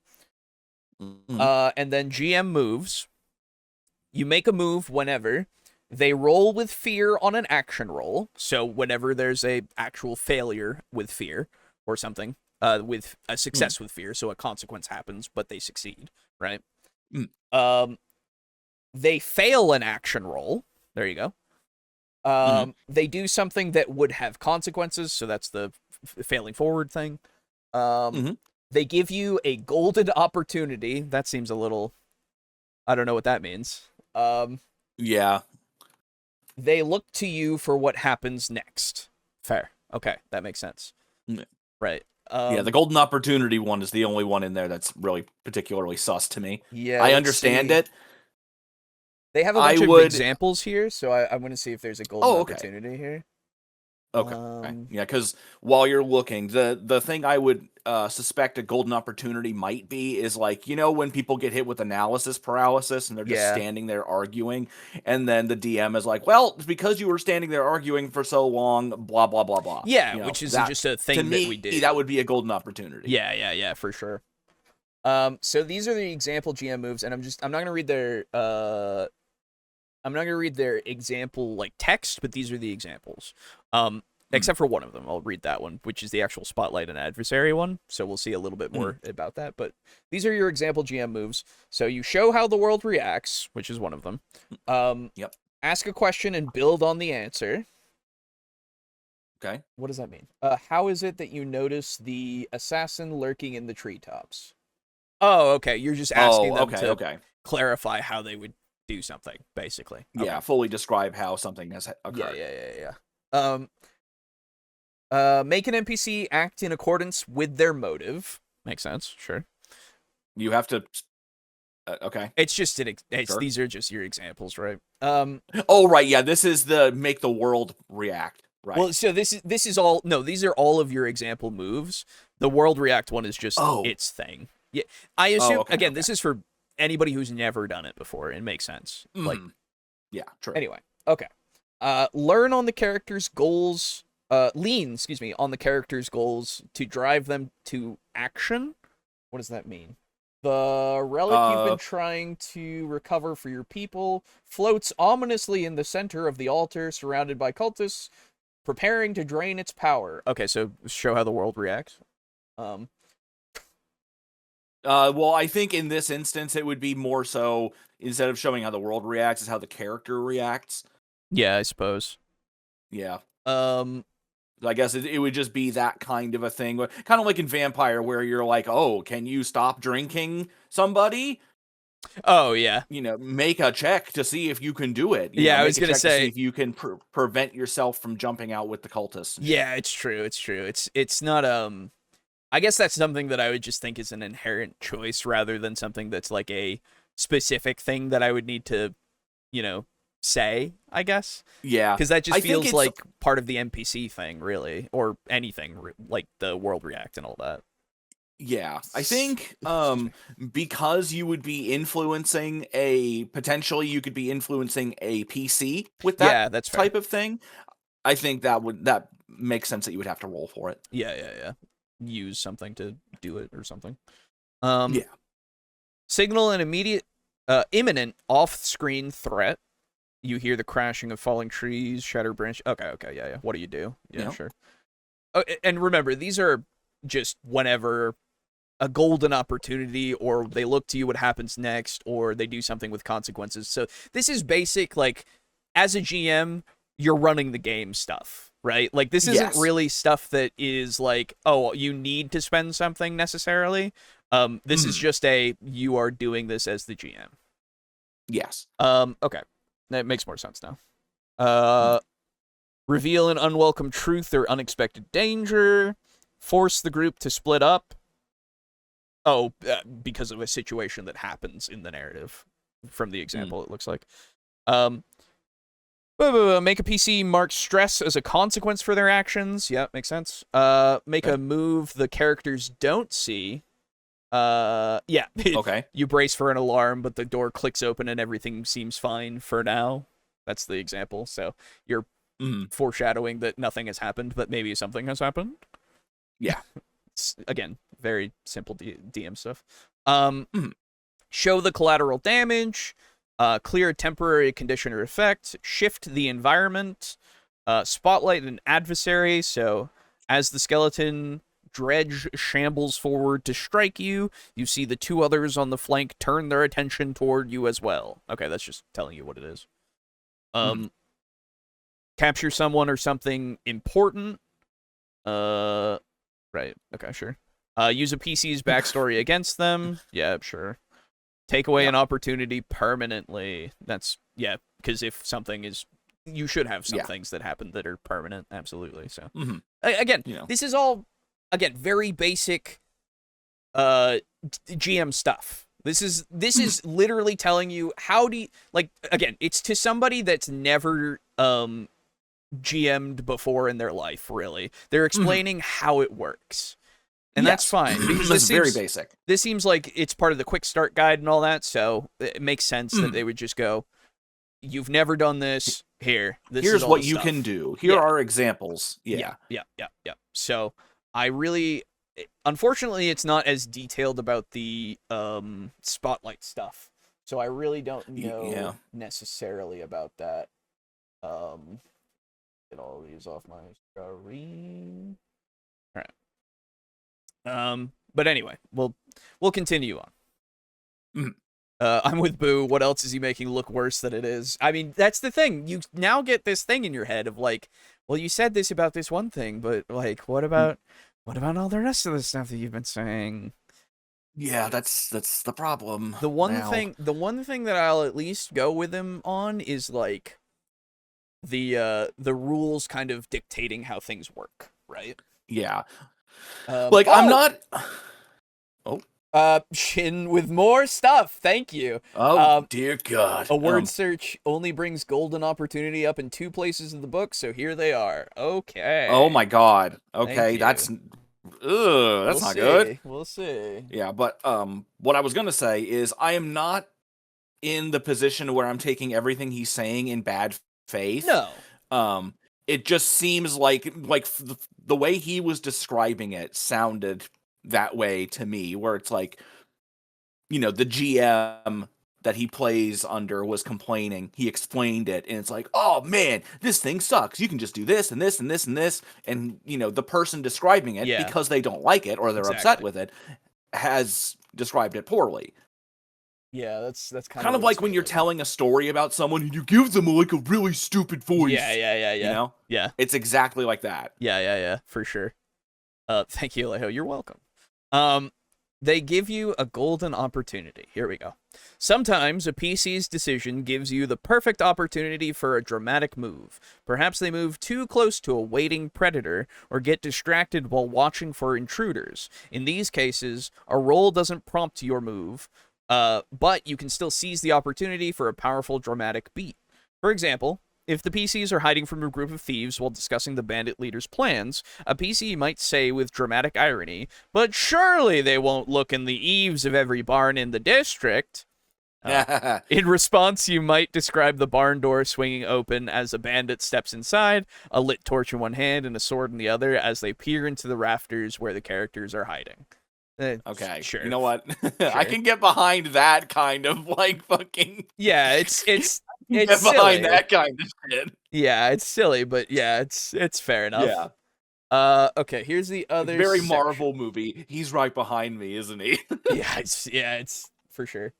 And then GM moves. You make a move whenever they roll with fear on an action roll. So whenever there's a actual failure with fear or something, with a success with fear, so a consequence happens, but they succeed, right? They fail an action roll. There you go. They do something that would have consequences, so that's the failing forward thing. They give you a golden opportunity. That seems a little... I don't know what that means. Yeah. They look to you for what happens next. Fair. Okay, that makes sense. Right. The golden opportunity one is the only one in there that's really particularly sus to me. Yeah, I understand it. They have a bunch of examples here, so I want to see if there's a golden opportunity here. Okay. Yeah, because while you're looking, the thing I would suspect a golden opportunity might be is like, when people get hit with analysis paralysis and they're just Yeah. standing there arguing, and then the DM is like, well, it's because you were standing there arguing for so long, blah, blah, blah, blah. Yeah, which is just a thing to that me, we do. that would be a golden opportunity. Yeah, for sure. So these are the example GM moves, and I'm not gonna read their example like text, but these are the examples. Except for one of them. I'll read that one, which is the actual spotlight and adversary one. So we'll see a little bit more about that. But these are your example GM moves. So you show how the world reacts, which is one of them. Yep. Ask a question and build on the answer. Okay. What does that mean? How is it that you notice the assassin lurking in the treetops? Oh, okay. You're just asking them to clarify how they would do something, basically. Yeah, Okay. fully describe how something has occurred. Yeah. Make an NPC act in accordance with their motive. Makes sense, sure. You have to. Okay. It's just Sure. These are just your examples, right? Oh, right. Yeah, this is the make the world react. Right. Well, so this is all. No, these are all of your example moves. The world react one is just its thing. Yeah, I assume again. This is for anybody who's never done it before. It makes sense. Like, yeah, true. Anyway, okay. Learn on the character's goals. Lean, on the character's goals to drive them to action. What does that mean? The relic you've been trying to recover for your people floats ominously in the center of the altar, surrounded by cultists, preparing to drain its power. Okay, so show how the world reacts. Well, I think in this instance, it would be more so, instead of showing how the world reacts, is how the character reacts. Yeah, I suppose. Yeah. I guess it would just be that kind of a thing. Kind of like in Vampire, where you're like, oh, can you stop drinking somebody? Oh, yeah. Make a check to see if you can do it. I was going to say, see if you can prevent yourself from jumping out with the cultists. Yeah, it's true. It's not, I guess that's something that I would just think is an inherent choice rather than something that's like a specific thing that I would need to, say, I guess. Yeah. Because that just feels like part of the NPC thing, really, or anything like the world react and all that. Yeah, I think because you would be influencing potentially you could be influencing a PC with that that's type of thing. I think that makes sense that you would have to roll for it. Yeah. Use something to do it or something. Yeah. Signal an imminent off-screen threat. You hear the crashing of falling trees, shattered branch. Okay, yeah. What do you do? Yeah, sure. Oh, and remember, these are just whenever a golden opportunity, or they look to you what happens next, or they do something with consequences. So this is basic, like, as a GM, you're running the game stuff, right? Like, this isn't really stuff that is like, oh, you need to spend something necessarily. This is just you are doing this as the GM. Yes. Okay. That makes more sense now. Reveal an unwelcome truth or unexpected danger. Force the group to split up. Oh, because of a situation that happens in the narrative. From the example, it looks like. Make a PC mark stress as a consequence for their actions. Yeah, makes sense. Make a move the characters don't see. Okay. You brace for an alarm, but the door clicks open and everything seems fine for now. That's the example. So you're foreshadowing that nothing has happened, but maybe something has happened. Yeah. It's, again, very simple DM stuff. Show the collateral damage. Clear a temporary condition or effect. Shift the environment. Spotlight an adversary. So as the skeleton dredge shambles forward to strike you, you see the two others on the flank turn their attention toward you as well. Okay, that's just telling you what it is. Capture someone or something important. Right. Okay, sure. Use a PC's backstory against them. Yeah, sure. Take away an opportunity permanently. That's, because if something is, you should have some things that happen that are permanent. Absolutely. So, again, this is all, very basic GM stuff. This is literally telling you how do you, like, again, it's to somebody that's never GM'd before in their life, really. They're explaining how it works. And that's fine. Because It's very basic. This seems like it's part of the quick start guide and all that, so it makes sense that they would just go, you've never done this, here's what you can do. Here are examples. Yeah. So I really, unfortunately, it's not as detailed about the spotlight stuff. So I really don't know necessarily about that. Get all these off my screen. All right. But anyway, we'll continue on. I'm with Boo. What else is he making look worse than it is? I mean, that's the thing. You now get this thing in your head of like, well, you said this about this one thing, but like, what about all the rest of the stuff that you've been saying? Yeah, that's the problem. The one thing that I'll at least go with him on is like the rules kind of dictating how things work, right? Yeah. I'm not. Shin with more stuff. Thank you. Oh, dear God. A word search only brings golden opportunity up in 2 places in the book, so here they are. Okay. Oh my God. Okay, that's not good. We'll see. Yeah, but what I was gonna say is I am not in the position where I'm taking everything he's saying in bad faith. No. It just seems like the way he was describing it sounded that way to me, where it's like, the GM that he plays under was complaining. He explained it, and it's like, oh man, this thing sucks. You can just do this and this and this and this, and the person describing it, because they don't like it or they're upset with it, has described it poorly. Yeah, that's kind of like when you're telling a story about someone and you give them like a really stupid voice. Yeah. Yeah. It's exactly like that. Yeah, for sure. Thank you, Alejo. You're welcome. They give you a golden opportunity. Here we go. Sometimes a PC's decision gives you the perfect opportunity for a dramatic move. Perhaps they move too close to a waiting predator or get distracted while watching for intruders. In these cases, a roll doesn't prompt your move, but you can still seize the opportunity for a powerful dramatic beat. For example, if the PCs are hiding from a group of thieves while discussing the bandit leader's plans, a PC might say with dramatic irony, "But surely they won't look in the eaves of every barn in the district." In response, you might describe the barn door swinging open as a bandit steps inside, a lit torch in one hand and a sword in the other, as they peer into the rafters where the characters are hiding. Okay, sure. You know what? Sure. I can get behind that kind of like fucking. Yeah, it's get silly. behind that kind of shit. Yeah, it's silly, but yeah, it's fair enough. Yeah. Okay, here's the other very section. Marvel movie. He's right behind me, isn't he? yeah, it's for sure.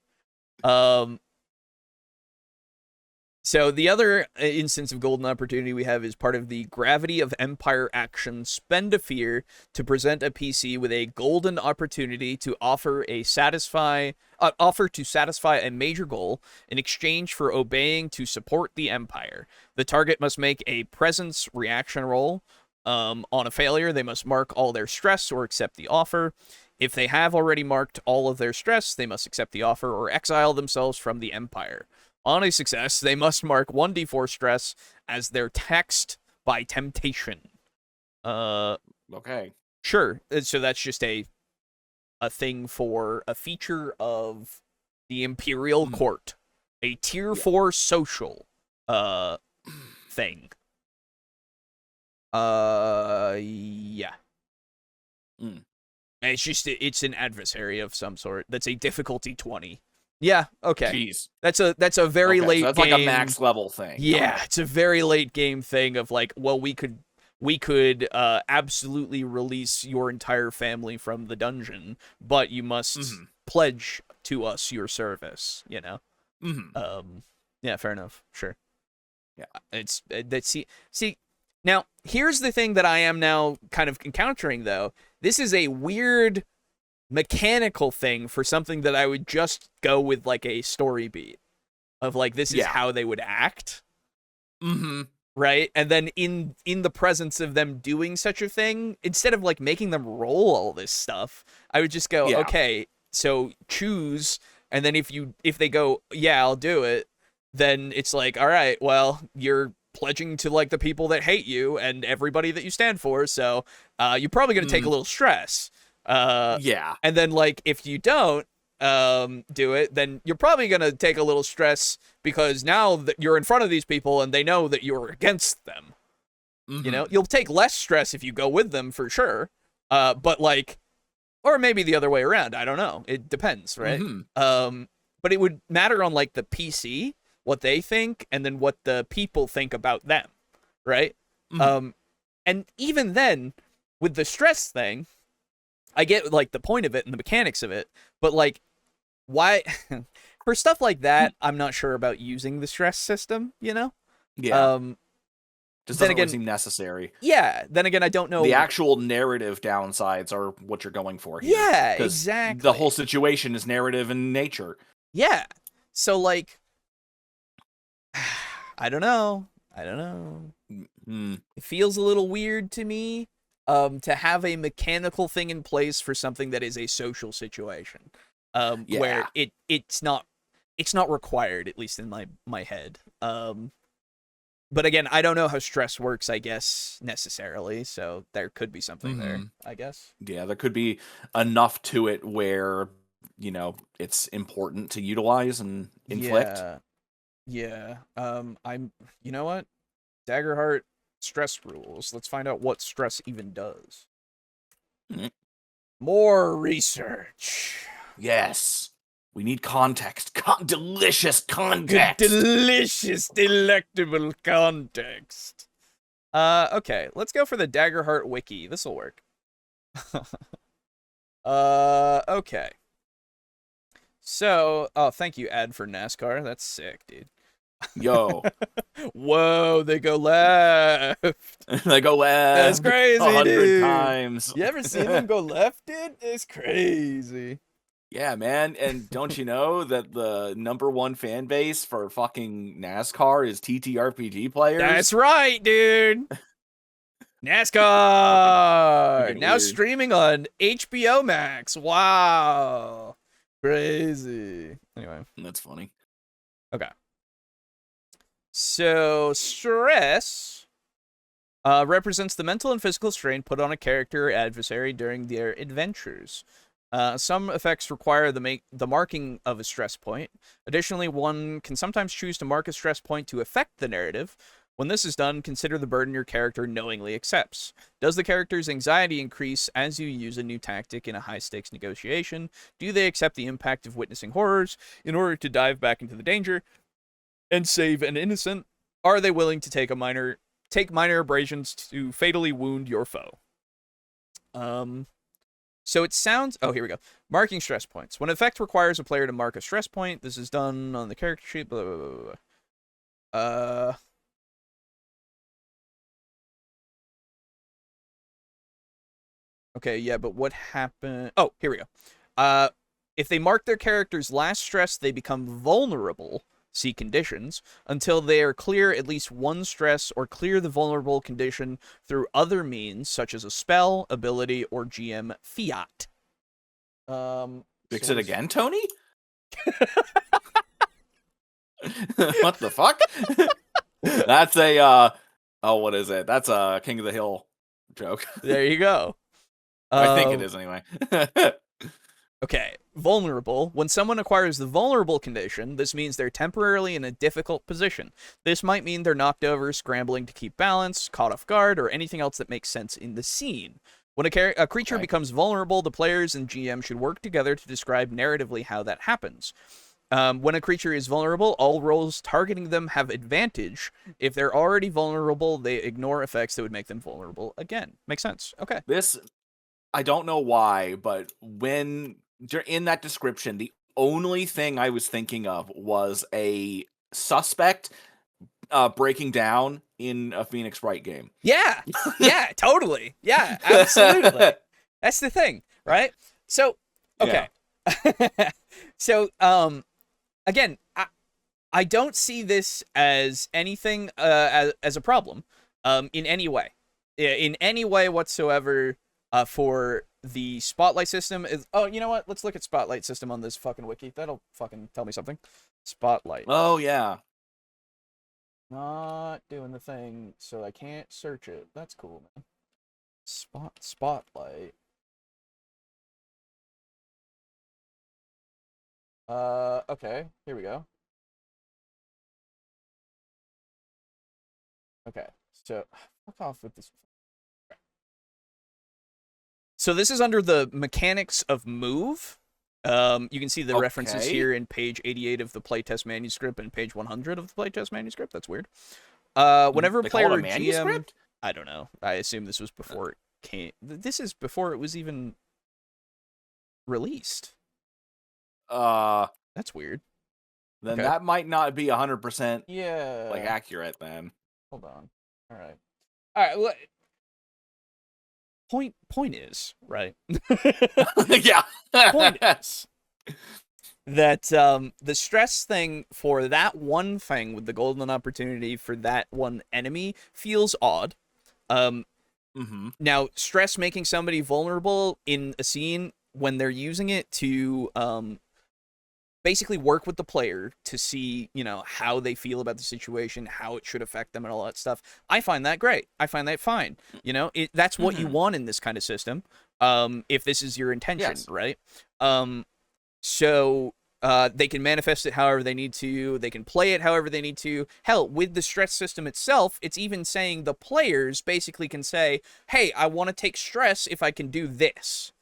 So the other instance of golden opportunity we have is part of the Gravity of Empire action. Spend a fear to present a PC with a golden opportunity to offer to satisfy a major goal in exchange for obeying to support the Empire. The target must make a presence reaction roll. On a failure, they must mark all their stress or accept the offer. If they have already marked all of their stress, they must accept the offer or exile themselves from the Empire. On a success, they must mark 1d4 stress as their taxed by temptation. Okay. Sure. So that's just a thing for a feature of the Imperial Court. A tier 4 social thing. Yeah. It's an adversary of some sort. That's a difficulty 20. Yeah, okay. Jeez. That's a very late so that's game. like a max level thing. Yeah, it's a very late game thing of like, well, we could absolutely release your entire family from the dungeon, but you must pledge to us your service, Yeah, fair enough. Sure. Yeah. See now, here's the thing that I am now kind of encountering though. This is a weird mechanical thing for something that I would just go with like a story beat of like, this is how they would act. Right? And then in the presence of them doing such a thing, instead of like making them roll all this stuff, I would just go, okay, so choose. And then if they go, yeah, I'll do it, then it's like, all right, well, you're pledging to like the people that hate you and everybody that you stand for, so you're probably going to take a little stress. Yeah. And then like if you don't do it, then you're probably going to take a little stress because now that you're in front of these people and they know that you're against them. You know, you'll take less stress if you go with them for sure. But like, or maybe the other way around. I don't know. It depends, right? But it would matter on like the PC, what they think, and then what the people think about them, right? And even then, with the stress thing, I get like the point of it and the mechanics of it, but like, why for stuff like that, I'm not sure about using the stress system, you know? Yeah. Just then doesn't again, really seem necessary. Yeah. Then again, I don't know. The actual narrative downsides are what you're going for here. Yeah, 'cause exactly. The whole situation is narrative in nature. Yeah. So like, I don't know. It feels a little weird to me to have a mechanical thing in place for something that is a social situation. Where it's not required, at least in my head. But again, I don't know how stress works, I guess, necessarily, so there could be something there, I guess. Yeah, there could be enough to it where, you know, it's important to utilize and inflict. Yeah. You know what? Daggerheart stress rules. Let's find out what stress even does. More research. Yes. We need context. Delicious context. Delicious, delectable context. Okay, let's go for the Daggerheart wiki. This'll work. Okay. So, thank you, Ad, for NASCAR. That's sick, dude. Yo. Whoa, they go left. They go left. That's crazy, 100 times. You ever seen them go left, dude? It's crazy. Yeah, man. And don't you know that the #1 fan base for fucking NASCAR is ttrpg players? That's right, dude. NASCAR now weird. streaming on HBO Max. Wow, crazy. Anyway, That's funny. okay. So stress represents the mental and physical strain put on a character or adversary during their adventures. Some effects require the marking of a stress point. Additionally, one can sometimes choose to mark a stress point to affect the narrative. When this is done, consider the burden your character knowingly accepts. Does the character's anxiety increase as you use a new tactic in a high-stakes negotiation? Do they accept the impact of witnessing horrors in order to dive back into the danger and save an innocent? Are they willing to take minor abrasions to fatally wound your foe? So it sounds... Oh, here we go. Marking stress points. When an effect requires a player to mark a stress point, this is done on the character sheet, blah, blah, blah, blah. Okay, yeah, but what happened... Oh, here we go. If they mark their character's last stress, they become vulnerable, see conditions, until they are clear at least one stress or clear the vulnerable condition through other means, such as a spell, ability, or GM fiat. Fix it again, Tony? What the fuck? That's a, what is it? That's a King of the Hill joke. There you go. I think it is anyway. Okay, vulnerable. When someone acquires the vulnerable condition, this means they're temporarily in a difficult position. This might mean they're knocked over, scrambling to keep balance, caught off guard, or anything else that makes sense in the scene. When a creature becomes vulnerable, the players and GM should work together to describe narratively how that happens. When a creature is vulnerable, all rolls targeting them have advantage. If they're already vulnerable, they ignore effects that would make them vulnerable again. Makes sense. Okay. This, I don't know why, but when in that description, the only thing I was thinking of was a suspect breaking down in a Phoenix Wright game. Yeah, yeah, totally. Yeah, absolutely. That's the thing, right? So, okay. Yeah. So, again, I don't see this as anything as a problem in any way. In any way whatsoever for the spotlight system. Oh, you know what? Let's look at spotlight system on this fucking wiki. That'll fucking tell me something. Spotlight. Oh, yeah. Not doing the thing, so I can't search it. That's cool, man. Spotlight. Okay, here we go. Okay, so fuck off with this. So this is under the mechanics of move. You can see the references here in page 88 of the playtest manuscript and page 100 of the playtest manuscript. That's weird. Whenever a player or GM, I don't know. I assume this was before it came. This is before it was even released. That's weird. Then that might not be 100%. Yeah. Like accurate then. Hold on. All right. Well, point is, right? Yeah. Point is that the stress thing for that one thing with the golden opportunity for that one enemy feels odd. Now, stress making somebody vulnerable in a scene when they're using it to basically work with the player to see, how they feel about the situation, how it should affect them and all that stuff. I find that great. I find that fine. That's what you want in this kind of system. If this is your intention, right? So they can manifest it however they need to. They can play it however they need to. Hell, with the stress system itself, it's even saying the players basically can say, hey, I want to take stress if I can do this.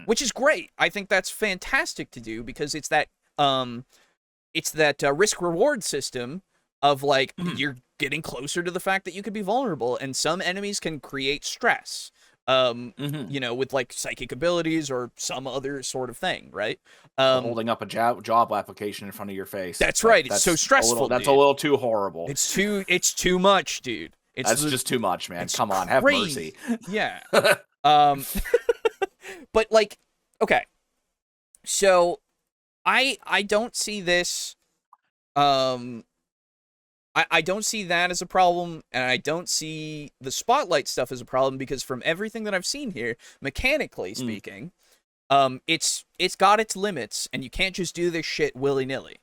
Which is great. I think that's fantastic to do because it's that risk reward system of like you're getting closer to the fact that you could be vulnerable, and some enemies can create stress. With like psychic abilities or some other sort of thing, right? Holding up a job application in front of your face. That's right. It's so stressful. That's a little too horrible. It's too much, dude. That's just too much, man. Come on, have mercy. Yeah. But like, okay. So I don't see this I don't see that as a problem, and I don't see the spotlight stuff as a problem because from everything that I've seen here, mechanically speaking, it's got its limits, and you can't just do this shit willy-nilly.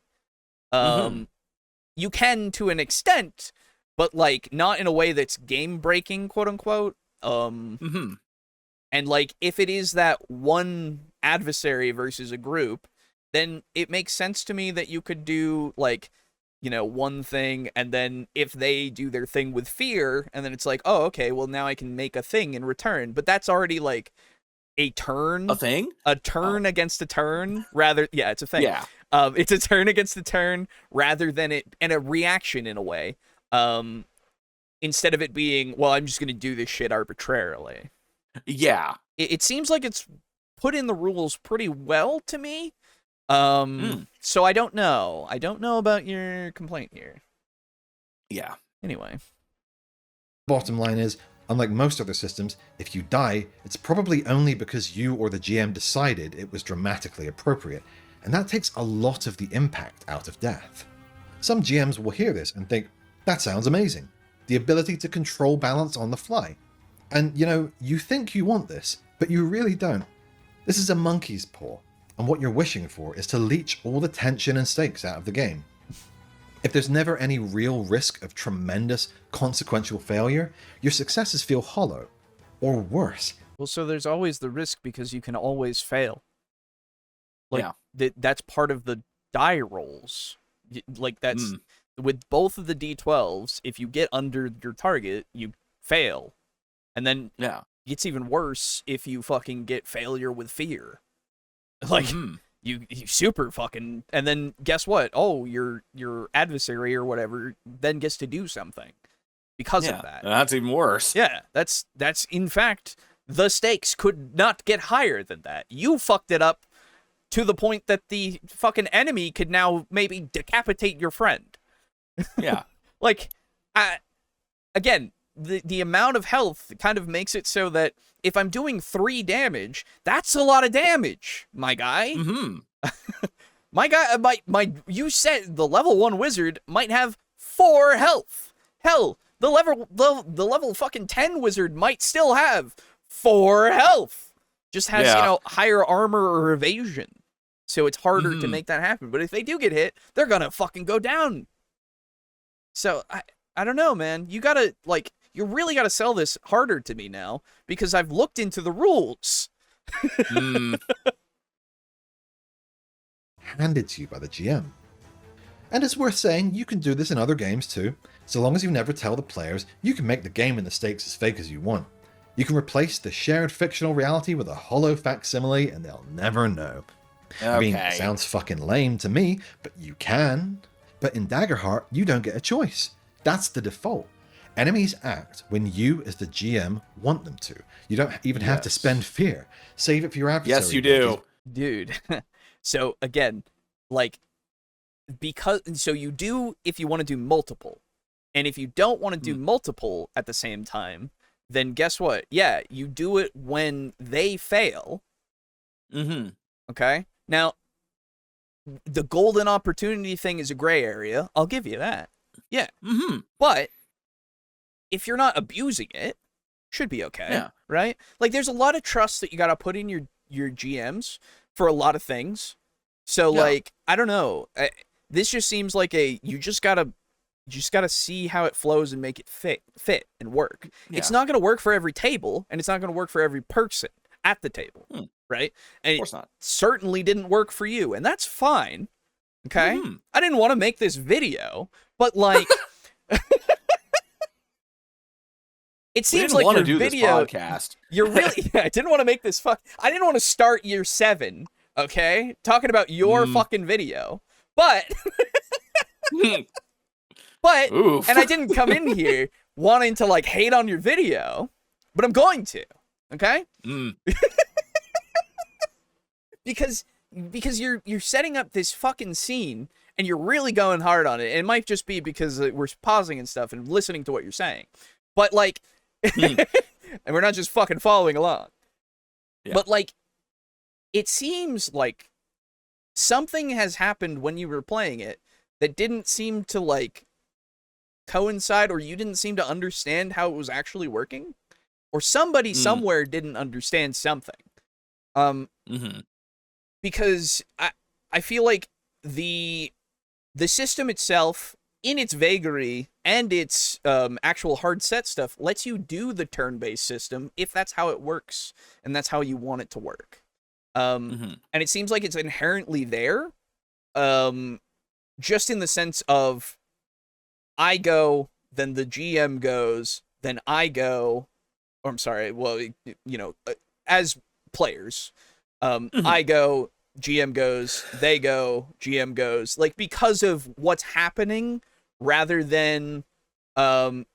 You can to an extent, but like not in a way that's game-breaking, quote-unquote. And like if it is that one adversary versus a group, then it makes sense to me that you could do like one thing, and then if they do their thing with fear, and then it's like, oh, okay, well now I can make a thing in return, but that's already like a turn, against a turn, rather. Yeah, it's a thing. Yeah, it's a turn against a turn rather than it and a reaction in a way. Instead of it being, well, I'm just gonna do this shit arbitrarily. Yeah, it seems like it's put in the rules pretty well to me. So I don't know. I don't know about your complaint here. Yeah. Anyway. Bottom line is, unlike most other systems, if you die, it's probably only because you or the GM decided it was dramatically appropriate, and that takes a lot of the impact out of death. Some GMs will hear this and think, that sounds amazing. The ability to control balance on the fly. And, you think you want this, but you really don't. This is a monkey's paw. And what you're wishing for is to leech all the tension and stakes out of the game. If there's never any real risk of tremendous consequential failure, your successes feel hollow, or worse. Well, so there's always the risk because you can always fail. Like, that's part of the die rolls. Like, that's with both of the D12s, if you get under your target, you fail. And then it's even worse if you fucking get failure with fear. Like, you super fucking, and then guess what? Oh, your adversary or whatever then gets to do something because of that. And that's even worse. Yeah, that's in fact, the stakes could not get higher than that. You fucked it up to the point that the fucking enemy could now maybe decapitate your friend. Yeah. Like, again, the amount of health kind of makes it so that if I'm doing 3 damage, that's a lot of damage, my guy. My guy, you said the level 1 wizard might have 4 health. Hell, the level fucking 10 wizard might still have 4 health. Just has, higher armor or evasion. So it's harder to make that happen. But if they do get hit, they're gonna fucking go down. So I don't know, man. You gotta you really gotta sell this harder to me now because I've looked into the rules. Handed to you by the GM. And it's worth saying you can do this in other games too. So long as you never tell the players, you can make the game and the stakes as fake as you want. You can replace the shared fictional reality with a hollow facsimile and they'll never know. Okay. I mean, it sounds fucking lame to me, but you can. But in Daggerheart, you don't get a choice. That's the default. Enemies act when you, as the GM, want them to. You don't even have to spend fear. Save it for your adversary. Yes, you do. Dude. So again, so you do if you want to do multiple. And if you don't want to do multiple at the same time, then guess what? Yeah, you do it when they fail. Mm-hmm. Okay? Now, the golden opportunity thing is a gray area. I'll give you that. Yeah. Mm-hmm. But if you're not abusing it, should be okay. Yeah. Right? There's a lot of trust that you got to put in your GMs for a lot of things. So, I don't know. This just seems like you just gotta see how it flows and make it fit and work. Yeah. It's not gonna work for every table, and it's not gonna work for every person at the table, right? And Of course not. it certainly didn't work for you, and that's fine. Okay, I didn't want to make this video, but it seems like want your to do video this podcast. You're really I didn't want to make this I didn't want to start year 7, okay, talking about your fucking video, but. But, Oof. and I didn't come in here wanting to hate on your video, but I'm going to, okay? because you're setting up this fucking scene and you're really going hard on it. And it might just be because we're pausing and stuff and listening to what you're saying. But and we're not just fucking following along. Yeah. But it seems like something has happened when you were playing it that didn't seem to coincide, or you didn't seem to understand how it was actually working, or somebody somewhere didn't understand something. Because I feel like the system itself, in its vagary and its actual hard set stuff, lets you do the turn-based system if that's how it works and that's how you want it to work. And it seems like it's inherently there, just in the sense of I go, then the GM goes, then I go, or I'm sorry, well, as players, I go, GM goes, they go, GM goes, because of what's happening, rather than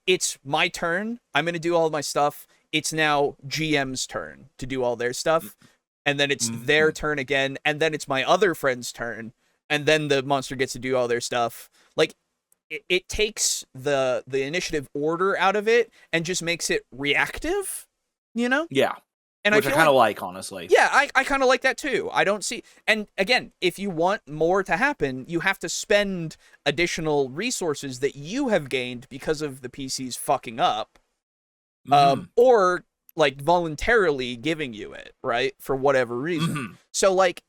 it's my turn, I'm going to do all of my stuff, it's now GM's turn to do all their stuff, and then it's their turn again, and then it's my other friend's turn, and then the monster gets to do all their stuff. It takes the initiative order out of it and just makes it reactive, Yeah. And Which I I feel kind of like, honestly. Yeah, I kind of like that too. I don't see, and again, if you want more to happen, you have to spend additional resources that you have gained because of the PC's fucking up, or voluntarily giving you it, right, for whatever reason. So it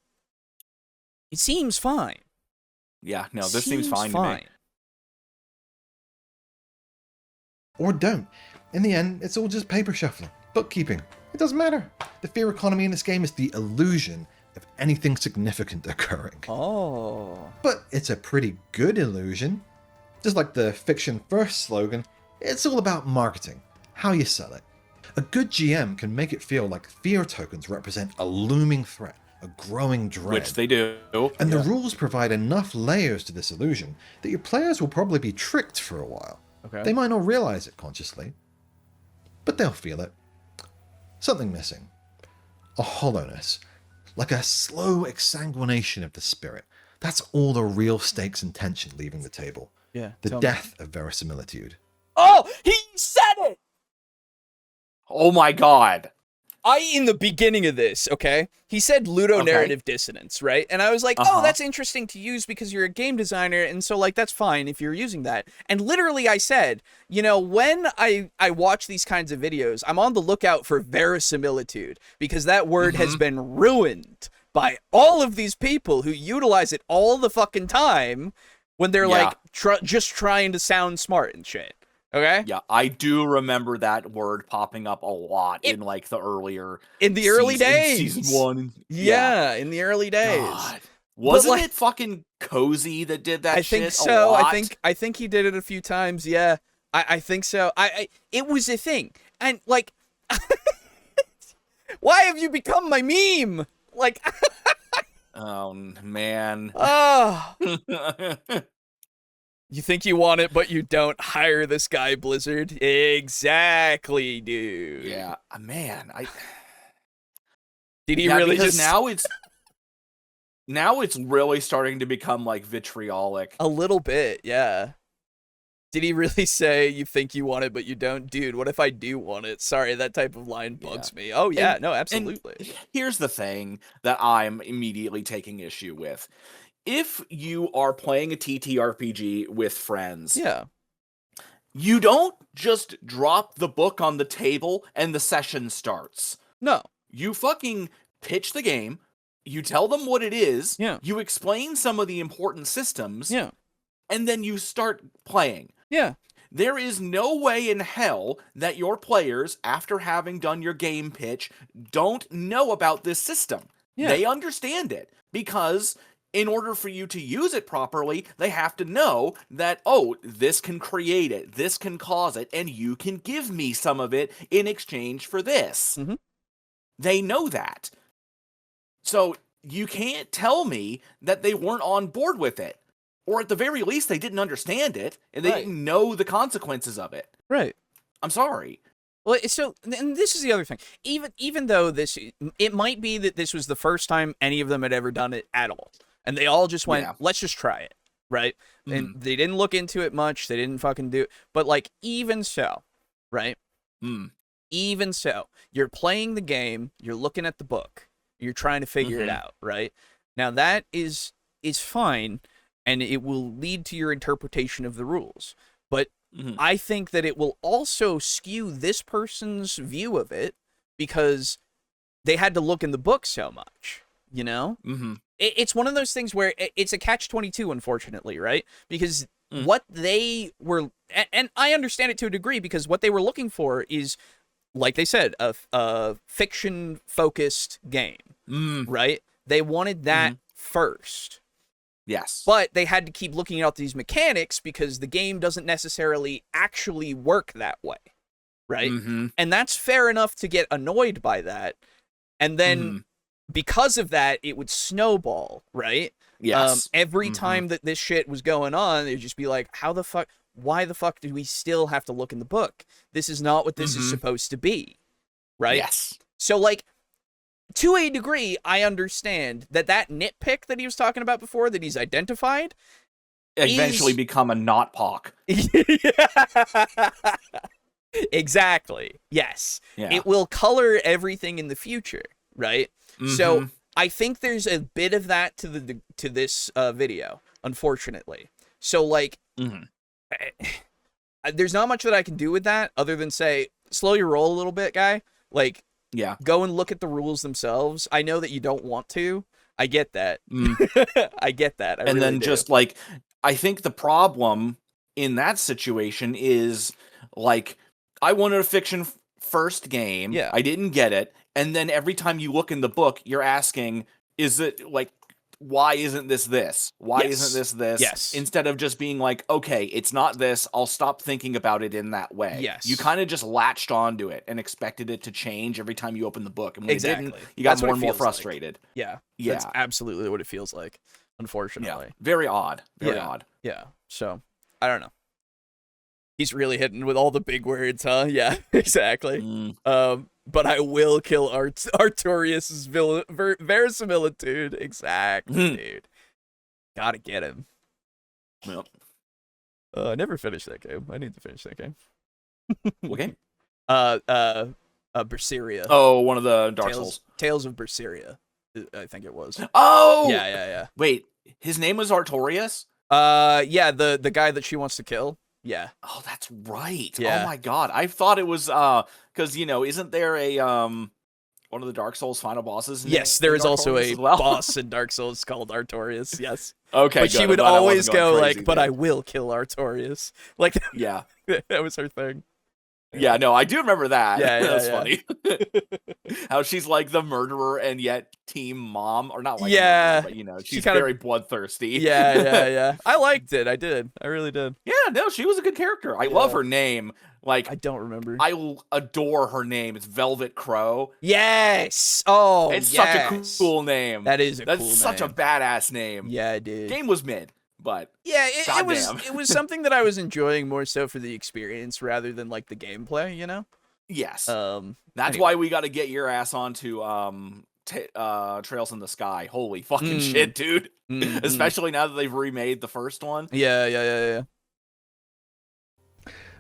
seems fine. Yeah, no, this seems fine to me. Or don't. In the end, it's all just paper shuffling, bookkeeping. It doesn't matter. The fear economy in this game is the illusion of anything significant occurring. Oh. But it's a pretty good illusion. Just like the fiction first slogan, it's all about marketing, how you sell it. A good GM can make it feel like fear tokens represent a looming threat, a growing dread. Which they do. And the rules provide enough layers to this illusion that your players will probably be tricked for a while. Okay. They might not realize it consciously, but they'll feel it. Something missing. A hollowness. Like a slow exsanguination of the spirit. That's all the real stakes and tension leaving the table. Yeah. The death of verisimilitude. Oh, he said it! Oh my god. In the beginning of this, okay, he said ludonarrative dissonance, right? And I was like, oh, that's interesting to use because you're a game designer, and so, that's fine if you're using that. And literally I said, when I watch these kinds of videos, I'm on the lookout for verisimilitude, because that word has been ruined by all of these people who utilize it all the fucking time when they're Yeah. like just trying to sound smart and shit. Okay? Yeah, I do remember that word popping up a lot in like the earlier in the early in days. season 1. Yeah, in the early days. God. Wasn't like, it fucking Cozy that did that I shit think so. a lot? I think he did it a few times. Yeah. I think so. It was a thing. And like why have you become my meme? Like Oh man. oh. You think you want it, but you don't. Hire this guy, Blizzard. Exactly, dude. Yeah, man. Did he really because just... now it's really starting to become like vitriolic. A little bit, yeah. Did he really say, you think you want it, but you don't? Dude, what if I do want it? Sorry, that type of line bugs me. Oh, yeah, no, absolutely. And here's the thing that I'm immediately taking issue with. If you are playing a TTRPG with friends, yeah, you don't just drop the book on the table and the session starts. No. You fucking pitch the game, you tell them what it is, Yeah. you explain some of the important systems, Yeah. and then you start playing. Yeah. There is no way in hell that your players, after having done your game pitch, don't know about this system. Yeah. They understand it because in order for you to use it properly, they have to know that, oh, this can create it, this can cause it, and you can give me some of it in exchange for this. Mhm. They know that. So you can't tell me that they weren't on board with it. Or at the very least, they didn't understand it, and they Right. didn't know the consequences of it. Right. I'm sorry. Well, so, and this is the other thing. Even though it might be that this was the first time any of them had ever done it at all. And they all just went, let's just try it, right? And they didn't look into it much. They didn't fucking do it. But, like, even so, right? Even so, you're playing the game, you're looking at the book, you're trying to figure it out, right? Now, that is fine, and it will lead to your interpretation of the rules. But I think that it will also skew this person's view of it because they had to look in the book so much, you know? It's one of those things where it's a catch-22, unfortunately, right? Because what they were, and I understand it to a degree, because what they were looking for is, like they said, a fiction-focused game, right? They wanted that first. Yes. But they had to keep looking at these mechanics because the game doesn't necessarily actually work that way, right? And that's fair enough to get annoyed by that. And then because of that, it would snowball, right? Yes. Every time that this shit was going on, they'd just be like, why the fuck do we still have to look in the book? This is not what this is supposed to be, right? Yes. So, like, to a degree, I understand that nitpick that he was talking about before, that he's identified, Eventually become a not POC. Exactly. Yes. Yeah. It will color everything in the future, right? So I think there's a bit of that to this video, unfortunately. So, like, there's not much that I can do with that other than say, slow your roll a little bit, guy. Like, go and look at the rules themselves. I know that you don't want to. I get that. I get that. I and really then do. just like, I think the problem in that situation is like, I wanted a fiction first game. Yeah. I didn't get it. And then every time you look in the book, you're asking, is it like, why isn't this this? Why isn't this this? Yes. Instead of just being like, okay, it's not this. I'll stop thinking about it in that way. Yes. You kind of just latched onto it and expected it to change every time you opened the book. And when it didn't, you got That's what more it and more feels like. frustrated. Yeah. Yeah. That's absolutely what it feels like, unfortunately. Yeah. Very odd. Very odd. Yeah. So, I don't know. He's really hitting with all the big words, huh? Yeah, exactly. But I will kill Artorias' verisimilitude. Exactly, dude. Gotta get him. Yep. I never finished that game. I need to finish that game. What game? Berseria. Oh, one of the Dark Souls. Tales of Berseria, I think it was. Oh! Yeah. Wait, his name was Artorias? Yeah, the guy that she wants to kill. Yeah. Oh, that's right. Yeah. Oh my god. I thought it was because isn't there a one of the Dark Souls final bosses? Yes, there is also a as well? boss in Dark Souls called Artorias. Yes. Okay, But good. she I'm would glad I wasn't always going go crazy like, "But then. I will kill Artorias." Like Yeah. that was her thing. Yeah, no, I do remember that. Yeah, yeah, That's yeah. funny. How she's like the murderer and yet team mom, or not like a Yeah, murderer, but you know, she she's kinda- very bloodthirsty. Yeah. I liked it. I did. I really did. Yeah, no, she was a good character. I love her name. Like, I don't remember. I adore her name. It's Velvet Crow. Yes. Oh, It's yes. such a cool name. That is a That's cool such a name. badass name. Yeah, dude. Game was mid, but Yeah, it was. Goddamn. It was something that I was enjoying more so for the experience rather than like the gameplay. You know. yes. That's That's why we got to get your ass onto Trails in the Sky. Holy fucking shit, dude. Especially now that they've remade the first one. Yeah.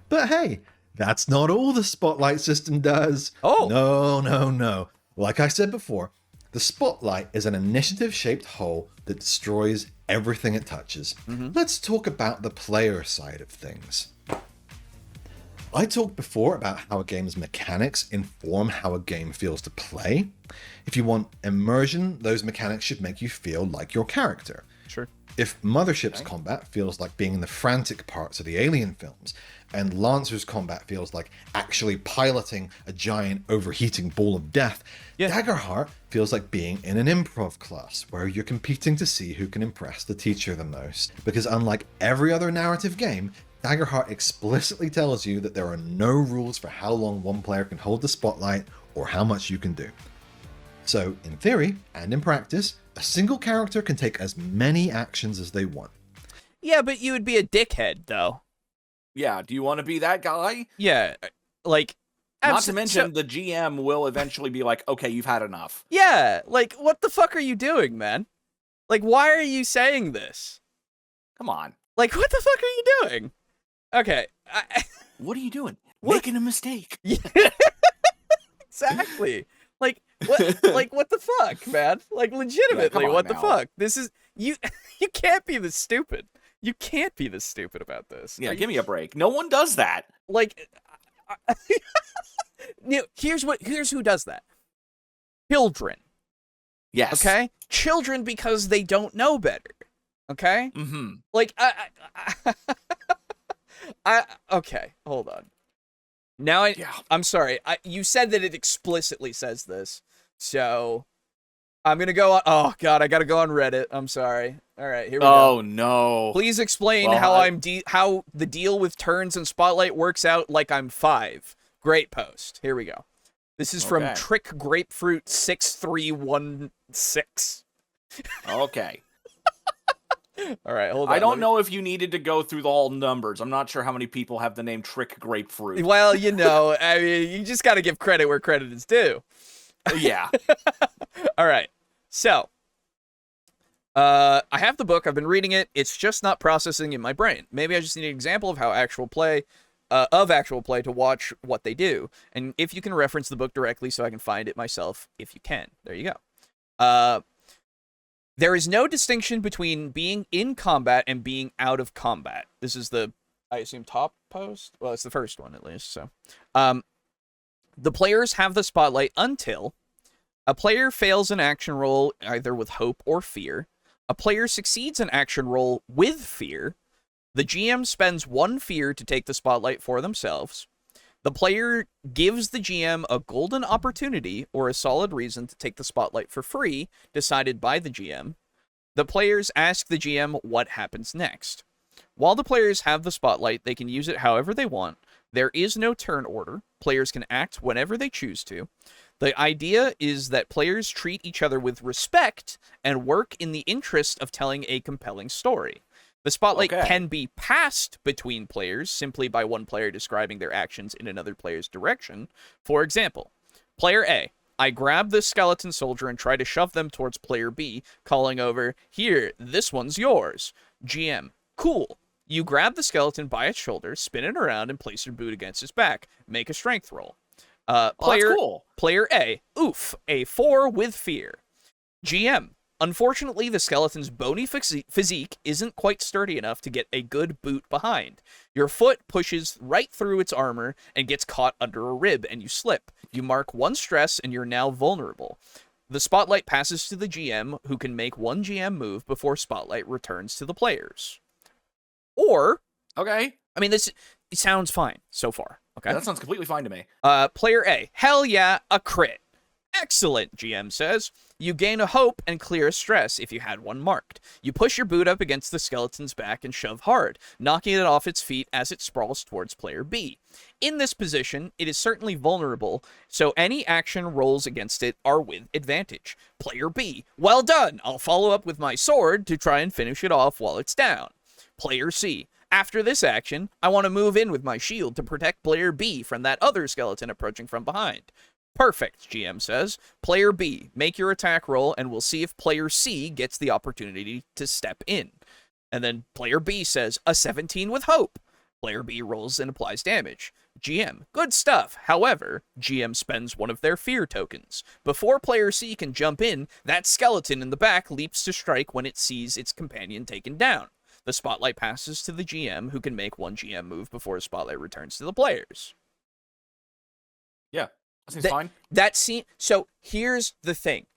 But hey, that's not all the Spotlight system does. Oh. No. Like I said before, the Spotlight is an initiative-shaped hole that destroys everything it touches. Let's talk about the player side of things. I talked before about how a game's mechanics inform how a game feels to play. If you want immersion, those mechanics should make you feel like your character. Sure. If Mothership's combat feels like being in the frantic parts of the Alien films, and Lancer's combat feels like actually piloting a giant overheating ball of death, Daggerheart feels like being in an improv class where you're competing to see who can impress the teacher the most. Because unlike every other narrative game, Daggerheart explicitly tells you that there are no rules for how long one player can hold the spotlight or how much you can do. So, in theory, and in practice, a single character can take as many actions as they want. Yeah, but you would be a dickhead though. Yeah, do you want to be that guy? Yeah, like. Not to mention, the GM will eventually be like, okay, you've had enough. Yeah, like, what the fuck are you doing, man? Like, why are you saying this? Come on. Like, what the fuck are you doing? Okay. What are you doing? What? Making a mistake. Exactly. Like, what? Like, what the fuck, man? Like, legitimately, on what the now. fuck? This is you. You can't be this stupid. You can't be this stupid about this. Yeah, Like, give me a break. No one does that. like. Here's who does that. Children. Yes. Okay? Children, because they don't know better. Okay? Mm-hmm. Like, okay, hold on. Now I'm sorry. You said that it explicitly says this, so I'm gonna go on. Oh God, I gotta go on Reddit. I'm sorry. All right, here we go. Oh no. Please explain Well, how how the deal with turns and spotlight works out like I'm 5. Great post. Here we go. This is from Okay. Trick Grapefruit 6316. Okay. All right, hold on. I don't know if you needed to go through the whole numbers. I'm not sure how many people have the name Trick Grapefruit. Well, you know, I mean, you just got to give credit where credit is due. Yeah. All right. So, I have the book. I've been reading it. It's just not processing in my brain. Maybe I just need an example of how actual play to watch what they do. And if you can reference the book directly so I can find it myself, if you can. There you go. There is no distinction between being in combat and being out of combat. This is the, I assume, top post? Well, it's the first one, at least, so. The players have the spotlight until a player fails an action roll either with hope or fear. A player succeeds an action roll with fear. The GM spends 1 fear to take the spotlight for themselves. The player gives the GM a golden opportunity or a solid reason to take the spotlight for free, decided by the GM. The players ask the GM what happens next. While the players have the spotlight, they can use it however they want. There is no turn order. Players can act whenever they choose to. The idea is that players treat each other with respect and work in the interest of telling a compelling story. The spotlight can be passed between players simply by one player describing their actions in another player's direction. For example, player A, I grab this skeleton soldier and try to shove them towards player B, calling over, here, this one's yours. GM, cool. You grab the skeleton by its shoulder, spin it around, and place your boot against its back. Make a strength roll. That's cool. Player A, oof, a 4 with fear. GM, Unfortunately, the skeleton's bony physique isn't quite sturdy enough to get a good boot behind. Your foot pushes right through its armor and gets caught under a rib, and you slip. You mark 1 stress, and you're now vulnerable. The spotlight passes to the GM, who can make 1 GM move before spotlight returns to the players. Or, Okay. I mean, it sounds fine so far. Okay, Yeah, that sounds completely fine to me. Player A, hell yeah, a crit. Excellent, GM says. You gain a hope and clear a stress if you had one marked. You push your boot up against the skeleton's back and shove hard, knocking it off its feet as it sprawls towards player B. In this position, it is certainly vulnerable, so any action rolls against it are with advantage. Player B, well done! I'll follow up with my sword to try and finish it off while it's down. Player C, after this action, I want to move in with my shield to protect player B from that other skeleton approaching from behind. Perfect, GM says. Player B, make your attack roll, and we'll see if player C gets the opportunity to step in. And then player B says, a 17 with hope. Player B rolls and applies damage. GM, good stuff. However, GM spends one of their fear tokens. Before player C can jump in, that skeleton in the back leaps to strike when it sees its companion taken down. The spotlight passes to the GM, who can make 1 GM move before the spotlight returns to the players. Yeah. That seems fine. So here's the thing.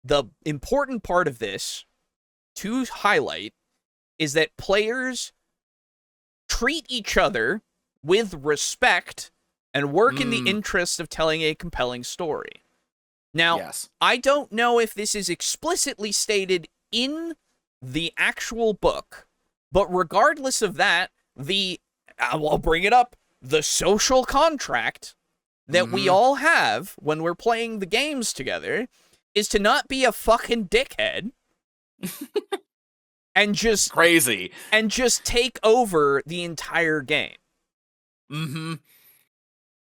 The important part of this to highlight is that players treat each other with respect and work in the interest of telling a compelling story. Now, yes. I don't know if this is explicitly stated in the actual book, but regardless of that, I'll bring it up, the social contract that we all have when we're playing the games together is to not be a fucking dickhead and just crazy and just take over the entire game.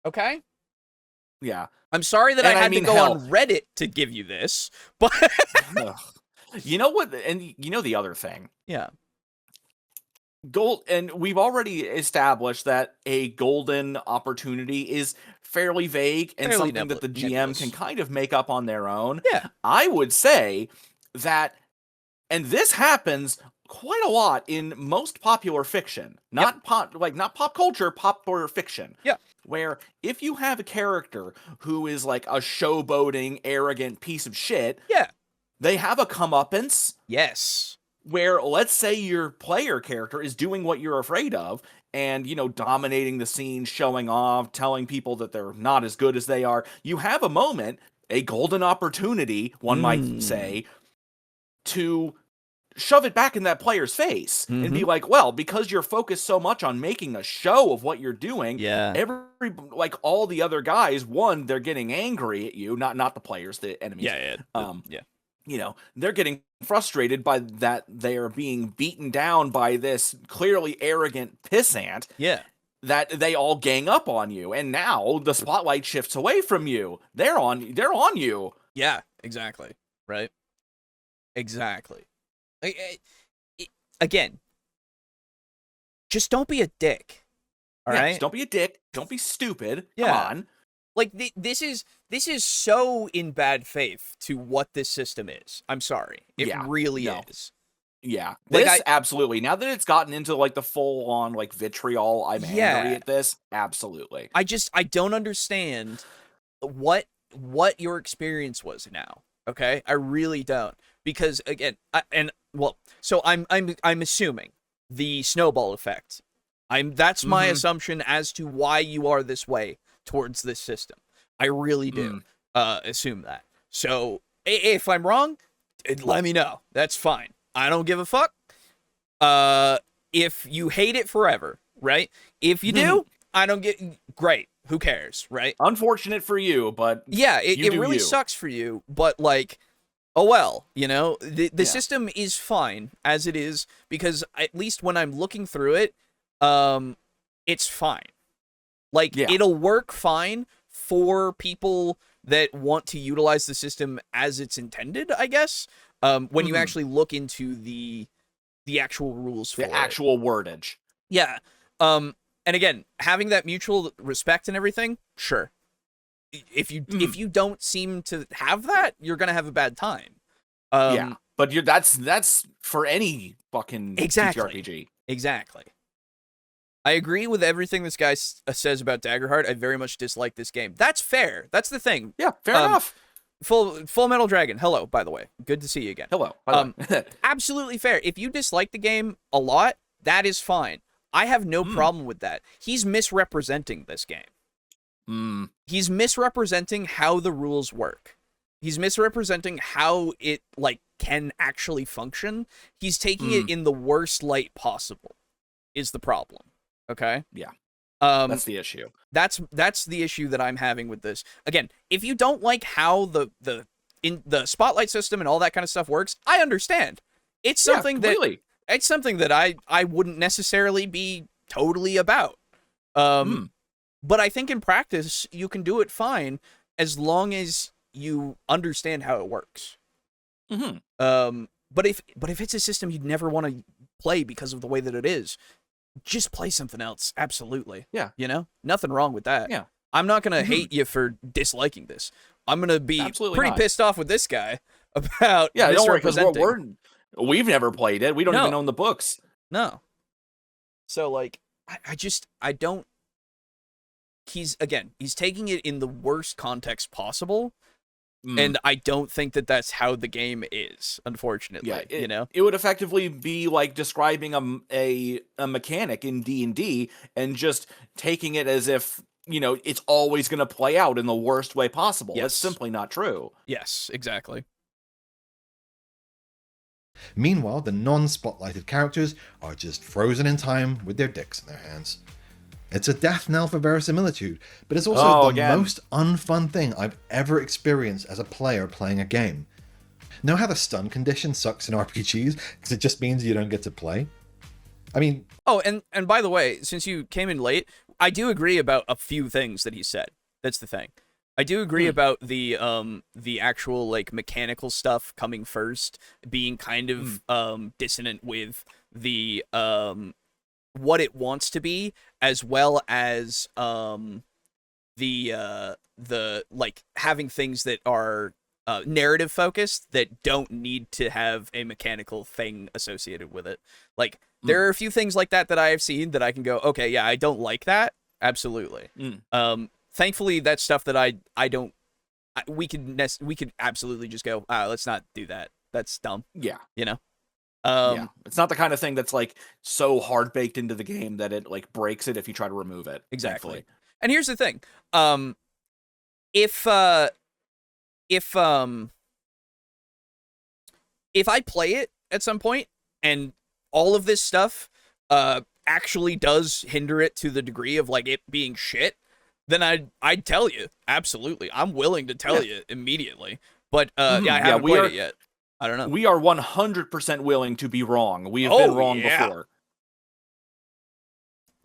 Okay? Yeah. I'm sorry that I had to go on Reddit to give you this, but you know what? And you know the other thing. Yeah. And we've already established that a golden opportunity is fairly vague and Fairly something that the GM nebulous. can kind of make up on their own. Yeah. I would say that, and this happens quite a lot in most popular fiction, not pop culture, popular fiction. Yeah. Where if you have a character who is like a showboating, arrogant piece of shit, yeah, they have a comeuppance. Yes. Where, let's say your player character is doing what you're afraid of and, dominating the scene, showing off, telling people that they're not as good as they are. You have a moment, a golden opportunity, one might say, to shove it back in that player's face and be like, well, because you're focused so much on making a show of what you're doing, all the other guys, they're getting angry at you, not the players, the enemies. They're getting frustrated by that they are being beaten down by this clearly arrogant pissant. Yeah. That they all gang up on you, and now the spotlight shifts away from you. They're on you. Yeah, exactly. Right? Exactly. Again, just don't be a dick. All right? Just don't be a dick. Don't be stupid. Yeah. Come on. Like, this is so in bad faith to what this system is. I'm sorry. It really is. Yeah. This, absolutely. Now that it's gotten into, the full-on, vitriol, I'm angry at this. Absolutely. I don't understand what your experience was now. Okay? I really don't. Because, again, so I'm assuming the snowball effect. That's my assumption as to why you are this way towards this system. I really do assume that. So if I'm wrong, let me know. That's fine. I don't give a fuck. If you hate it forever, right? If you do, I don't get great. Who cares, right? Unfortunate for you, but yeah, it really sucks for you. But oh well, the system is fine as it is because at least when I'm looking through it, it's fine. It'll work fine for people that want to utilize the system as it's intended, I guess. When you actually look into the actual rules for the actual wordage. Yeah. And again, having that mutual respect and everything, sure. If you don't seem to have that, you're gonna have a bad time. Yeah, but that's for any fucking Exactly. TTRPG. Exactly. I agree with everything this guy says about Daggerheart. I very much dislike this game. That's fair. That's the thing. Yeah, fair enough. Full Metal Dragon. Hello, by the way. Good to see you again. Hello. By the way. Absolutely fair. If you dislike the game a lot, that is fine. I have no problem with that. He's misrepresenting this game. He's misrepresenting how the rules work. He's misrepresenting how it can actually function. He's taking it in the worst light possible. Is the problem. Okay? Yeah. That's the issue. That's the issue that I'm having with this. Again, if you don't like how the spotlight system and all that kind of stuff works, I understand. It's something that I wouldn't necessarily be totally about. But I think in practice you can do it fine as long as you understand how it works. But if it's a system you'd never want to play because of the way that it is, just play something else. Absolutely. Yeah. You know? Nothing wrong with that. Yeah. I'm not going to hate you for disliking this. I'm going to be pretty pissed off with this guy about don't worry, because we've never played it. We don't even own the books. No. So, I don't... He's taking it in the worst context possible, and I don't think that that's how the game is, unfortunately. Yeah, it would effectively be like describing a mechanic in D&D and just taking it as if, it's always going to play out in the worst way possible. Yes. That's simply not true. Yes, exactly. Meanwhile, the non-spotlighted characters are just frozen in time with their dicks in their hands. It's a death knell for verisimilitude, but it's also the most unfun thing I've ever experienced as a player playing a game. Know how the stun condition sucks in RPGs because it just means you don't get to play? I mean... Oh, and by the way, since you came in late, I do agree about a few things that he said. That's the thing. I do agree about the actual mechanical stuff coming first, being kind of dissonant with the what it wants to be, as well as the having things that are narrative focused that don't need to have a mechanical thing associated with it. There are a few things like that I have seen that I can go, okay, yeah, I don't like that. Absolutely. Thankfully, that's stuff that I don't. We could absolutely just go, let's not do that. That's dumb. Yeah. It's not the kind of thing that's so hard baked into the game that it breaks it if you try to remove it. Exactly. Thankfully. And here's the thing. If I play it at some point and all of this stuff actually does hinder it to the degree of it being shit, then I'd tell you. Absolutely. I'm willing to tell you immediately. But I haven't played it yet. I don't know. We are 100% willing to be wrong. We have been wrong before.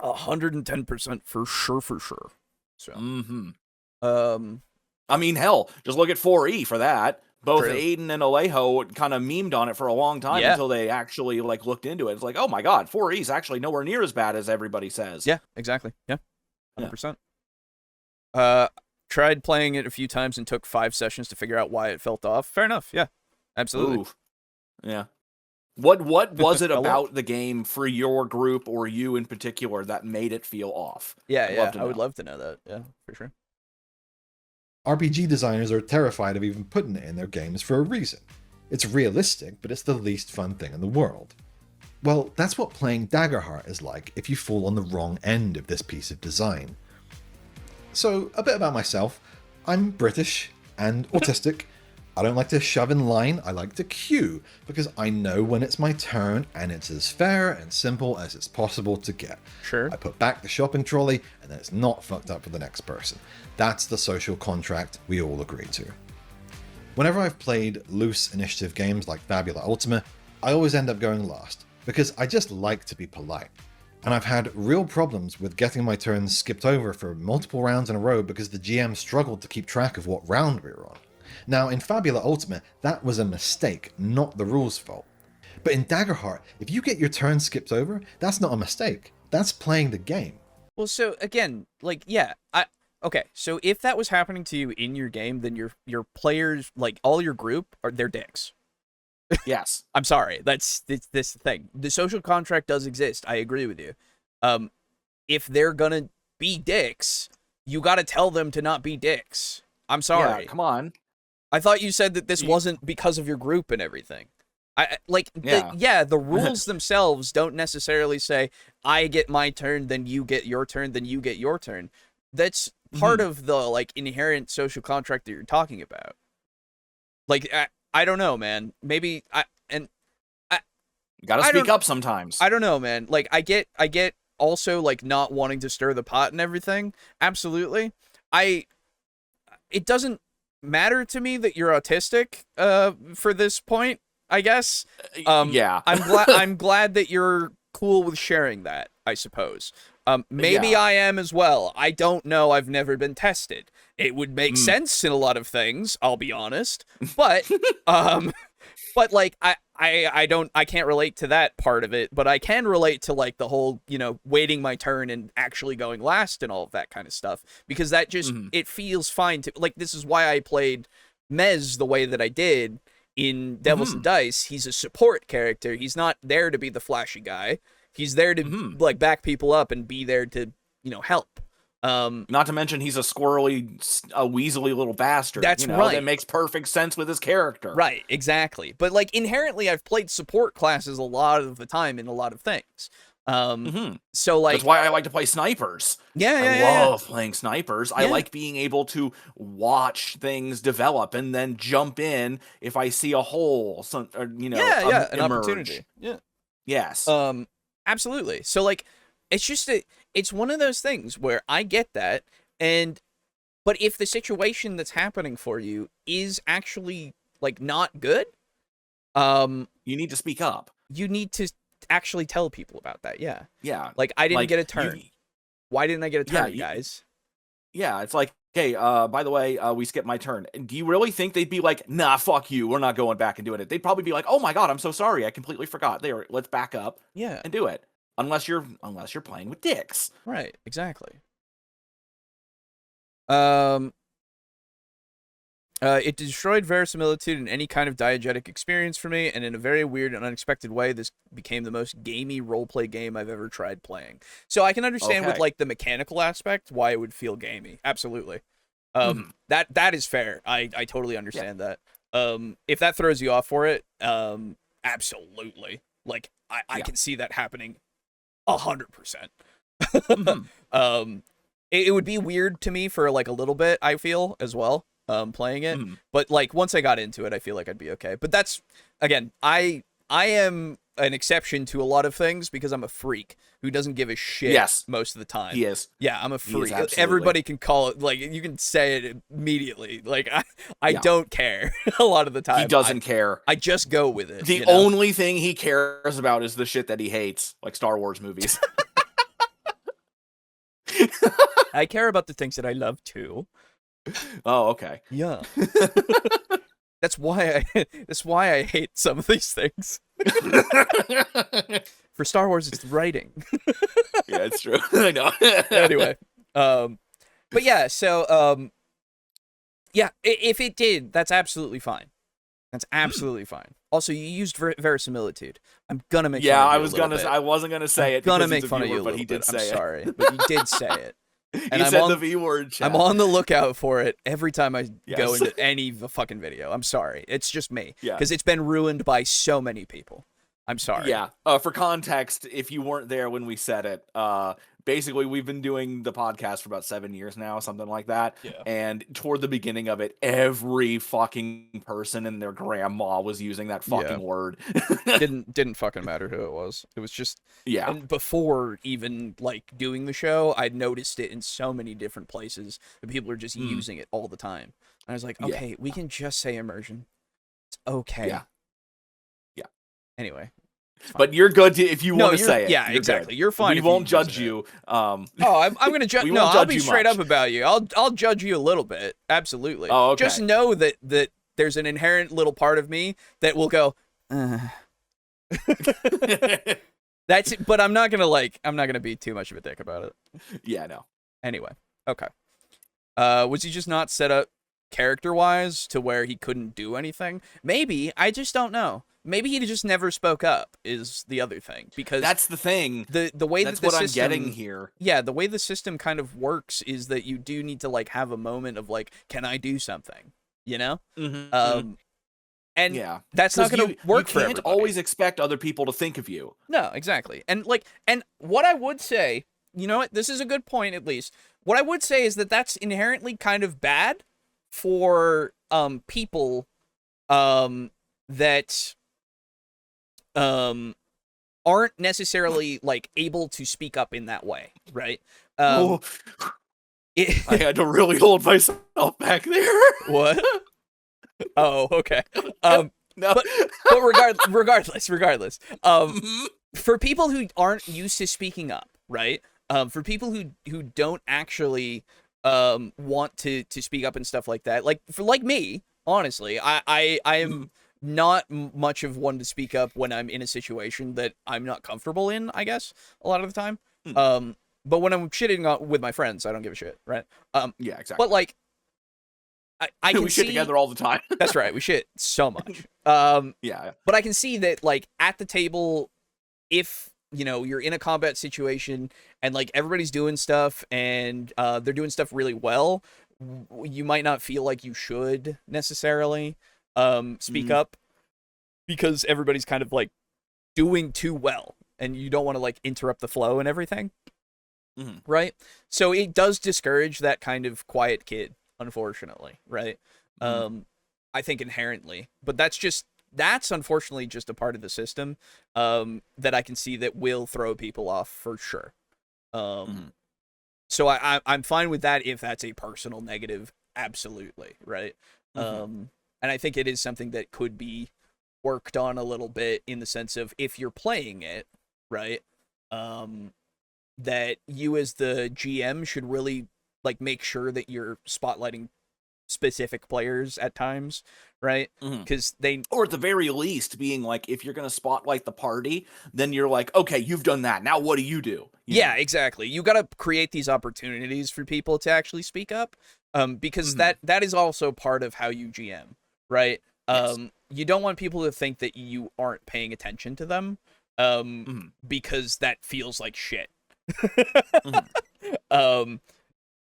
110% for sure. So. I mean, hell, just look at 4E for that. Both True. Aiden and Alejo kind of memed on it for a long time until they actually looked into it. It's oh my god, 4E is actually nowhere near as bad as everybody says. Yeah, exactly. Yeah, 100%. Tried playing it a few times and took 5 sessions to figure out why it felt off. Fair enough. Yeah, absolutely. Ooh. Yeah. What was it about the game for your group or you in particular that made it feel off? I would love to know that. Yeah, for sure. RPG designers are terrified of even putting it in their games for a reason. It's realistic, but it's the least fun thing in the world. Well, that's what playing Daggerheart is like if you fall on the wrong end of this piece of design. So, a bit about myself. I'm British and autistic. I don't like to shove in line, I like to queue, because I know when it's my turn and it's as fair and simple as it's possible to get. Sure. I put back the shopping trolley and then it's not fucked up for the next person. That's the social contract we all agree to. Whenever I've played loose initiative games like Fabula Ultima, I always end up going last, because I just like to be polite. And I've had real problems with getting my turns skipped over for multiple rounds in a row because the GM struggled to keep track of what round we were on. Now, in Fabula Ultima, that was a mistake, not the rules' fault. But in Daggerheart, if you get your turn skipped over, that's not a mistake. That's playing the game. Well, so again, okay, so if that was happening to you in your game, then your players, all your group, they're dicks. Yes. I'm sorry. That's this thing. The social contract does exist. I agree with you. If they're gonna be dicks, you got to tell them to not be dicks. I'm sorry. Yeah, come on. I thought you said that this wasn't because of your group and everything. The rules themselves don't necessarily say I get my turn, then you get your turn, then you get your turn. That's part of the like inherent social contract that you're talking about. Like I don't know, man. Maybe you gotta speak up sometimes. I don't know, man. Like I get also like not wanting to stir the pot and everything. Absolutely. It doesn't matter to me that you're autistic for this point, I guess. Yeah. I'm glad that you're cool with sharing that, I suppose. Maybe I am as well. I don't know. I've never been tested. It would make sense in a lot of things, I'll be honest. But but like I can't relate to that part of it, but I can relate to like the whole, waiting my turn and actually going last and all of that kind of stuff, because that just it feels fine to like. This is why I played Mez the way that I did in Devils and Dice. He's a support character. He's not there to be the flashy guy. He's there to like back people up and be there to, help. Not to mention he's a weaselly little bastard. That's right. That makes perfect sense with his character. Right, exactly. But like inherently, I've played support classes a lot of the time in a lot of things. So like that's why I like to play snipers. I love playing snipers. I like being able to watch things develop and then jump in if I see a hole, an opportunity. Yeah. Yes. Absolutely. So like it's one of those things where I get that, but if the situation that's happening for you is actually like not good, you need to speak up. You need to actually tell people about that. Yeah. Yeah. Like I didn't get a turn. Why didn't I get a turn, guys? Yeah, it's like, hey, by the way, we skipped my turn. Do you really think they'd be like, nah, fuck you, we're not going back and doing it? They'd probably be like, oh my god, I'm so sorry, I completely forgot. Let's back up and do it. Unless you're playing with dicks. Right, exactly. It destroyed verisimilitude in any kind of diegetic experience for me, and in a very weird and unexpected way, this became the most gamey roleplay game I've ever tried playing. So I can understand with like the mechanical aspect why it would feel gamey. Absolutely. That is fair. I totally understand that. If that throws you off for it, absolutely. Like I can see that happening 100%. It would be weird to me for like a little bit, I feel, as well, playing it. But like once I got into it, I feel like I'd be okay. But that's, again, I am an exception to a lot of things because I'm a freak who doesn't give a shit most of the time. He is. Yeah, I'm a freak. Everybody can call it, like, you can say it immediately. Like, I don't care a lot of the time. He doesn't care. I just go with it. The only thing he cares about is the shit that he hates, like Star Wars movies. I care about the things that I love too. Oh, okay. Yeah. That's why I hate some of these things. For Star Wars, it's the writing. Yeah, it's true. I know. Anyway, but yeah, so yeah, if it did, that's absolutely fine. That's absolutely fine. Also, you used verisimilitude. I'm gonna make fun of you I wasn't gonna say it. Gonna make fun of you a but little he did bit. say I'm it. sorry, but you did say it. And he said the V word. Chat. I'm on the lookout for it every time I go into any fucking video. I'm sorry. It's just me. Yeah. Because it's been ruined by so many people. I'm sorry. Yeah. For context, if you weren't there when we said it, basically we've been doing the podcast for about 7 years now, something like that. Yeah. And toward the beginning of it, every fucking person and their grandma was using that fucking word. didn't fucking matter who it was. It was just And before even like doing the show, I'd noticed it in so many different places that people are just using it all the time. And I was like, okay, we can just say immersion. It's okay. Yeah. Anyway. But you're good if you want to say it. Yeah, exactly. You're fine. We won't judge you. I'm gonna judge. No, I'll be straight up about you. I'll judge you a little bit. Absolutely. Oh, okay. Just know that there's an inherent little part of me that will go. That's it. But I'm not gonna be too much of a dick about it. Yeah, no. Anyway, okay. Was he just not set up character-wise to where he couldn't do anything? Maybe. I just don't know. maybe he just never spoke up is the other thing, because That's the thing. the way That's that the what system, I'm getting here. Yeah, the way the system kind of works is that you do need to like have a moment of like, can I do something? You know? Mm-hmm. And Yeah, that's not going to work You for can't everybody. always expect other people to think of you. No, exactly. And what I would say, you know what, this is a good point at least. What I would say is that that's inherently kind of bad for people that aren't necessarily like able to speak up in that way, right? I had to really hold myself back there. What? Oh, okay. No. But regardless, for people who aren't used to speaking up, right? For people who don't actually want to speak up and stuff like that, like me, honestly, I am not much of one to speak up when I'm in a situation that I'm not comfortable in, I guess, a lot of the time. But when I'm shitting with my friends, I don't give a shit, right? Yeah, exactly. But like, I can we shit together all the time. That's right, we shit so much. Yeah. But I can see that, like, at the table, if, you know, you're in a combat situation and, like, everybody's doing stuff and they're doing stuff really well, you might not feel like you should necessarily speak up because everybody's kind of, like, doing too well and you don't want to, like, interrupt the flow and everything. Right? So it does discourage that kind of quiet kid, unfortunately, right? I think inherently, but that's unfortunately just a part of the system that I can see that will throw people off for sure. So I'm fine with that if that's a personal negative, absolutely, right? And I think it is something that could be worked on a little bit in the sense of if you're playing it, right? That you as the GM should really like make sure that you're spotlighting specific players at times, right? Because or at the very least being like, if you're going to spotlight the party, then you're like, okay, you've done that. Now what do you do? Yeah, exactly. You got to create these opportunities for people to actually speak up, because that is also part of how you GM, right? Yes. You don't want people to think that you aren't paying attention to them, because that feels like shit.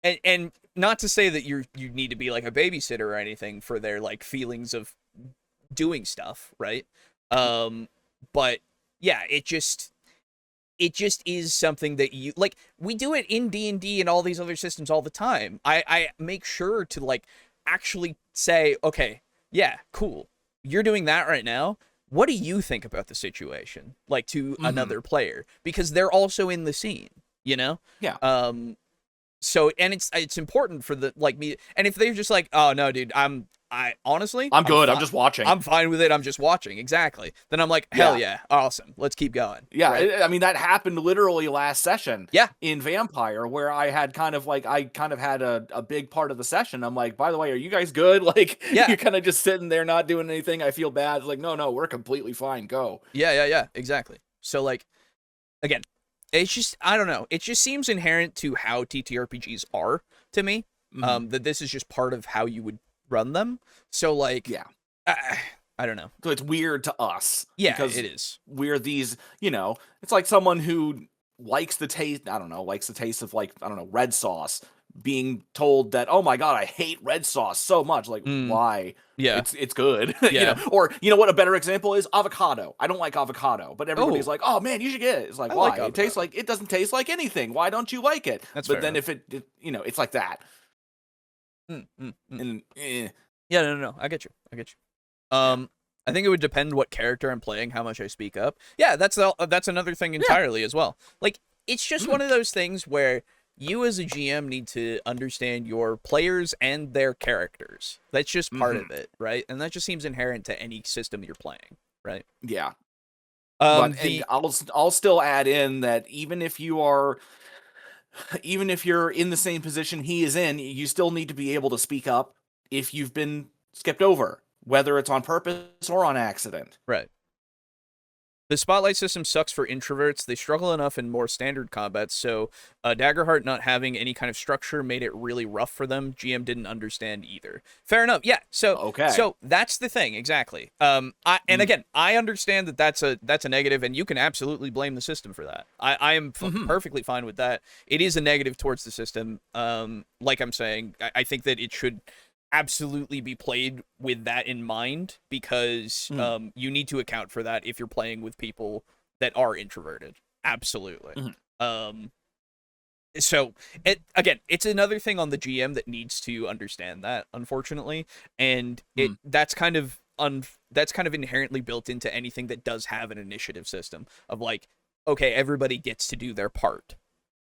And not to say that you need to be like a babysitter or anything for their like feelings of doing stuff, right? But yeah, it just is something that you like. We do it in D&D and all these other systems all the time. I make sure to like actually say, okay, yeah, cool, you're doing that right now. What do you think about the situation? Like to another player, because they're also in the scene, you know? Yeah. So, and it's important for the, like, me, and if they're just like, oh no, dude, honestly, I'm good. I'm just watching. I'm fine with it. I'm just watching. Exactly. Then I'm like, hell yeah, awesome. Let's keep going. Yeah. Right? I mean, that happened literally last session. Yeah. In Vampire, where I kind of had a big part of the session. I'm like, by the way, are you guys good? Like, yeah. You're kind of just sitting there not doing anything. I feel bad. It's like, no, we're completely fine. Go. Yeah. Exactly. So like, again, it's just, I don't know. It just seems inherent to how TTRPGs are to me. That this is just part of how you would run them. So like, yeah, I don't know. So it's weird to us. Yeah, because it is. We're these, it's like someone who likes the taste, of like, I don't know, red sauce, being told that, oh my God, I hate red sauce so much. Like, why? Yeah. It's good. Yeah. Or, you know what a better example is? Avocado. I don't like avocado, but everybody's like, oh man, you should get it. It's like, why? It tastes like, it doesn't taste like anything. Why don't you like it? That's but fair then enough. if it, it's like that. And, yeah, no, I get you. I think it would depend what character I'm playing, how much I speak up. Yeah, that's another thing entirely as well. Like, it's just one of those things where you as a GM need to understand your players and their characters. That's just part of it, right? And that just seems inherent to any system you're playing, right? Yeah. And I'll still add in that even if you're in the same position he is in, you still need to be able to speak up if you've been skipped over, whether it's on purpose or on accident. Right. The spotlight system sucks for introverts. They struggle enough in more standard combats, so Daggerheart not having any kind of structure made it really rough for them. GM didn't understand either. Fair enough. Yeah. So that's the thing exactly. Again, I understand that that's a negative, and you can absolutely blame the system for that. I am perfectly fine with that. It is a negative towards the system. Like I'm saying, I think that it should absolutely be played with that in mind, because you need to account for that if you're playing with people that are introverted. Absolutely. So it's another thing on the GM that needs to understand that, unfortunately, and that's kind of inherently built into anything that does have an initiative system of like, okay, everybody gets to do their part,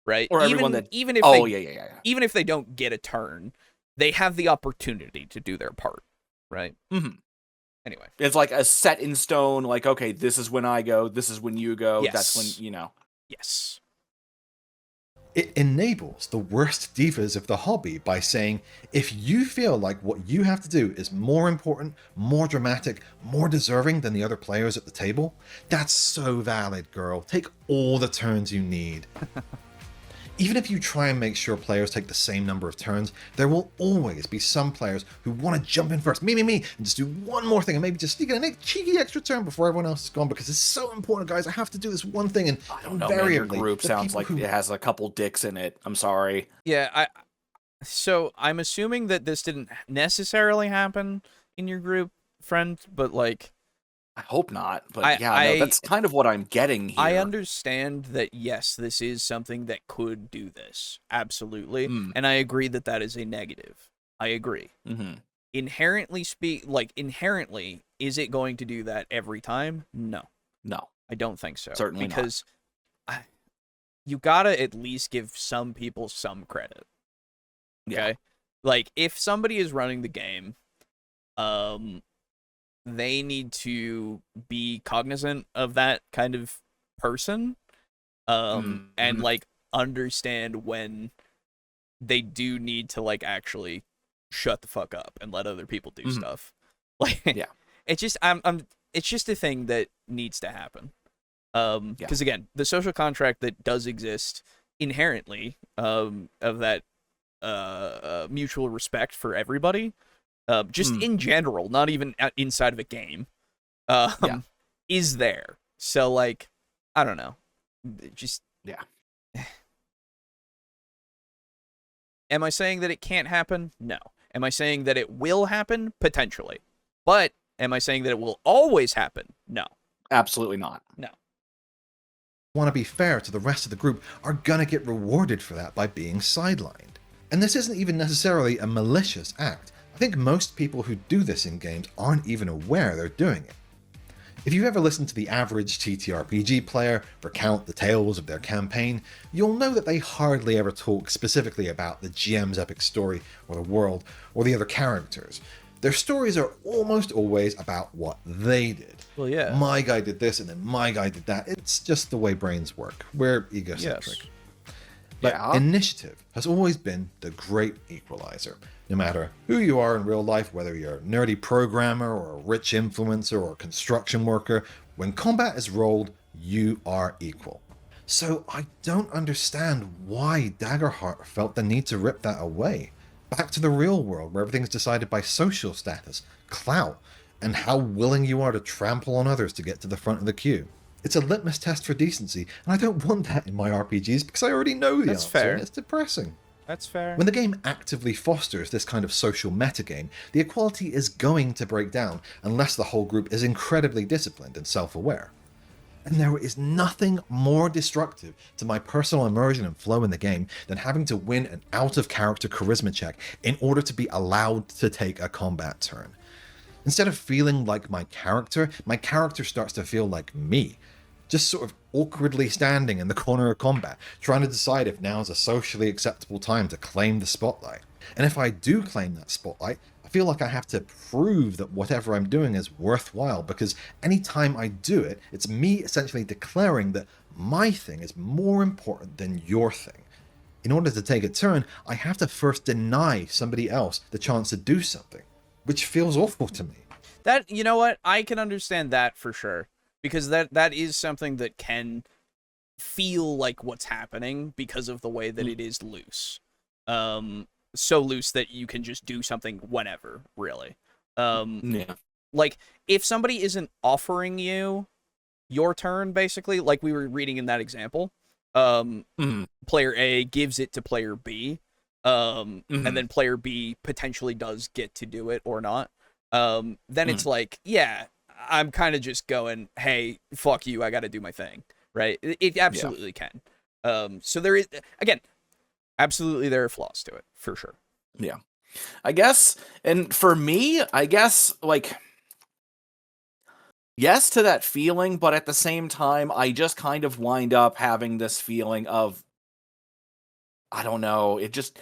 right? Or even if they don't get a turn, they have the opportunity to do their part, right? Anyway. It's like a set in stone, like, okay, this is when I go, this is when you go, Yes. that's when, you know. Yes. It enables the worst divas of the hobby by saying, if you feel like what you have to do is more important, more dramatic, more deserving than the other players at the table, that's so valid, girl. Take all the turns you need. Even if you try and make sure players take the same number of turns, there will always be some players who want to jump in first, me, and just do one more thing, and maybe just sneak in a cheeky extra turn before everyone else is gone, because it's so important, guys. I have to do this one thing, and I don't know, man, your group sounds like it has a couple dicks in it. I'm sorry. Yeah, so I'm assuming that this didn't necessarily happen in your group, friend, but like, I hope not, but that's kind of what I'm getting here. I understand that, yes, this is something that could do this. Absolutely. And I agree that that is a negative. I agree. Inherently, is it going to do that every time? No. No. I don't think so. Certainly because you gotta at least give some people some credit. Okay? Yeah. Like, if somebody is running the game, they need to be cognizant of that kind of person, and like understand when they do need to like actually shut the fuck up and let other people do stuff. Like, it's just it's just a thing that needs to happen. Because again, the social contract that does exist inherently, of that mutual respect for everybody, just in general, not even inside of a game, is there. So, like, I don't know. Just, am I saying that it can't happen? No. Am I saying that it will happen? Potentially. But am I saying that it will always happen? No. Absolutely not. No. Want to be fair to the rest of the group are gonna get rewarded for that by being sidelined. And this isn't even necessarily a malicious act. I think most people who do this in games aren't even aware they're doing it. If you've ever listened to the average TTRPG player recount the tales of their campaign, you'll know that they hardly ever talk specifically about the GM's epic story, or the world, or the other characters. Their stories are almost always about what they did. Well, yeah. My guy did this, and then my guy did that. It's just the way brains work. We're egocentric. Yes. But initiative has always been the great equalizer. No matter who you are in real life, whether you're a nerdy programmer or a rich influencer or a construction worker, when combat is rolled, you are equal. So I don't understand why Daggerheart felt the need to rip that away. Back to the real world, where everything's decided by social status, clout, and how willing you are to trample on others to get to the front of the queue. It's a litmus test for decency, and I don't want that in my RPGs because I already know the answer, fair. and it's depressing. That's fair. When the game actively fosters this kind of social metagame, the equality is going to break down unless the whole group is incredibly disciplined and self-aware. And there is nothing more destructive to my personal immersion and flow in the game than having to win an out-of-character charisma check in order to be allowed to take a combat turn. Instead of feeling like my character starts to feel like me. Just sort of awkwardly standing in the corner of combat, trying to decide if now is a socially acceptable time to claim the spotlight. And if I do claim that spotlight, I feel like I have to prove that whatever I'm doing is worthwhile, because any time I do it, it's me essentially declaring that my thing is more important than your thing. In order to take a turn, I have to first deny somebody else the chance to do something, which feels awful to me. That, you know what? I can understand that for sure. because that is something that can feel like what's happening because of the way that it is loose. So loose that you can just do something whenever, really. Yeah. Like, if somebody isn't offering you your turn, basically, like we were reading in that example, player A gives it to player B, and then player B potentially does get to do it or not, then it's like, yeah, I'm kind of just going, hey, fuck you, I gotta do my thing, right? It absolutely can. So there is, again, absolutely there are flaws to it, for sure. Yeah. I guess, and for me, I guess, like, yes to that feeling, but at the same time, I just kind of wind up having this feeling of, I don't know, it just...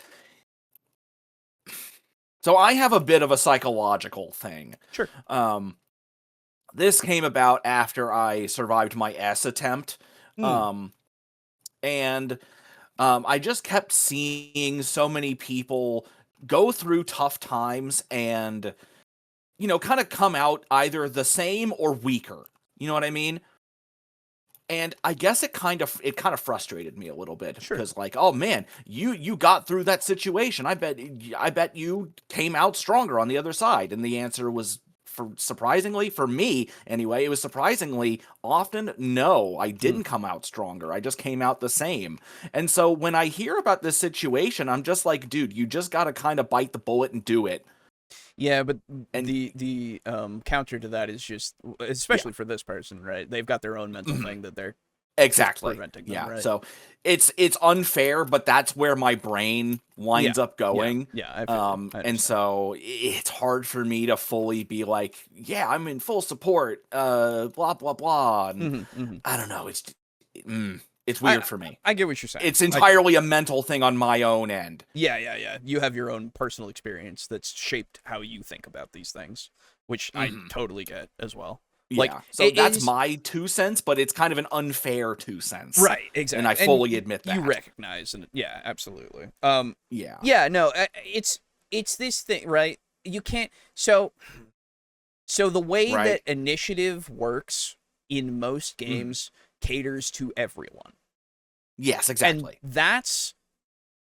So I have a bit of a psychological thing. Sure. This came about after I survived my S attempt. And I just kept seeing so many people go through tough times and, you know, kind of come out either the same or weaker. You know what I mean? And I guess it kind of frustrated me a little bit, because, like, oh man, you got through that situation. I bet you came out stronger on the other side. And the answer was, surprisingly, for me anyway, it was surprisingly often, no, I didn't come out stronger. I just came out the same. And so when I hear about this situation, I'm just like, dude, you just got to kind of bite the bullet and do it. Yeah, but the counter to that is just, especially for this person, right? They've got their own mental thing that they're preventing them, right? So it's unfair, but that's where my brain winds up going. I and so it's hard for me to fully be like, yeah, I'm in full support, blah blah blah. And I don't know, it's weird for me. I get what you're saying. It's entirely a mental thing on my own end. Yeah. You have your own personal experience that's shaped how you think about these things, which I totally get as well. Yeah. Like, so that's my 2 cents, but it's kind of an unfair 2 cents. Right, exactly. And I fully admit that. You recognize, and yeah, absolutely. Yeah, no, it's this thing, right? You can't, so the way that initiative works in most games caters to everyone. Yes, exactly. And that's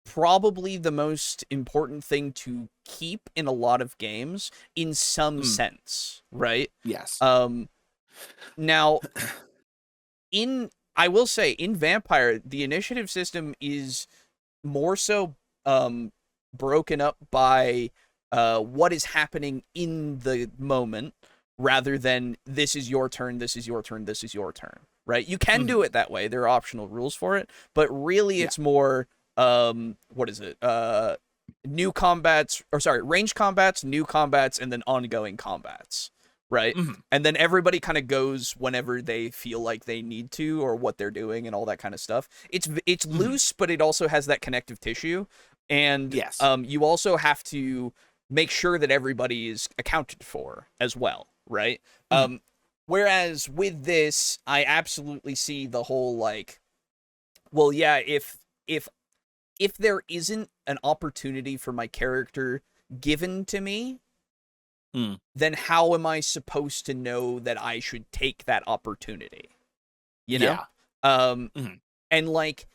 probably the most important thing to keep in a lot of games in some sense, right? Yes. Now, I will say, in Vampire, the initiative system is more so broken up by what is happening in the moment, rather than this is your turn, this is your turn, this is your turn, right? You can do it that way. There are optional rules for it, but really it's more, what is it? New combats, or sorry, range combats, new combats, and then ongoing combats, right? And then everybody kind of goes whenever they feel like they need to, or what they're doing and all that kind of stuff. It's loose, but it also has that connective tissue. And yes, you also have to make sure that everybody is accounted for as well, right? Whereas with this, I absolutely see the whole, like, well, yeah, if there isn't an opportunity for my character given to me, then how am I supposed to know that I should take that opportunity? You know? And, like,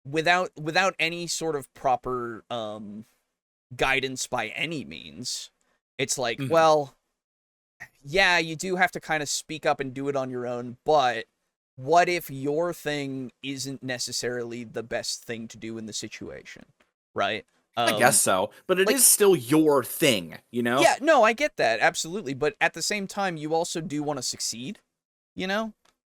without any sort of proper guidance by any means, it's like, well, yeah, you do have to kind of speak up and do it on your own, but what if your thing isn't necessarily the best thing to do in the situation, right? I guess so, but it is still your thing, you know? Yeah, no, I get that, absolutely, but at the same time, you also do want to succeed, you know?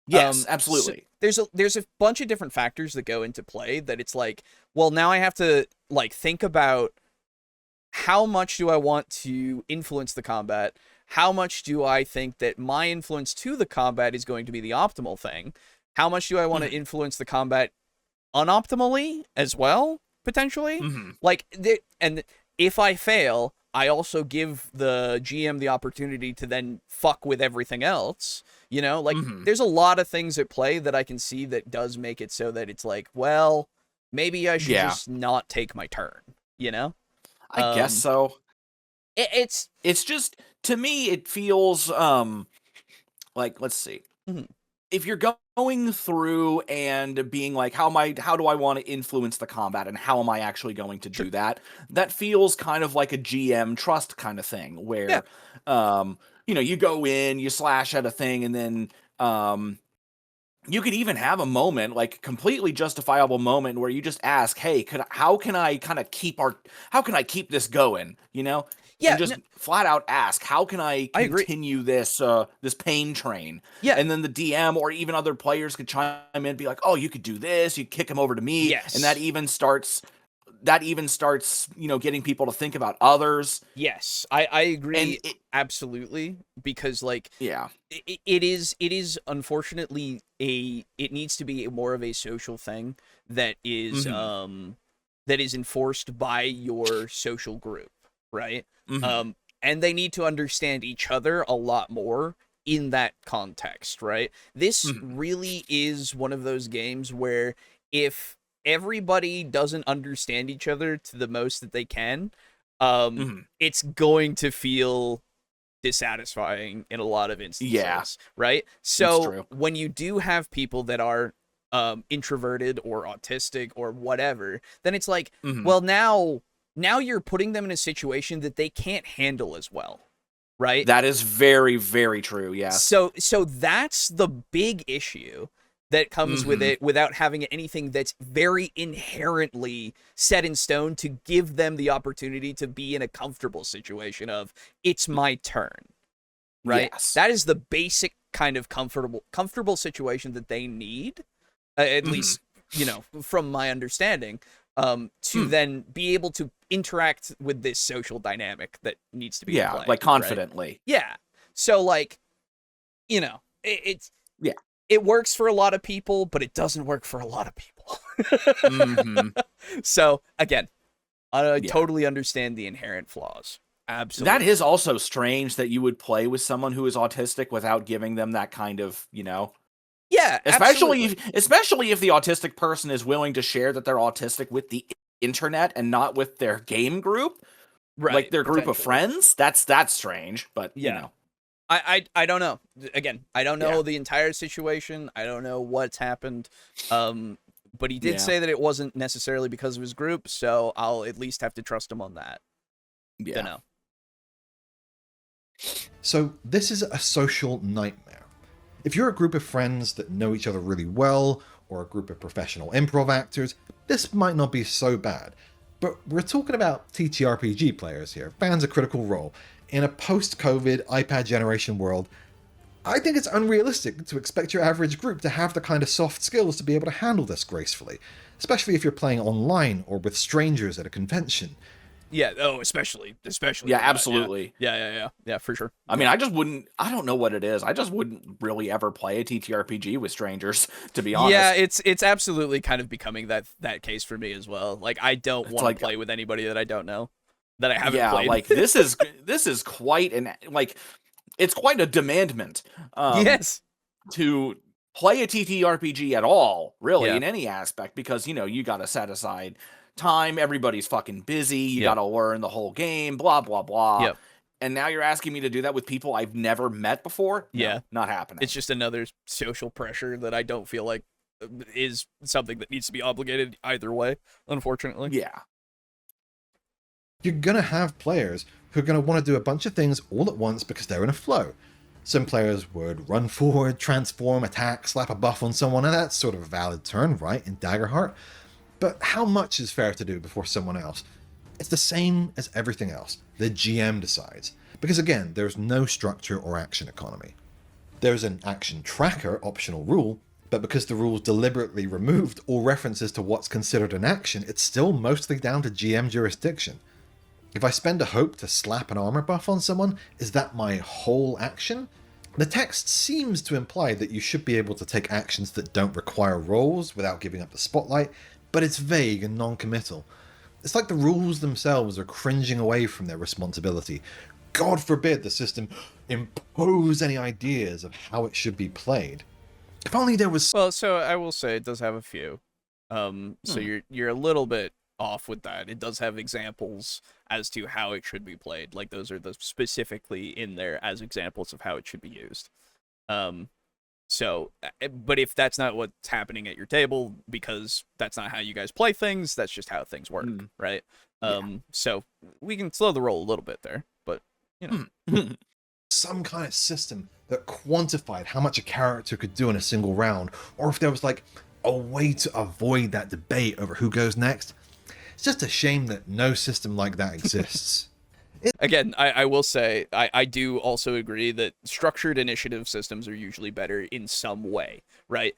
Yes, absolutely. So there's a bunch of different factors that go into play that it's like, well, now I have to, like, think about how much do I want to influence the combat? How much do I think that my influence to the combat is going to be the optimal thing? How much do I want to influence the combat unoptimally as well, potentially? Like, and if I fail, I also give the GM the opportunity to then fuck with everything else, you know? Like, there's a lot of things at play that I can see that does make it so that it's like, well, maybe I should just not take my turn, you know? I guess so. It's just, to me, it feels like, let's see. if you're going through and being like, how do I want to influence the combat and how am I actually going to do that? That feels kind of like a GM trust kind of thing Yeah. where, you go in, you slash at a thing, and then, you could even have a moment, like completely justifiable moment, where you just ask, "Hey, how can I keep this going?" Yeah, And just flat out ask, "How can I I agree. continue this pain train?" Yeah. And then the DM or even other players could chime in and be like, "Oh, you could do this. You kick him over to me," and Yes. that even starts getting people to think about others. Yes, I And agree absolutely, because like yeah. it is unfortunately it needs to be more of a social thing that is Mhm. that is enforced by your social group, right? Mhm. And they need to understand each other a lot more in that context, right? This Mhm. really is one of those games where if everybody doesn't understand each other to the most that they can, Mhm. it's going to feel dissatisfying in a lot of Yeah, instances, right? it's So true. when you do have people that are introverted or autistic or whatever, then it's like, Mhm. well, now you're putting them in a situation that they can't handle as well, right? That is very, very true, yes. So that's the big issue that comes with Mhm. it, without having anything that's very inherently set in stone to give them the opportunity to be in a comfortable situation of, it's my turn, right? Yes. That is the basic kind of comfortable situation that they need, at Mhm. least, from my understanding, to Hmm. then be able to interact with this social dynamic that needs to be in Yeah, play, like, right? confidently. Yeah. So like, it's Yeah. it works for a lot of people, but it doesn't work for a lot of people. Mhm. So again, I Yeah. totally understand the inherent flaws. That Absolutely. is also strange that you would play with someone who is autistic without giving them that kind of, Yeah, especially absolutely. if the autistic person is willing to share that they're autistic with the internet and not with their game group, like Right, their group of potentially. friends. That's strange, but Yeah. I don't know. Again, I don't yeah. know the entire situation. I don't know what's happened. But he did Yeah. say that it wasn't necessarily because of his group, so I'll at least have to trust him on that. Don't Yeah. know. So, this is a social nightmare. If you're a group of friends that know each other really well, or a group of professional improv actors, this might not be so bad. But we're talking about TTRPG players here, fans of Critical Role. In a post COVID iPad generation world, I think it's unrealistic to expect your average group to have the kind of soft skills to be able to handle this gracefully, especially if you're playing online or with strangers at a convention. Yeah, oh, especially Yeah, with that. Yeah. absolutely. Yeah, for sure. I mean, I don't know what it is. I just wouldn't really ever play a TTRPG with strangers, to be Yeah, honest. it's absolutely kind of becoming that case for me as well. Like, I don't It's want to like, play with anybody that I don't know, that I haven't yeah, played. like this is quite it's quite a demandment Yes. to play a TTRPG at all, really, Yeah. in any aspect, because you got to set aside time, everybody's fucking busy, you got Yep. to learn the whole game, blah blah blah. Yep. And now you're asking me to do that with people I've never met before? No, Yeah. not It's happening. just another social pressure that I don't feel like is something that needs to be obligated either way, unfortunately. Yeah. You're gonna have players who are gonna want to do a bunch of things all at once because they're in a flow. Some players would run forward, transform, attack, slap a buff on someone, and that's sort of a valid turn, right, in Daggerheart. But how much is fair to do before someone else? It's the same as everything else. The GM decides. Because again, there's no structure or action economy. There's an action tracker optional rule, but because the rules deliberately removed all references to what's considered an action, it's still mostly down to GM jurisdiction. If I spend a hope to slap an armor buff on someone, is that my whole action? The text seems to imply that you should be able to take actions that don't require rolls without giving up the spotlight, but it's vague and non-committal. It's like the rules themselves are cringing away from their responsibility. God forbid the system impose any ideas of how it should be played. If only there was. Well, so I will say it does have a few. So Hmm. you're a little bit off with that. It does have examples as to how it should be played. Like, those are the specifically in there as examples of how it should be used. Um, So, but if that's not what's happening at your table, because that's not how you guys play things, that's just how things work, right? So we can slow the roll a little bit there, but you know. Some kind of system that quantified how much a character could do in a single round, or if there was like a way to avoid that debate over who goes next. It's just a shame that no system like that exists. Again, I will say, I do also agree that structured initiative systems are usually better in some way, right?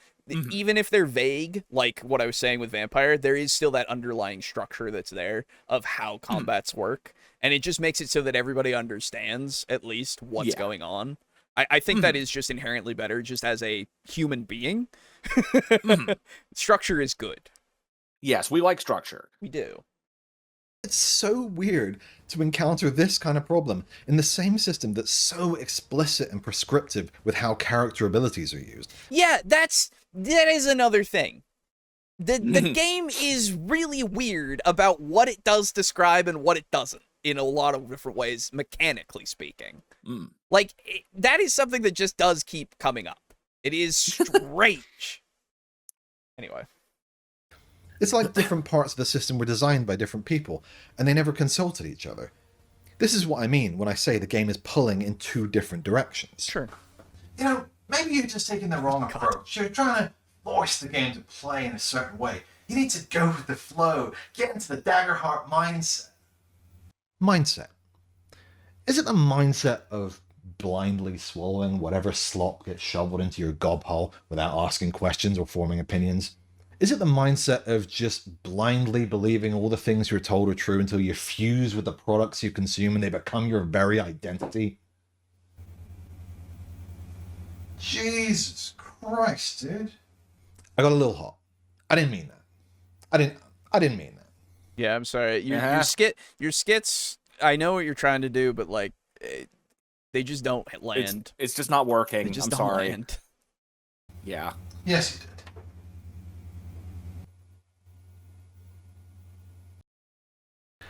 Even if they're vague, like what I was saying with Vampire, there is still that underlying structure that's there of how combats work. And it just makes it so that everybody understands at least what's going on. I think that is just inherently better just as a human being. Structure is good. Yes, we like structure. We do. It's so weird to encounter this kind of problem in the same system that's so explicit and prescriptive with how character abilities are used. Yeah, that is another thing. The game is really weird about what it does describe and what it doesn't in a lot of different ways, mechanically speaking. Like, that is something that just does keep coming up. It is strange. Anyway. It's like different parts of the system were designed by different people, and they never consulted each other. This is what I mean when I say the game is pulling in two different directions. Sure. You know, maybe you're just taking the wrong approach. You're trying to force the game to play in a certain way. You need to go with the flow, get into the Daggerheart mindset. Mindset. Is it a mindset of blindly swallowing whatever slop gets shoveled into your gob hole without asking questions or forming opinions? Is it the mindset of just blindly believing all the things you're told are true until you fuse with the products you consume and they become your very identity? Jesus Christ, dude. I got a little hot. I didn't mean that. I didn't mean that. Yeah, I'm sorry. Your skits, I know what you're trying to do, but like, they just don't land. It's just not working. They just I'm don't sorry. land. Yeah. Yes, you did.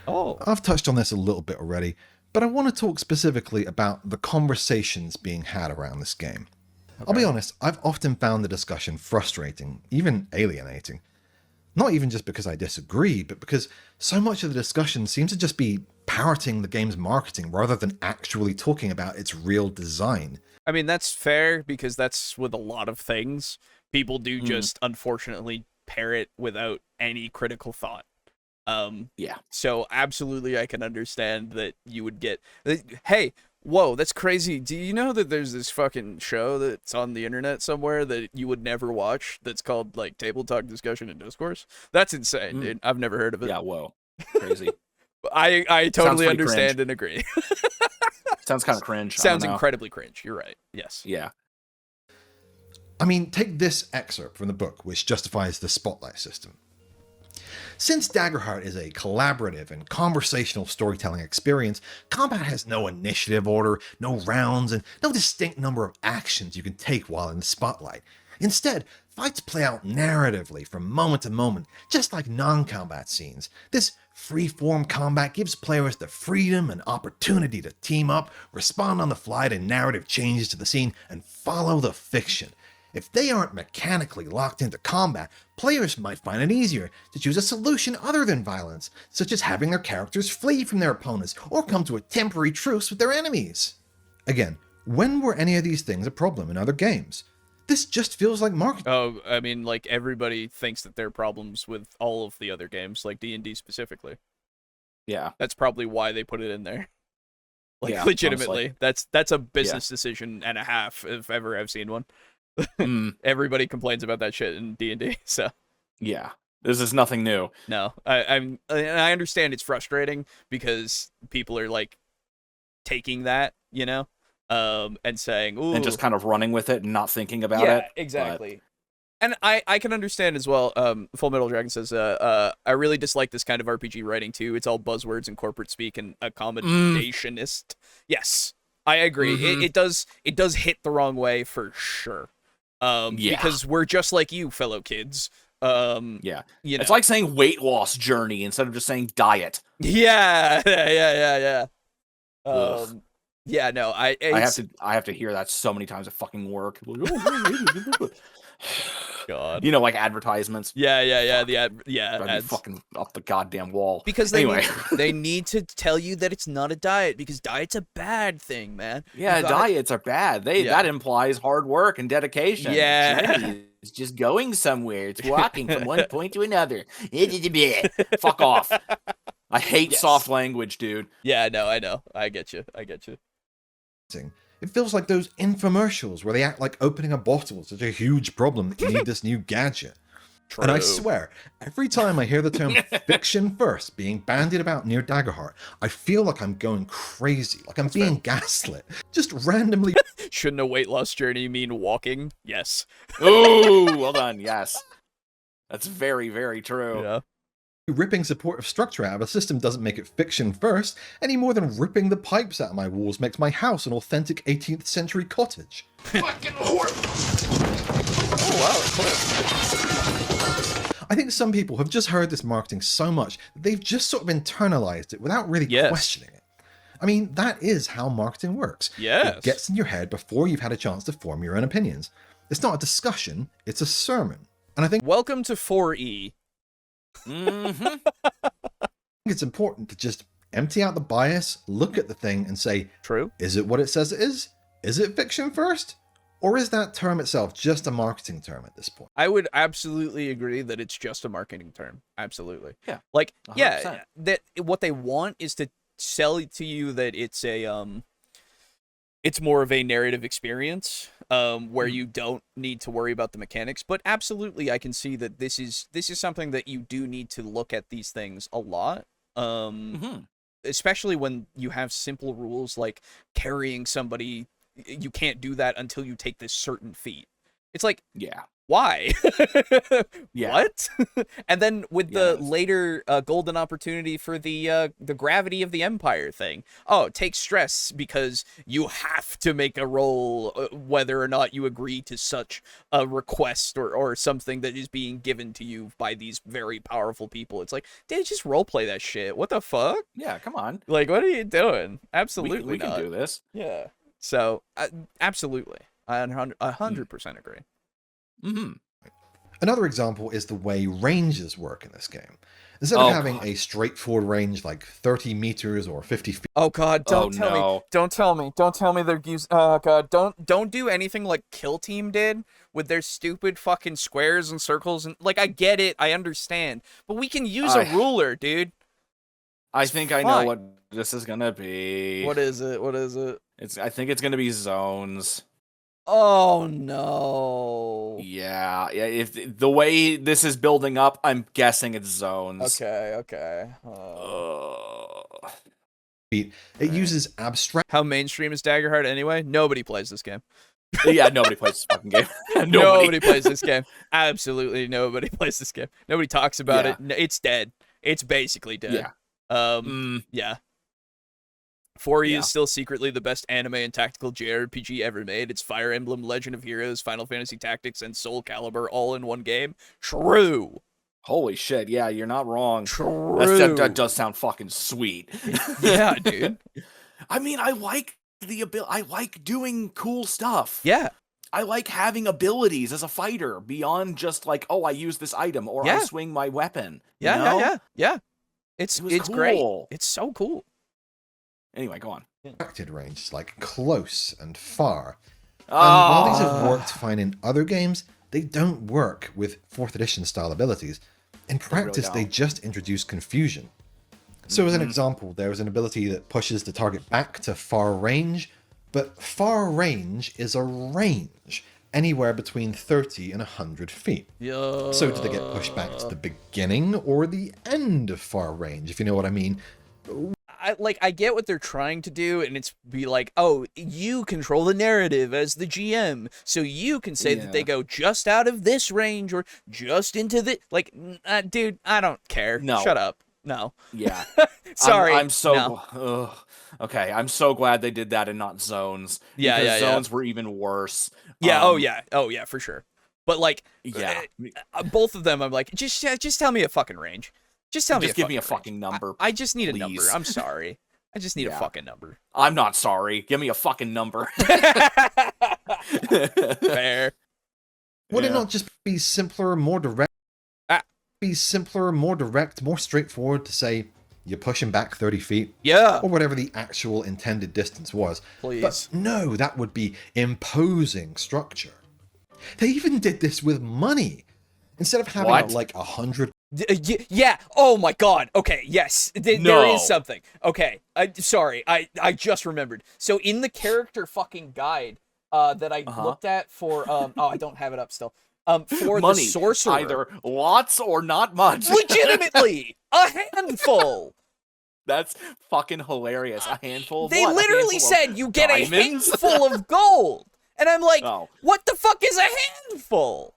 Oh. I've touched on this a little bit already, but I want to talk specifically about the conversations being had around this game. Okay. I'll be honest, I've often found the discussion frustrating, even alienating. Not even just because I disagree, but because so much of the discussion seems to just be parroting the game's marketing rather than actually talking about its real design. I mean, that's fair, because that's with a lot of things. People do just, unfortunately, parrot without any critical thought. Yeah. So absolutely, I can understand that you would get, hey, whoa, that's crazy. Do you know that there's this fucking show that's on the internet somewhere that you would never watch that's called, like, TableTalk Discussion and Discourse? That's insane, dude. I've never heard of it. Yeah, whoa. Crazy. I totally understand cringe. and agree. Sounds kind of cringe. Sounds incredibly cringe. You're right. Yes. Yeah. I mean, take this excerpt from the book, which justifies the spotlight system. Since Daggerheart is a collaborative and conversational storytelling experience, combat has no initiative order, no rounds, and no distinct number of actions you can take while in the spotlight. Instead, fights play out narratively from moment to moment, just like non-combat scenes. This free-form combat gives players the freedom and opportunity to team up, respond on the fly to narrative changes to the scene, and follow the fiction. If they aren't mechanically locked into combat, players might find it easier to choose a solution other than violence, such as having their characters flee from their opponents or come to a temporary truce with their enemies. Again, when were any of these things a problem in other games? This just feels like marketing. Oh, I mean, like, everybody thinks that there are problems with all of the other games, like D&D specifically. Yeah. That's probably why they put it in there. Like, Yeah, legitimately. honestly. That's a business decision and a half, if ever I've seen one. Everybody complains about that shit in D&D, so. Yeah. This is nothing new. No, I understand it's frustrating because people are, like, taking that, you know, and saying, ooh. And just kind of running with it and not thinking about it. Yeah, exactly. And I can understand as well. Full Metal Dragon says, I really dislike this kind of RPG writing too. It's all buzzwords and corporate speak and accommodationist. Yes, I agree. It does hit the wrong way for sure. Because we're just like you, fellow kids. Yeah. You know. It's like saying weight loss journey instead of just saying diet. Yeah. Yeah, no, I have to hear that so many times at fucking work. God. You know, like advertisements. Yeah. Drive me Ads. fucking up the goddamn wall. Because they anyway, they need to tell you that it's not a diet, because diet's a bad thing, man. yeah, diets are bad. That implies hard work and dedication. Yeah. Journey is just going somewhere. It's walking from one point to another. Fuck off. I hate soft language, dude. Yeah, no, I know. I get you. It feels like those infomercials where they act like opening a bottle is such a huge problem that you need this new gadget. True. And I swear, every time I hear the term fiction first being bandied about near Daggerheart, I feel like I'm going crazy, like I'm being gaslit. Just randomly. Shouldn't a weight loss journey mean walking? Yes. Ooh, well done. Yes. That's very, very true. Yeah. Ripping supportive structure out of a system doesn't make it fiction first, any more than ripping the pipes out of my walls makes my house an authentic 18th century cottage. Fucking whore! I think some people have just heard this marketing so much that they've just sort of internalized it without really questioning it. I mean, that is how marketing works. Yes. It gets in your head before you've had a chance to form your own opinions. It's not a discussion, it's a sermon. And I think Welcome to 4E. it's important to just empty out the bias, look at the thing and say, True. is it what it says it is? Is it fiction first? Or is that term itself just a marketing term at this point? I would absolutely agree that it's just a marketing term. Absolutely. Yeah. Like, 100%. yeah, that what they want is to sell to you that it's it's more of a narrative experience, where you don't need to worry about the mechanics. But absolutely, I can see that this is something that you do need to look at these things a lot. Especially when you have simple rules like carrying somebody. You can't do that until you take this certain feat. It's like, Yeah. why? Yeah. What? And then with the later golden opportunity for the gravity of the empire thing. Oh, it takes stress because you have to make a roll whether or not you agree to such a request or something that is being given to you by these very powerful people. It's like, dude, just roleplay that shit. What the fuck? Yeah, come on. Like, what are you doing? Absolutely We not. can do this. Yeah. So, absolutely. I 100% agree. Another example is the way ranges work in this game. Instead of having a straightforward range like 30 meters or 50 feet. Oh God! Don't tell me! Don't tell me! Don't tell me they're using. Oh God! Don't do anything like Kill Team did with their stupid fucking squares and circles and like. I get it, I understand, but we can use a ruler, dude. I think I know what this is gonna be. What is it? What is it? I think it's gonna be zones. Oh no! Yeah. If the way this is building up, I'm guessing it's zones. Okay. It uses abstract. How mainstream is Daggerheart anyway? Nobody plays this game. Yeah, nobody plays this fucking game. Nobody plays this game. Absolutely nobody plays this game. Nobody talks about it. It's dead. It's basically dead. Yeah. 4E is still secretly the best anime and tactical JRPG ever made. It's Fire Emblem, Legend of Heroes, Final Fantasy Tactics, and Soul Calibur all in one game. True. Holy shit, yeah, you're not wrong. True. That does sound fucking sweet. Yeah, dude. I mean, I like I like doing cool stuff. Yeah. I like having abilities as a fighter beyond just like, oh, I use this item or I swing my weapon. Yeah. It's cool. great. It's so cool. Anyway, go on. Abstracted ranges like close and far. And while these have worked fine in other games, they don't work with 4th edition style abilities. In practice, they just introduce confusion. So as an example, there is an ability that pushes the target back to far range, but far range is a range, anywhere between 30 and 100 feet. Yeah. So do they get pushed back to the beginning or the end of far range, if you know what I mean? I get what they're trying to do, and it's be like, oh, you control the narrative as the GM, so you can say that they go just out of this range or just into the dude, I don't care. No. Shut up. No. Yeah. Sorry. I'm so okay. I'm so glad they did that and not zones. Yeah. Zones were even worse. Yeah. Oh yeah, for sure. But both of them, I'm like, just tell me a fucking range. Just tell me. Just give me a fucking number. I just need please. a number. I'm sorry. I just need a Yeah. fucking number. I'm not sorry. Give me a fucking number. Fair. Would it Yeah. not just be simpler, more direct? Ah. Be simpler, more direct, more straightforward to say you're pushing back 30 feet? Yeah. Or whatever the actual intended distance was. Please. But no, that would be imposing structure. They even did this with money. Instead of having What? like 100. Yeah. Oh my God. Okay. Yes. There No. is something. Okay. Sorry. I just remembered. So in the character fucking guide that I looked at for oh, I don't have it up still. For Money, the sorcerer, either lots or not much. legitimately a handful. That's fucking hilarious. A handful of They what? A literally handful of said you get a diamonds? handful of gold, and I'm like, Oh. what the fuck is a handful?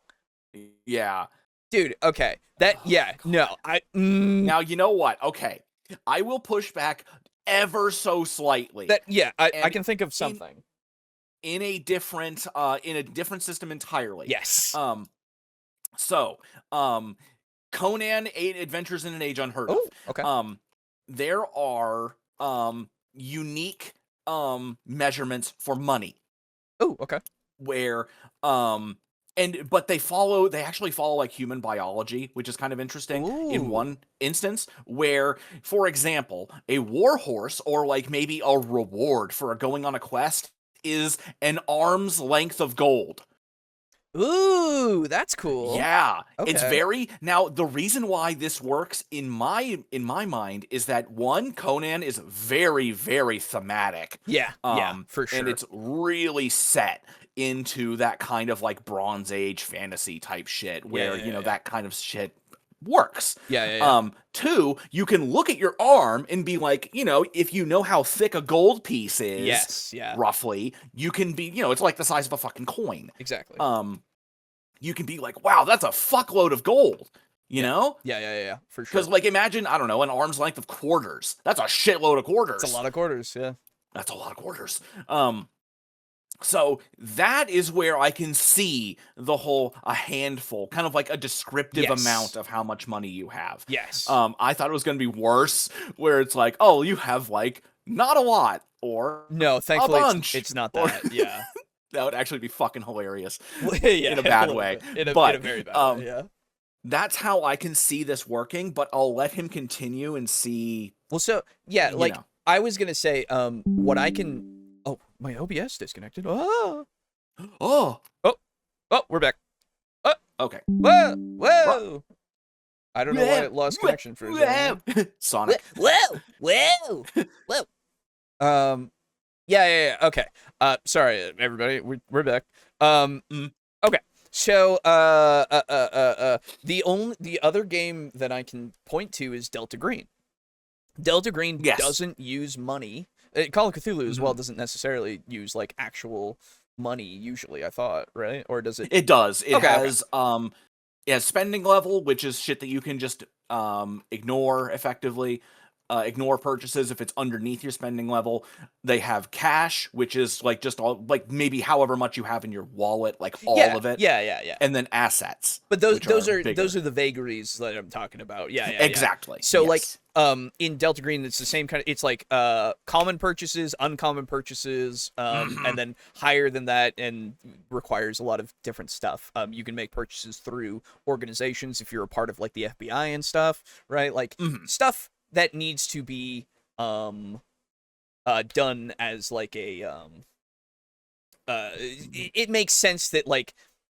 Yeah. Dude, okay. No, Now, you know what? Okay. I will push back ever so slightly. I And can think of something. in a different system entirely. Yes. So, Conan 8 Adventures in an Age Unheard Oh, of. okay. There are unique measurements for money Oh, okay. where but they actually follow like human biology, which is kind of interesting. In Ooh. one instance where, for example, a war horse or like maybe a reward for going on a quest is an arm's length of gold. Ooh, that's cool. Yeah, it's Okay. very now. The reason why this works in my mind is that one, Conan is very, very thematic. Yeah, for sure. And it's really set into that kind of like Bronze Age fantasy type shit, where yeah. that kind of shit works. Yeah. Two, you can look at your arm and be like, if you know how thick a gold piece is, Yes, yeah. roughly, you can be, it's like the size of a fucking coin. Exactly. You can be like, wow, that's a fuckload of gold, you know? Yeah, for sure. Because, like, imagine, I don't know, an arm's length of quarters. That's a shitload of quarters. It's a lot of quarters, yeah. That's a lot of quarters. So that is where I can see the whole a handful, kind of like a descriptive amount of how much money you have. Yes. I thought it was going to be worse, where it's like, oh, you have like not a lot, or no, thankfully a bunch. It's not that. Yeah. That would actually be fucking hilarious. Yeah, in a bad way. In a But, very bad way, yeah. That's how I can see this working, but I'll let him continue and see. Well, so yeah, you like know. I was gonna say, what I can. Oh, my OBS disconnected. Oh, Oh, we're back. okay. Whoa. I don't know why it lost connection for a second. Sonic. Whoa. Yeah. Okay. Sorry, everybody. We're back. Okay. So, the other game that I can point to is Delta Green. Delta Green doesn't use money. Call of Cthulhu as well doesn't necessarily use like actual money usually, I thought, right? Or does it? It does. It has okay. Spending level, which is shit that you can just ignore effectively. Ignore purchases if it's underneath your spending level. They have cash, which is like just all like maybe however much you have in your wallet, like all of it. Yeah. And then assets. But those are the vagaries that I'm talking about. Yeah. Exactly. So like in Delta Green it's the same kind of, it's like common purchases, uncommon purchases, and then higher than that and requires a lot of different stuff. You can make purchases through organizations if you're a part of like the FBI and stuff, right? Like stuff that needs to be done as like a it makes sense that like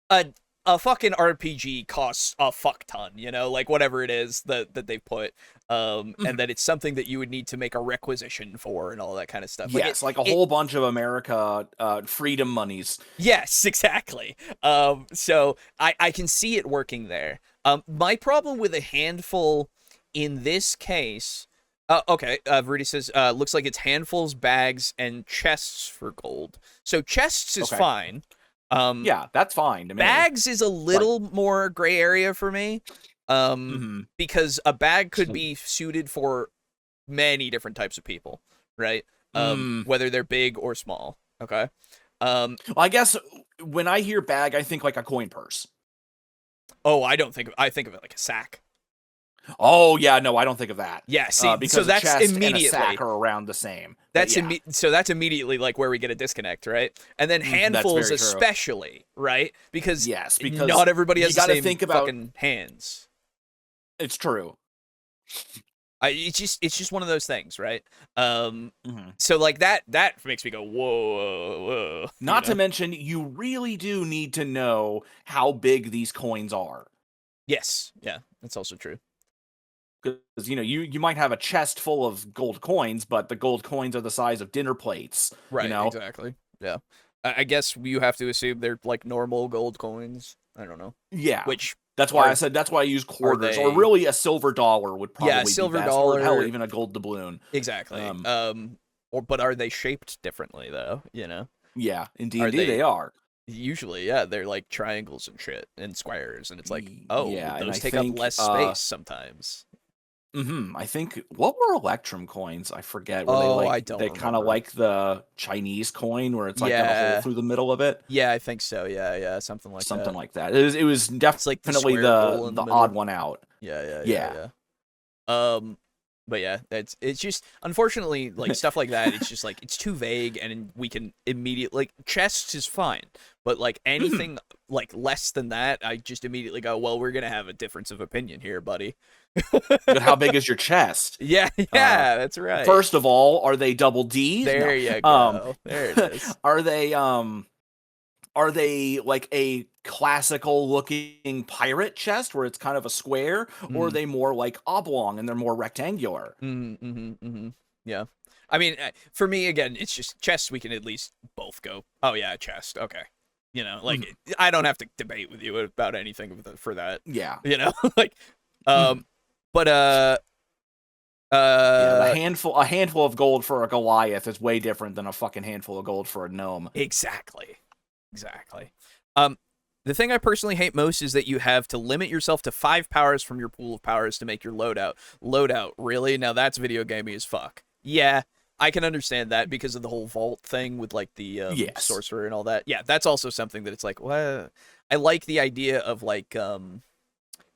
a fucking RPG costs a fuck ton, like whatever it is that they put, and that it's something that you would need to make a requisition for and all that kind of stuff. Yes, like a whole bunch of America freedom monies. Yes, exactly. So I can see it working there. My problem with a handful in this case, okay, Verity says, looks like it's handfuls, bags, and chests for gold. So chests is fine. Yeah, that's fine to me. Bags is a little more gray area for me, because a bag could be suited for many different types of people, right? Whether they're big or small. Okay. Well, I guess when I hear bag, I think like a coin purse. Oh, I think of it like a sack. Oh yeah, no, I don't think of that. Yeah, see, because so a that's chest and a immediately sack are around the same. That's yeah. so that's immediately like where we get a disconnect, right? And then handfuls very true. especially, right? Because because not everybody has you the gotta same think about, fucking hands. It's true. It's just one of those things, right? Mhm. So like that makes me go whoa. Not to mention, you really do need to know how big these coins are. Yes, yeah, that's also true. Because you might have a chest full of gold coins, but the gold coins are the size of dinner plates. Right, You know? exactly. Yeah, I guess you have to assume they're like normal gold coins. I don't know. Yeah. Which that's why that's why I use quarters, or really a silver dollar would probably be silver best, dollar, or hell, even a gold doubloon. Exactly. But are they shaped differently though? Yeah, in D&D they are. Usually, yeah, they're like triangles and shit and squares, and it's like, oh, yeah, those take up less space sometimes. I think, what were Electrum coins? I forget. Were I don't they kind of like the Chinese coin where it's like got a hole through the middle of it? Yeah, I think so. Yeah, something like that. It was definitely the odd one out. Yeah. But yeah, it's just unfortunately like stuff like that. It's just like it's too vague, and we can immediately like chests is fine, but like anything like less than that, I just immediately go, well, we're gonna have a difference of opinion here, buddy. But how big is your chest? Yeah, that's right. First of all, are they double D's? There you go. There it is. Are they like a classical looking pirate chest where it's kind of a square, or are they more like oblong and they're more rectangular? Yeah. I mean, for me, again, it's just chests. We can at least both go, oh yeah, chest. Okay. I don't have to debate with you about anything for that. Yeah. Like, but a handful of gold for a Goliath is way different than a fucking handful of gold for a gnome. Exactly. The thing I personally hate most is that you have to limit yourself to 5 powers from your pool of powers to make your loadout. Really? Now that's video gamey as fuck. Yeah, I can understand that because of the whole vault thing with like the sorcerer and all that. Yeah, that's also something that it's like, well, I like the idea of like what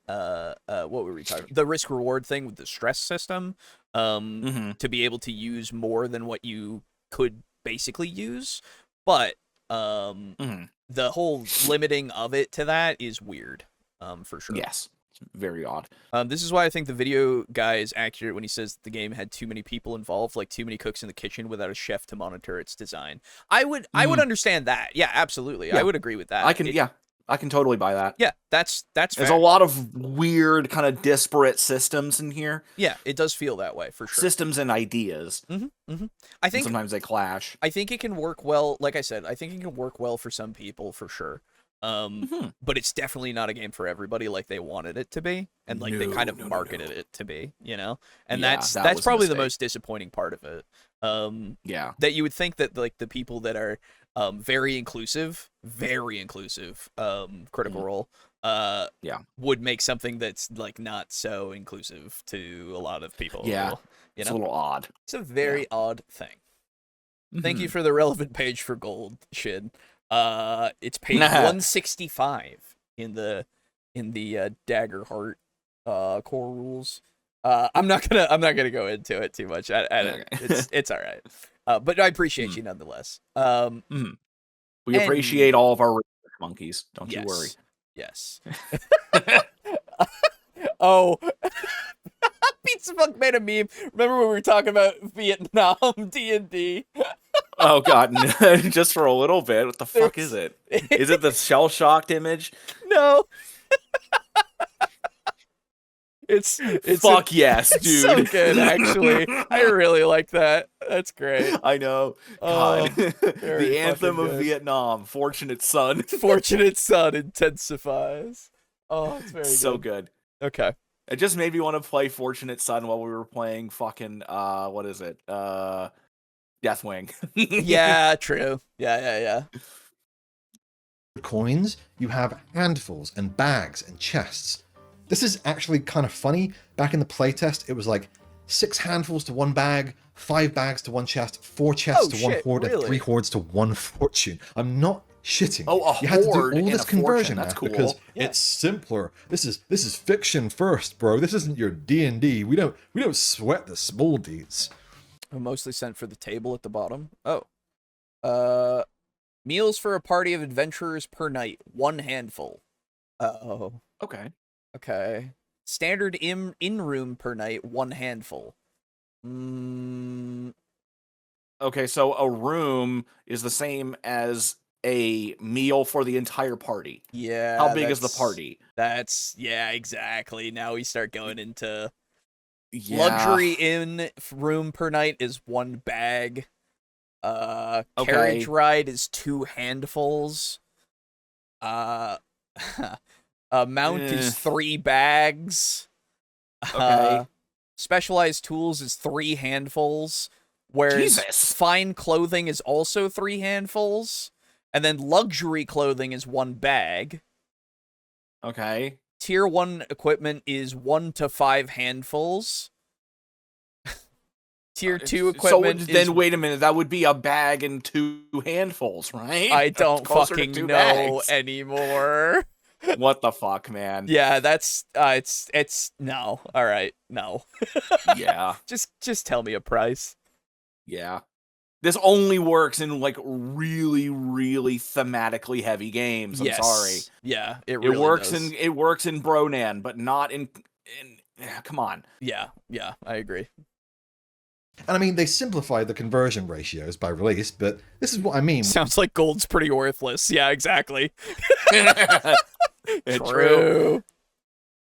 were we talking about? The risk reward thing with the stress system, to be able to use more than what you could basically use, but the whole limiting of it to that is weird, for sure. Yes, it's very odd. This is why I think the video guy is accurate when he says the game had too many people involved, like too many cooks in the kitchen without a chef to monitor its design. I would understand that. Yeah, absolutely. Yeah. I would agree with that. I can totally buy that. Yeah, that's There's fair. a lot of weird, kind of disparate systems in here. Yeah, it does feel that way, for sure. Systems and ideas. I think sometimes they clash. I think it can work well. Like I said, I think it can work well for some people, for sure. But it's definitely not a game for everybody like they wanted it to be, and like they kind of marketed it to be, And that's probably the most disappointing part of it. That you would think that like the people that are very inclusive, Critical Role, would make something that's like not so inclusive to a lot of people. Yeah, it's a little odd. It's a very odd thing. Thank you for the relevant page for gold, Shid. It's page 165 in the Daggerheart core rules. I'm not gonna go into it too much. It's all right. But I appreciate you nonetheless. We appreciate all of our research monkeys. Don't you worry. Yes. Oh, Pizza Funk made a meme. Remember when we were talking about Vietnam D&D? Oh god, just for a little bit. What the fuck is it? Is it the shell-shocked image? No. It's fuck yes, dude. So good, actually. I really like that. That's great. I know. God. The anthem of Vietnam, Fortunate Son. Fortunate Son intensifies. Oh, it's very so good. Okay. It just made me want to play Fortunate Son while we were playing fucking what is it? Deathwing. Yeah, true. Yeah. Coins, you have handfuls and bags and chests. This is actually kind of funny. Back in the playtest, it was like 6 handfuls to 1 bag, 5 bags to 1 chest, 4 chests to 1 hoard, and 3 hoards to 1 fortune. I'm not shitting. Oh, a you had to do horde all and this a fortune. conversion That's math cool. because Yeah. it's simpler. This is fiction first, bro. This isn't your D&D. We don't sweat the small deeds. I'm mostly sent for the table at the bottom. Oh. Meals for a party of adventurers per night, 1 handful. Uh-oh. Okay. Okay. Standard in-room per night, 1 handful. Okay, so a room is the same as a meal for the entire party. Yeah. How big is the party? Yeah, exactly. Now we start going into Yeah. luxury in-room per night is 1 bag. Carriage Okay. ride is 2 handfuls. A mount is 3 bags. Okay. Specialized tools is 3 handfuls. Whereas Jesus. fine clothing is also 3 handfuls. And then luxury clothing is 1 bag. Okay. Tier 1 equipment is 1 to 5 handfuls. Tier 2 equipment So then wait a minute, that would be a bag and 2 handfuls, right? I That's don't closer to fucking 2 know bags. anymore. What the fuck, man? Yeah, that's it's no. All right, no. Yeah. Just tell me a price. Yeah. This only works in like really, really thematically heavy games. I'm sorry. Yeah, it It really works does. in Bronan, but not in come on. Yeah, I agree. And I mean, they simplified the conversion ratios by release, but this is what I mean. Sounds like gold's pretty worthless. Yeah, exactly. True.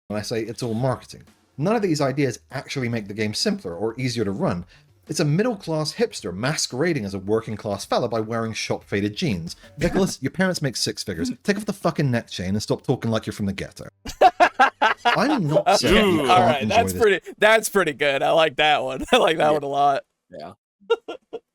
When I say it's all marketing. None of these ideas actually make the game simpler or easier to run. It's a middle-class hipster masquerading as a working-class fella by wearing shop-faded jeans. Nicholas, your parents make 6 figures. Take off the fucking neck chain and stop talking like you're from the ghetto. I'm not saying you can't All right, enjoy that's pretty good. I like that one. I like that one a lot. Yeah.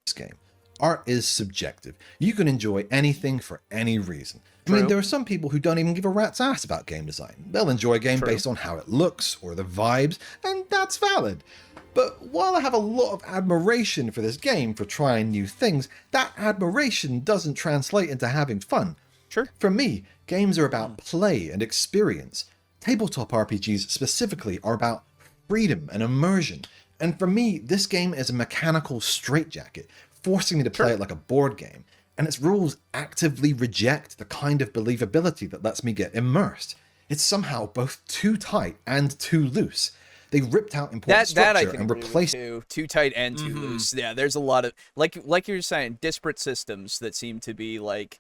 this game. Art is subjective. You can enjoy anything for any reason. I mean, there are some people who don't even give a rat's ass about game design. They'll enjoy a game based on how it looks or the vibes, and that's valid. But while I have a lot of admiration for this game for trying new things, that admiration doesn't translate into having fun. Sure. For me, games are about play and experience. Tabletop RPGs specifically are about freedom and immersion. And for me, this game is a mechanical straitjacket, forcing me to play it like a board game. And its rules actively reject the kind of believability that lets me get immersed. It's somehow both too tight and too loose. They ripped out important That I structure can and agree with replaced too tight and too loose. Yeah, there's a lot of like you're saying, disparate systems that seem to be like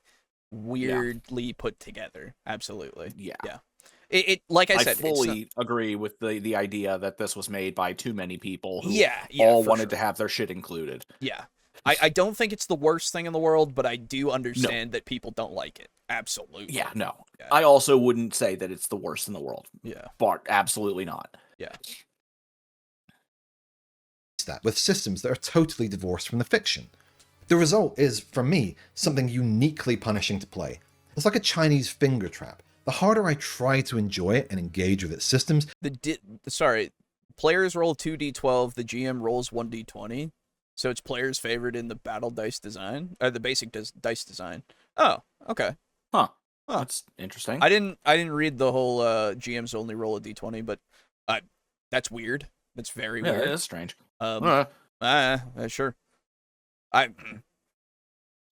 weirdly put together. Absolutely. Yeah. It like I said, fully agree with the idea that this was made by too many people who all wanted to have their shit included. Yeah. I don't think it's the worst thing in the world, but I do understand that people don't like it. Absolutely. Yeah, no. Yeah. I also wouldn't say that it's the worst in the world. Yeah. But absolutely not. Yeah. that with systems that are totally divorced from the fiction. The result is, for me, something uniquely punishing to play. It's like a Chinese finger trap. The harder I try to enjoy it and engage with its systems, players roll 2d12, the GM rolls 1d20. So it's players favored in the battle dice design, or the basic dice design. Oh, okay. Huh. That's interesting. I didn't read the whole GMs only roll a d20, but that's weird. That's very weird. It is strange. Sure.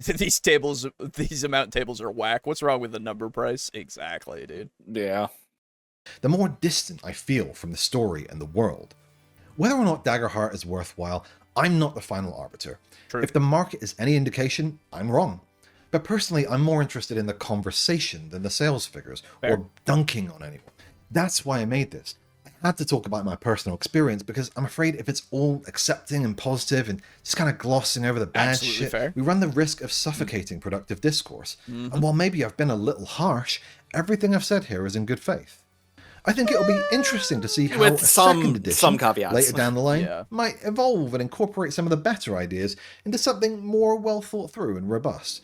These amount tables are whack. What's wrong with the number price? Exactly, dude. Yeah. the more distant I feel from the story and the world. Whether or not Daggerheart is worthwhile, I'm not the final arbiter. True. If the market is any indication, I'm wrong. But personally, I'm more interested in the conversation than the sales figures, or dunking on anyone. That's why I made this. I had to talk about my personal experience because I'm afraid if it's all accepting and positive and just kind of glossing over the bad Absolutely shit, fair. we run the risk of suffocating productive discourse. And while maybe I've been a little harsh, everything I've said here is in good faith. I think it'll be interesting to see how With a some- second edition some caveats. later down the line Yeah. might evolve and incorporate some of the better ideas into something more well thought through and robust.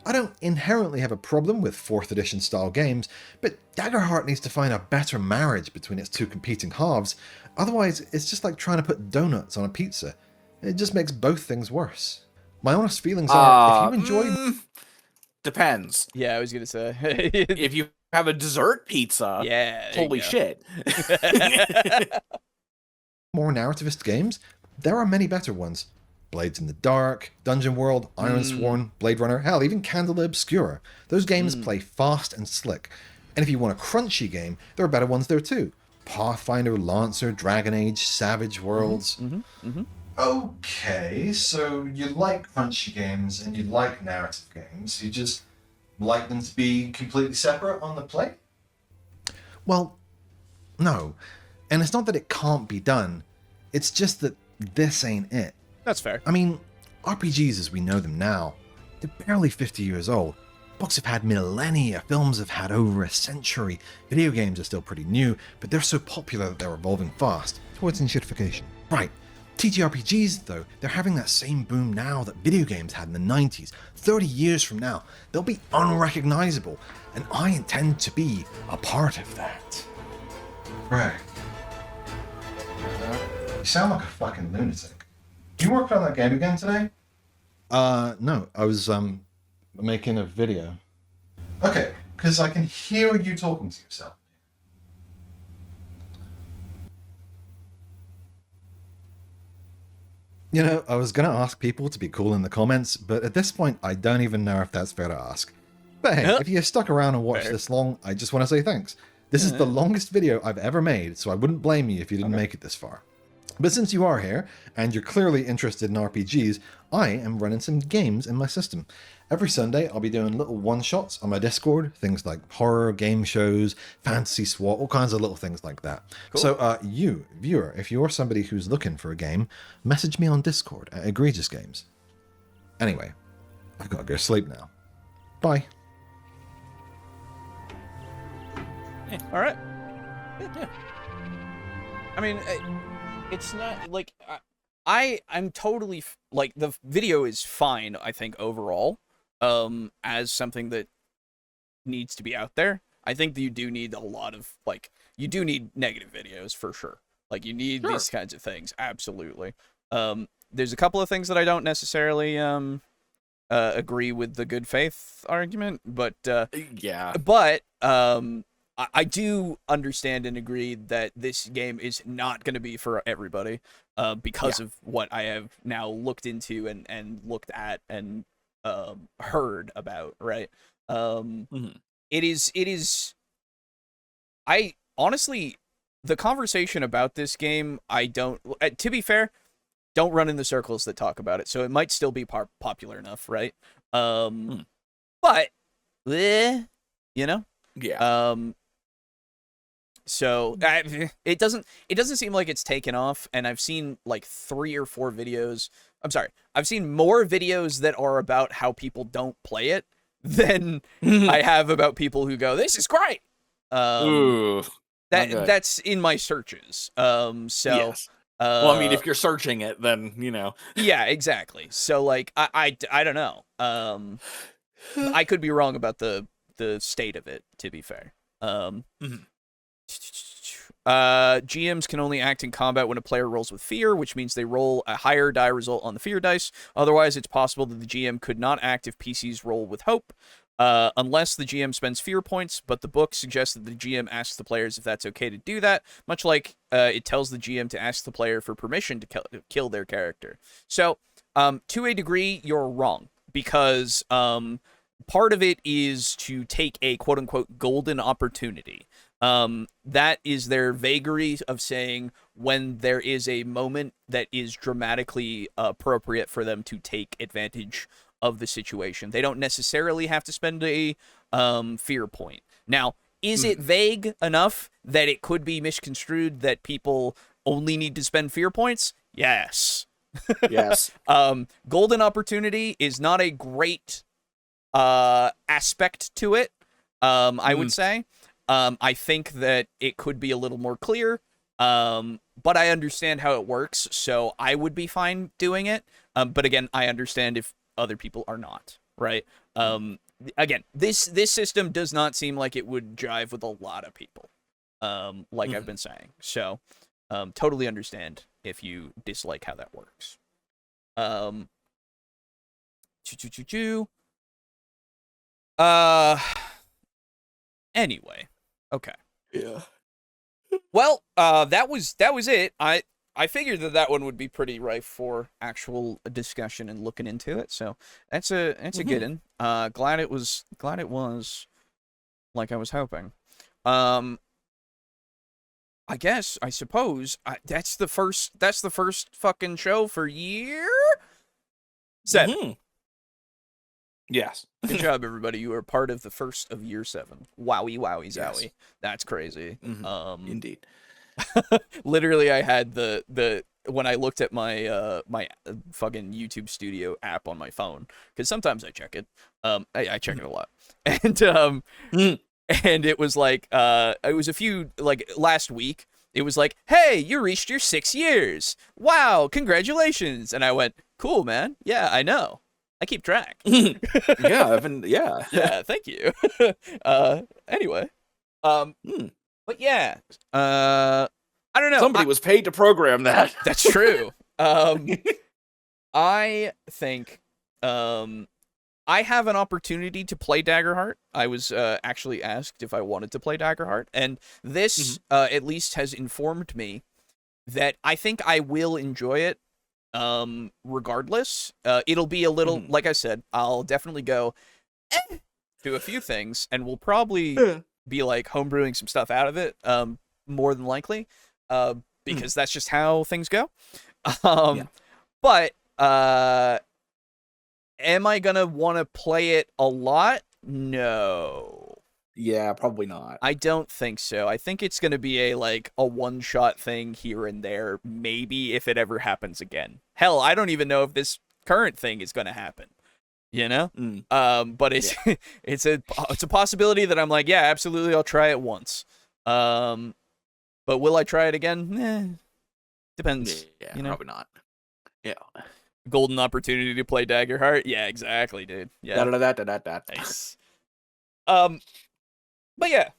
I don't inherently have a problem with 4th edition style games, but Daggerheart needs to find a better marriage between its two competing halves, otherwise it's just like trying to put donuts on a pizza. It just makes both things worse. My honest feelings are, if you enjoy... Depends. Yeah, I was gonna say. If you have a dessert pizza, Yeah. there you holy go. shit. More narrativist games, there are many better ones. Blades in the Dark, Dungeon World, Ironsworn, Blade Runner, hell, even Candela Obscura. Those games play fast and slick. And if you want a crunchy game, there are better ones there too. Pathfinder, Lancer, Dragon Age, Savage Worlds. Okay, so you like crunchy games and you like narrative games. You just like them to be completely separate on the plate? Well, no. And it's not that it can't be done, it's just that this ain't it. That's fair. I mean, RPGs as we know them now, they're barely 50 years old. Books have had millennia, films have had over a century, video games are still pretty new, but they're so popular that they're evolving fast towards enshittification. Right. TTRPGs, though, they're having that same boom now that video games had in the 90s. 30 years from now, they'll be unrecognizable, and I intend to be a part of that. Right. You sound like a fucking lunatic. You worked on that game again today? No, I was, making a video. Okay, because I can hear you talking to yourself. You know, I was gonna ask people to be cool in the comments, but at this point, I don't even know if that's fair to ask. But hey, if you stuck around and watched this long, I just want to say thanks. This is the longest video I've ever made, so I wouldn't blame you if you didn't make it this far. But since you are here, and you're clearly interested in RPGs, I am running some games in my system. Every Sunday, I'll be doing little one-shots on my Discord, things like horror, game shows, fantasy SWAT, all kinds of little things like that. Cool. So you, viewer, if you're somebody who's looking for a game, message me on Discord at Egregious Games. Anyway, I've got to go to sleep now. Bye. All right. Yeah. I mean, it's not like I'm totally like the video is fine. I think overall, as something that needs to be out there. I think that you do need a lot of you do need negative videos for sure. Like you need these kinds of things, absolutely. There's a couple of things that I don't necessarily agree with the good faith argument, but I do understand and agree that this game is not going to be for everybody because of what I have now looked into and looked at and heard about, right? It is I honestly, the conversation about this game, I don't, to be fair, don't run in the circles that talk about it, so it might still be popular enough, right? But, you know? Yeah. So it doesn't seem like it's taken off, and I've seen like 3 or 4 videos. I'm sorry, I've seen more videos that are about how people don't play it than I have about people who go, "This is great." Ooh, that's in my searches. Yes. Well, I mean, if you're searching it, then you know. Yeah, exactly. So like, I don't know. I could be wrong about the state of it. To be fair. GMs can only act in combat when a player rolls with fear, which means they roll a higher die result on the fear dice. Otherwise, it's possible that the GM could not act if PCs roll with hope, unless the GM spends fear points, but the book suggests that the GM asks the players if that's okay to do that, much like it tells the GM to ask the player for permission to kill their character. So, to a degree, you're wrong, because part of it is to take a quote-unquote golden opportunity. That is their vagary of saying when there is a moment that is dramatically appropriate for them to take advantage of the situation. They don't necessarily have to spend a fear point. Now, is it vague enough that it could be misconstrued that people only need to spend fear points? Yes. Yes. Golden opportunity is not a great aspect to it, I would say. I think that it could be a little more clear, but I understand how it works, so I would be fine doing it. But again, I understand if other people are not, right? Again, this system does not seem like it would jive with a lot of people, like I've been saying. So, totally understand if you dislike how that works. Uh. Anyway. Okay. Yeah. Well, that was it. I figured that one would be pretty rife for actual discussion and looking into it. So that's a good one. Glad it was like I was hoping. I suppose that's the first fucking show for year 7. Mm-hmm. Yes. Good job, everybody. You are part of the first of year 7. Wowie, wowie, zowie. Yes. That's crazy. Indeed. Literally, I had the when I looked at my my fucking YouTube Studio app on my phone, because sometimes I check it. I check it a lot, and and it was like it was a few like last week. It was like, hey, you reached your 6 years. Wow, congratulations! And I went, cool, man. Yeah, I know. I keep track. Yeah, I've been. Yeah. Yeah, thank you. Anyway, but yeah, I don't know. Somebody was paid to program that. That's true. I think I have an opportunity to play Daggerheart. I was actually asked if I wanted to play Daggerheart, and this at least has informed me that I think I will enjoy it. Regardless, it'll be a little, like I said, I'll definitely go to a few things, and we'll probably be like homebrewing some stuff out of it, more than likely, because that's just how things go. But am I gonna want to play it a lot? No. Yeah, probably not. I don't think so. I think it's going to be a one-shot thing here and there, maybe if it ever happens again. Hell, I don't even know if this current thing is going to happen. You know? But it's it's a possibility that I'm like, yeah, absolutely, I'll try it once. But will I try it again? Depends. Yeah, you know? probably not. Yeah. Golden opportunity to play Daggerheart? Yeah, exactly, dude. Yeah. Nice. But yeah,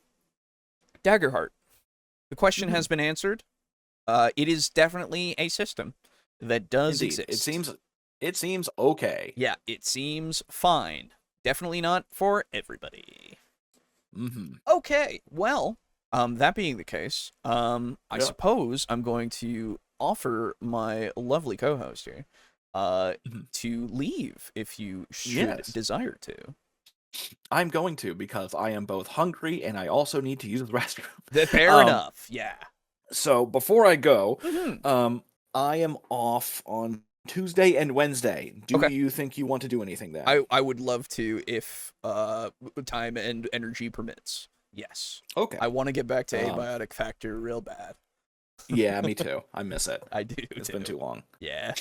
Daggerheart. The question has been answered. It is definitely a system that does exist. It seems okay. Yeah, it seems fine. Definitely not for everybody. Okay, well, that being the case, I suppose I'm going to offer my lovely co-host here to leave if you should desire to. I'm going to, because I am both hungry and I also need to use the restroom. Fair enough, yeah. So before I go, I am off on Tuesday and Wednesday. Do you think you want to do anything then? I would love to if time and energy permits. Yes. Okay. I want to get back to Abiotic Factor real bad. Yeah, me too. I miss it. I do. It's been too long. Yeah.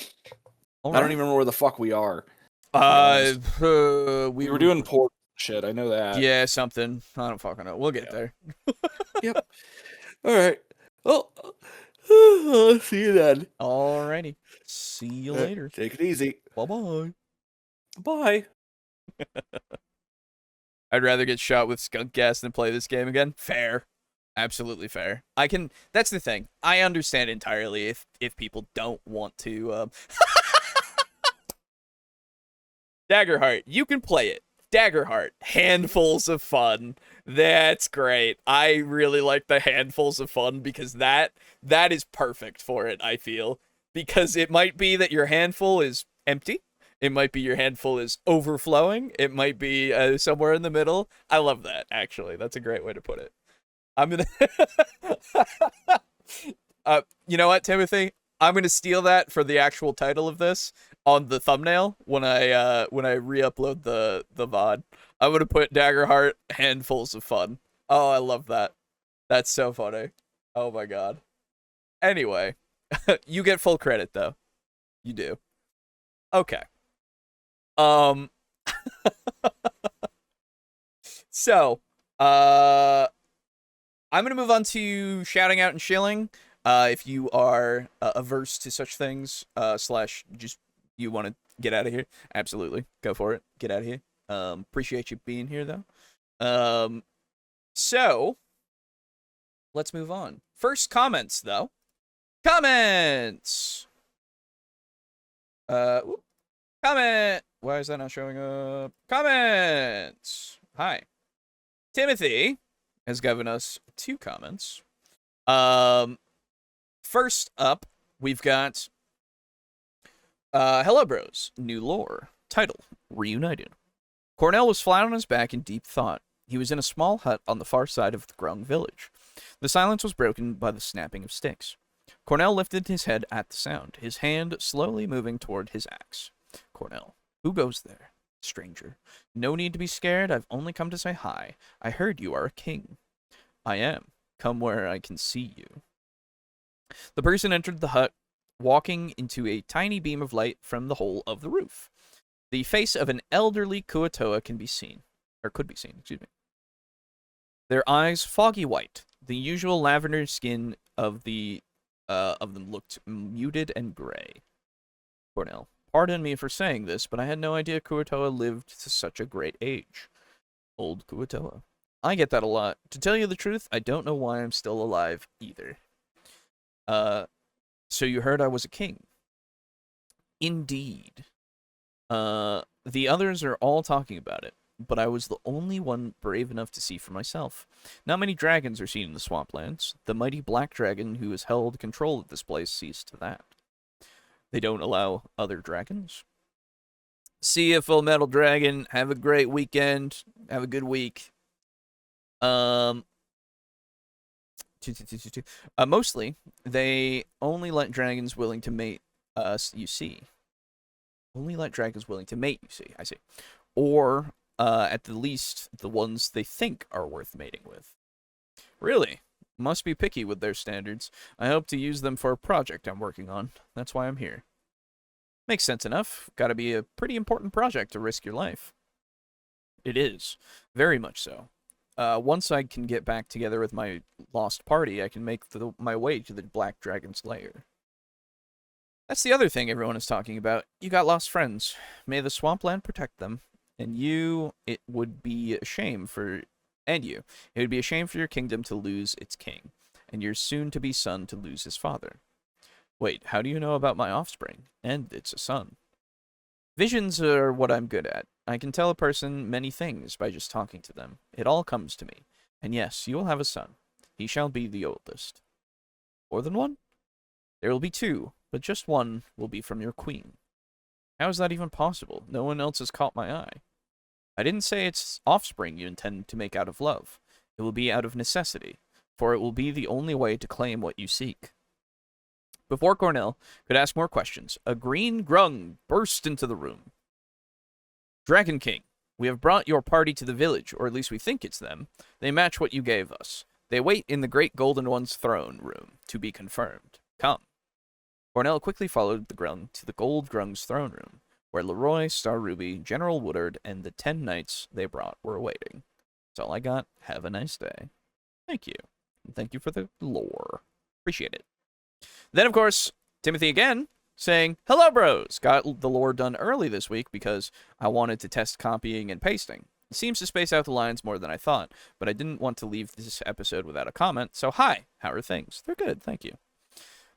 I don't even remember where the fuck we are. We were doing port shit. I know that. Yeah, something. I don't fucking know. We'll get there. Yep. All right. Well, I'll see you then. Alrighty. See you later. Take it easy. Bye-bye. Bye. I'd rather get shot with skunk gas than play this game again. Fair. Absolutely fair. That's the thing. I understand entirely if people don't want to Daggerheart, you can play it. Daggerheart, handfuls of fun. That's great. I really like the handfuls of fun because that is perfect for it, I feel. Because it might be that your handful is empty. It might be your handful is overflowing. It might be somewhere in the middle. I love that, actually. That's a great way to put it. I'm going to... you know what, Timothy? I'm going to steal that for the actual title of this on the thumbnail when I re-upload the VOD. I'm going to put Daggerheart handfuls of fun. Oh, I love that. That's so funny. Oh my god. Anyway, you get full credit though. You do. Okay. So, I'm going to move on to shouting out and shilling. If you are averse to such things, slash just you want to get out of here, absolutely, go for it. Get out of here. Appreciate you being here, though. So, let's move on. First comments, though. Comments! Comment! Why is that not showing up? Comments! Hi. Timothy has given us 2 comments. First up, we've got Hello Bros, new lore. Title, Reunited. Cornell was flat on his back in deep thought. He was in a small hut on the far side of the Grung village. The silence was broken by the snapping of sticks. Cornell lifted his head at the sound, his hand slowly moving toward his axe. Cornell, who goes there? Stranger. No need to be scared, I've only come to say hi. I heard you are a king. I am. Come where I can see you. The person entered the hut, walking into a tiny beam of light from the hole of the roof. The face of an elderly Kuatoa could be seen. Their eyes foggy white. The usual lavender skin of them looked muted and gray. Cornell, pardon me for saying this, but I had no idea Kuatoa lived to such a great age. Old Kuatoa. I get that a lot. To tell you the truth, I don't know why I'm still alive either. So you heard I was a king. Indeed. The others are all talking about it, but I was the only one brave enough to see for myself. Not many dragons are seen in the swamplands. The mighty black dragon who has held control of this place sees to that. They don't allow other dragons. See you, Full Metal Dragon. Have a great weekend. Have a good week. Mostly, they only let dragons willing to mate you see. Only let dragons willing to mate you see, I see. Or, at the least, the ones they think are worth mating with. Really? Must be picky with their standards. I hope to use them for a project I'm working on. That's why I'm here. Makes sense enough. Gotta be a pretty important project to risk your life. It is. Very much so. Once I can get back together with my lost party, I can make my way to the Black Dragon's lair. That's the other thing everyone is talking about. You got lost friends. May the swampland protect them. And it would be a shame for your kingdom to lose its king, and your soon-to-be son to lose his father. Wait, how do you know about my offspring? And it's a son. Visions are what I'm good at. I can tell a person many things by just talking to them. It all comes to me. And yes, you will have a son. He shall be the oldest. More than one? There will be 2, but just one will be from your queen. How is that even possible? No one else has caught my eye. I didn't say it's offspring you intend to make out of love. It will be out of necessity, for it will be the only way to claim what you seek. Before Cornell could ask more questions, a green grung burst into the room. Dragon King, we have brought your party to the village, or at least we think it's them. They match what you gave us. They wait in the Great Golden One's throne room, to be confirmed. Come. Cornell quickly followed the grung to the Gold Grung's throne room, where Leroy, Star Ruby, General Woodard, and the 10 knights they brought were awaiting. That's all I got. Have a nice day. Thank you. And thank you for the lore. Appreciate it. Then, of course, Timothy again, saying, hello, bros! Got the lore done early this week because I wanted to test copying and pasting. It seems to space out the lines more than I thought, but I didn't want to leave this episode without a comment, so hi, how are things? They're good, thank you.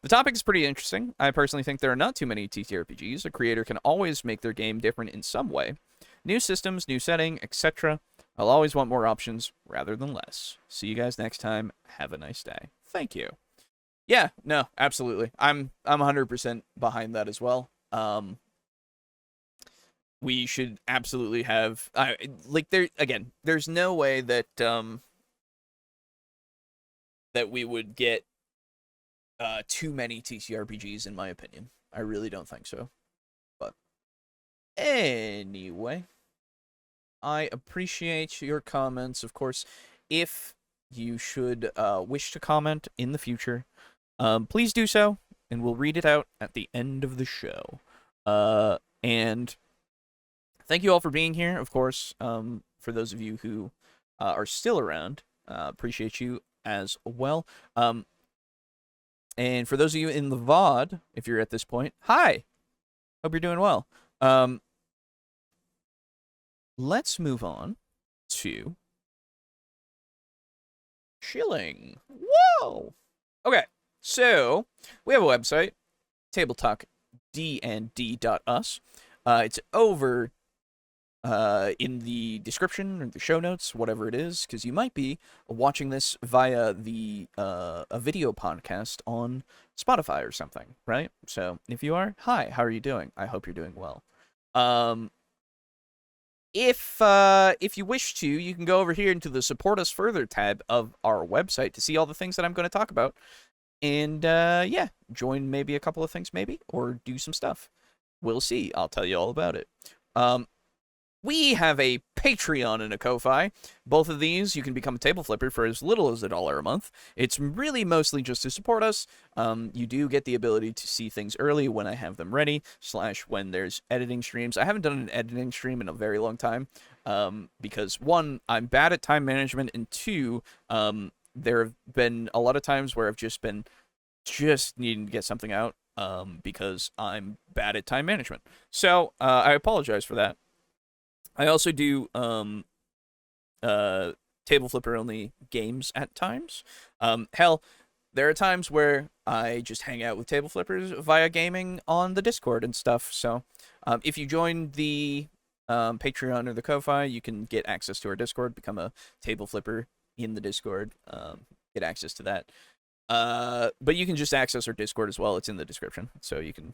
The topic is pretty interesting. I personally think there are not too many TTRPGs. A creator can always make their game different in some way. New systems, new setting, etc. I'll always want more options rather than less. See you guys next time. Have a nice day. Thank you. Yeah, no, absolutely. I'm 100% behind that as well. We should absolutely have there's no way that that we would get too many TTRPGs, in my opinion. I really don't think so. But anyway, I appreciate your comments. Of course, if you should wish to comment in the future, please do so, and we'll read it out at the end of the show. And thank you all for being here, of course. For those of you who are still around, appreciate you as well. And for those of you in the VOD, if you're at this point, hi! Hope you're doing well. Let's move on to Shilling. Whoa! Okay, so we have a website, TableTalk dnd.us. It's over in the description or the show notes, whatever it is, because you might be watching this via the a video podcast on Spotify or something, right? So if you are, hi, how are you doing? I hope you're doing well. If you wish to, you can go over here into the Support Us Further tab of our website to see all the things that I'm going to talk about. And, yeah, join maybe a couple of things, maybe, or do some stuff. We'll see. I'll tell you all about it. We have a Patreon and a Ko-Fi. Both of these, you can become a table flipper for as little as $1 a month. It's really mostly just to support us. You do get the ability to see things early when I have them ready, / when there's editing streams. I haven't done an editing stream in a very long time, because 1, I'm bad at time management, and 2, there have been a lot of times where I've just needing to get something out, because I'm bad at time management. So, I apologize for that. I also do table flipper only games at times. Hell, there are times where I just hang out with table flippers via gaming on the Discord and stuff. So if you join the Patreon or the Ko-Fi, you can get access to our Discord, become a table flipper in the Discord, get access to that. But you can just access our Discord as well. It's in the description. So you can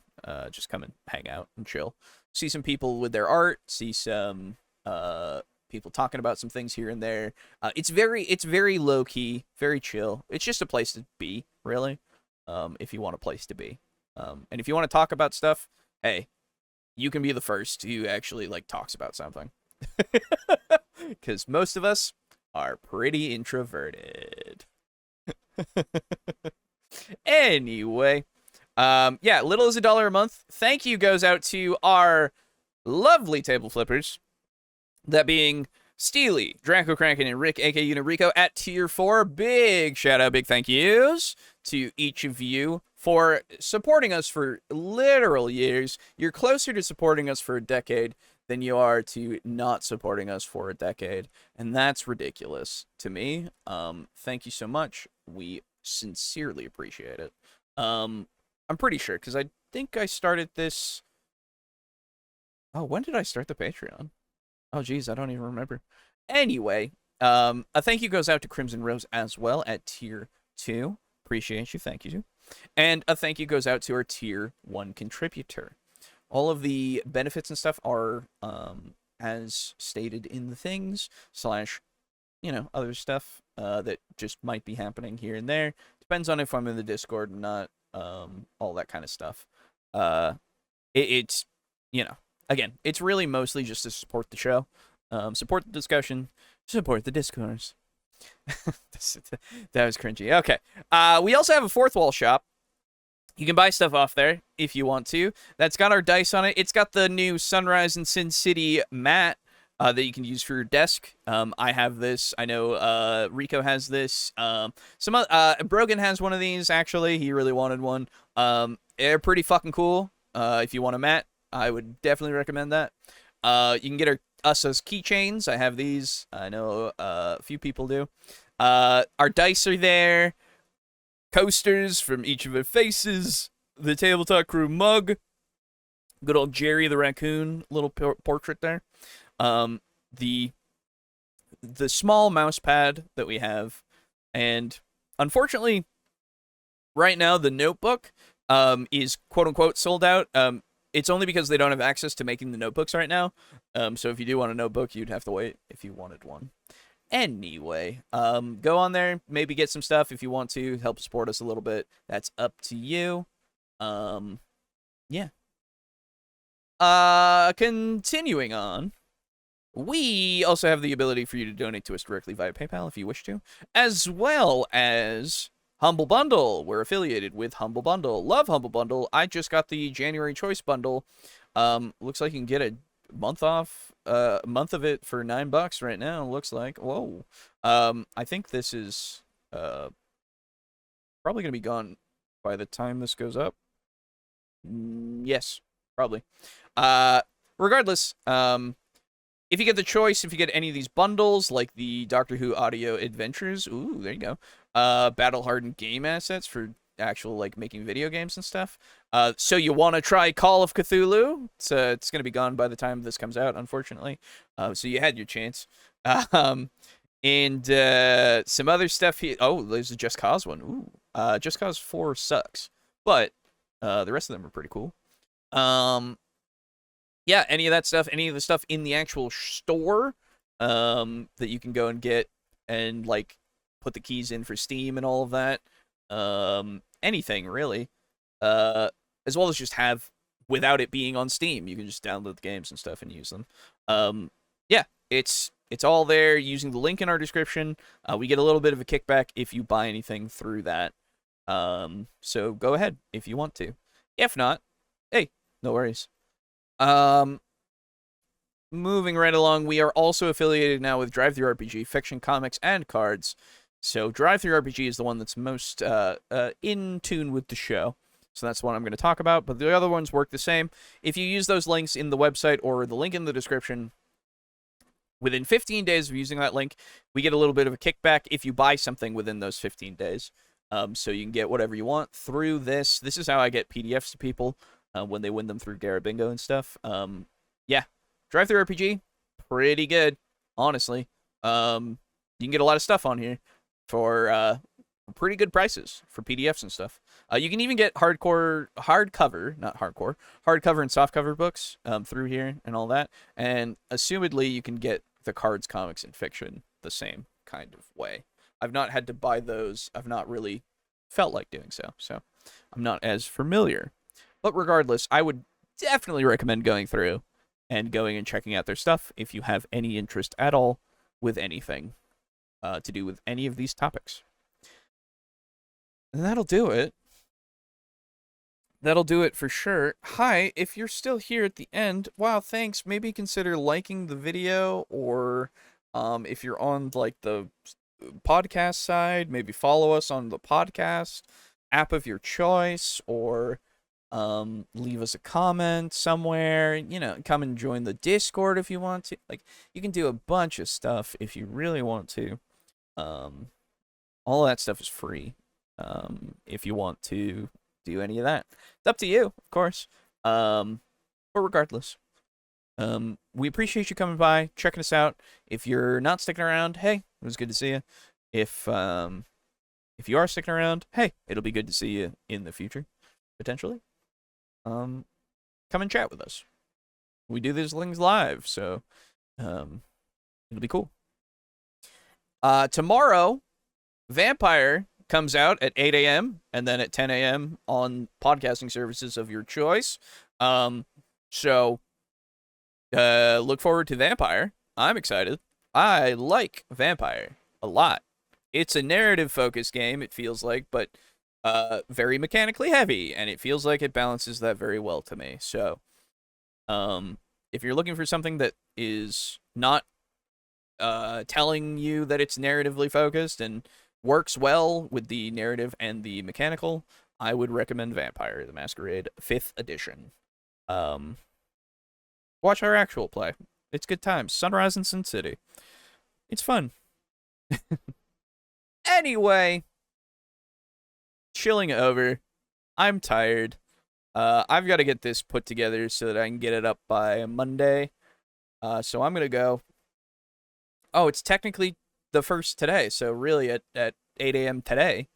just come and hang out and chill. See some people with their art, see some people talking about some things here and there. It's very low key, very chill. It's just a place to be, really. If you want a place to be. And if you want to talk about stuff, hey, you can be the first who actually like talks about something. Cuz most of us are pretty introverted. Anyway, yeah, little as $1 a month. Thank you goes out to our lovely table flippers, that being Steely, Draco Kraken, and Rick, aka Unirico, at tier 4. Big shout out, big thank yous to each of you for supporting us for literal years. You're closer to supporting us for a decade than you are to not supporting us for a decade, and that's ridiculous to me. Thank you so much. We sincerely appreciate it. I'm pretty sure, because I think I started this... Oh, when did I start the Patreon? Oh, geez, I don't even remember. Anyway, a thank you goes out to Crimson Rose as well at tier 2. Appreciate you, thank you. And a thank you goes out to our tier 1 contributor. All of the benefits and stuff are as stated in the things, / other stuff that just might be happening here and there. Depends on if I'm in the Discord or not, all that kind of stuff. It's, again, it's really mostly just to support the show, support the discussion, support the discourse. That was cringy. Okay. We also have a fourth wall shop. You can buy stuff off there if you want to. That's got our dice on it. It's got the new Sunrise and Sin City mat that you can use for your desk. I have this. I know Rico has this. Brogan has one of these, actually. He really wanted one. They're pretty fucking cool. If you want a mat, I would definitely recommend that. You can get us as keychains. I have these. I know a few people do. Our dice are there. Coasters from each of their faces. The TableTalk crew mug. Good old Jerry the raccoon little portrait there. The small mouse pad that we have. And unfortunately, right now the notebook is quote-unquote sold out. It's only because they don't have access to making the notebooks right now. So if you do want a notebook, you'd have to wait if you wanted one. Anyway, go on there, maybe get some stuff if you want to, help support us a little bit. That's up to you. Yeah. Continuing on, we also have the ability for you to donate to us directly via PayPal if you wish to, as well as Humble Bundle. We're affiliated with Humble Bundle. Love Humble Bundle. I just got the January Choice Bundle. Looks like you can get a month off, a month of it for $9 right now. Looks like. Whoa. I think this is probably gonna be gone by the time this goes up. Yes, probably. Regardless, if you get the choice, if you get any of these bundles, like the Doctor Who Audio Adventures, ooh, there you go. Battle Hardened game assets for actual like making video games and stuff. So you want to try Call of Cthulhu? It's going to be gone by the time this comes out, unfortunately. So you had your chance. And some other stuff here. Oh, there's a Just Cause one. Ooh. Just Cause 4 sucks, but the rest of them are pretty cool. Yeah, any of that stuff, any of the stuff in the actual store that you can go and get and like put the keys in for Steam and all of that. Anything really. As well as just have without it being on Steam, you can just download the games and stuff and use them. Yeah, it's all there using the link in our description. We get a little bit of a kickback if you buy anything through that. So go ahead if you want to. If not, hey, no worries. Moving right along, we are also affiliated now with DriveThruRPG, fiction, comics, and cards. So DriveThruRPG is the one that's most in tune with the show. So that's what I'm going to talk about, but the other ones work the same. If you use those links in the website or the link in the description, within 15 days of using that link, we get a little bit of a kickback if you buy something within those 15 days. So you can get whatever you want through this. This is how I get PDFs to people when they win them through Garabingo and stuff. Yeah, DriveThruRPG, pretty good, honestly. You can get a lot of stuff on here for pretty good prices for PDFs and stuff. You can even get hardcover and softcover books through here and all that. And assumedly, you can get the cards, comics, and fiction the same kind of way. I've not had to buy those. I've not really felt like doing so. So I'm not as familiar. But regardless, I would definitely recommend going through and going and checking out their stuff if you have any interest at all with anything to do with any of these topics. And that'll do it. That'll do it for sure. Hi, if you're still here at the end, wow, thanks. Maybe consider liking the video, or if you're on like the podcast side, maybe follow us on the podcast app of your choice, or leave us a comment somewhere. You know, come and join the Discord if you want to. Like, you can do a bunch of stuff if you really want to. All that stuff is free. If you want to do any of that, it's up to you, of course. But regardless, we appreciate you coming by, checking us out. If you're not sticking around, hey, it was good to see you. If you are sticking around, hey, it'll be good to see you in the future, potentially. Come and chat with us. We do these things live, so it'll be cool. Tomorrow, Vampire comes out at 8 a.m. and then at 10 a.m. on podcasting services of your choice. So look forward to Vampire. I'm excited. I like Vampire a lot. It's a narrative-focused game, it feels like, but very mechanically heavy, and it feels like it balances that very well to me. So if you're looking for something that is not telling you that it's narratively focused and works well with the narrative and the mechanical, I would recommend Vampire the Masquerade 5th edition. Watch our actual play. It's good times. Sunrise in Sin City. It's fun. Anyway, chilling over. I'm tired. I've got to get this put together so that I can get it up by Monday. So I'm going to go. Oh, it's technically the first today, so really at 8 a.m. today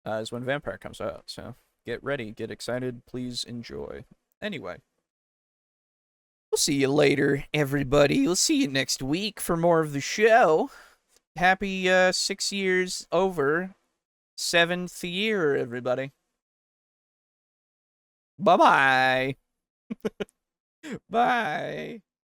is when Vampire comes out. So get ready, get excited, please enjoy. Anyway, we'll see you later, everybody. We'll see you next week for more of the show. Happy 6 years over, 7th year, everybody. Bye-bye. Bye.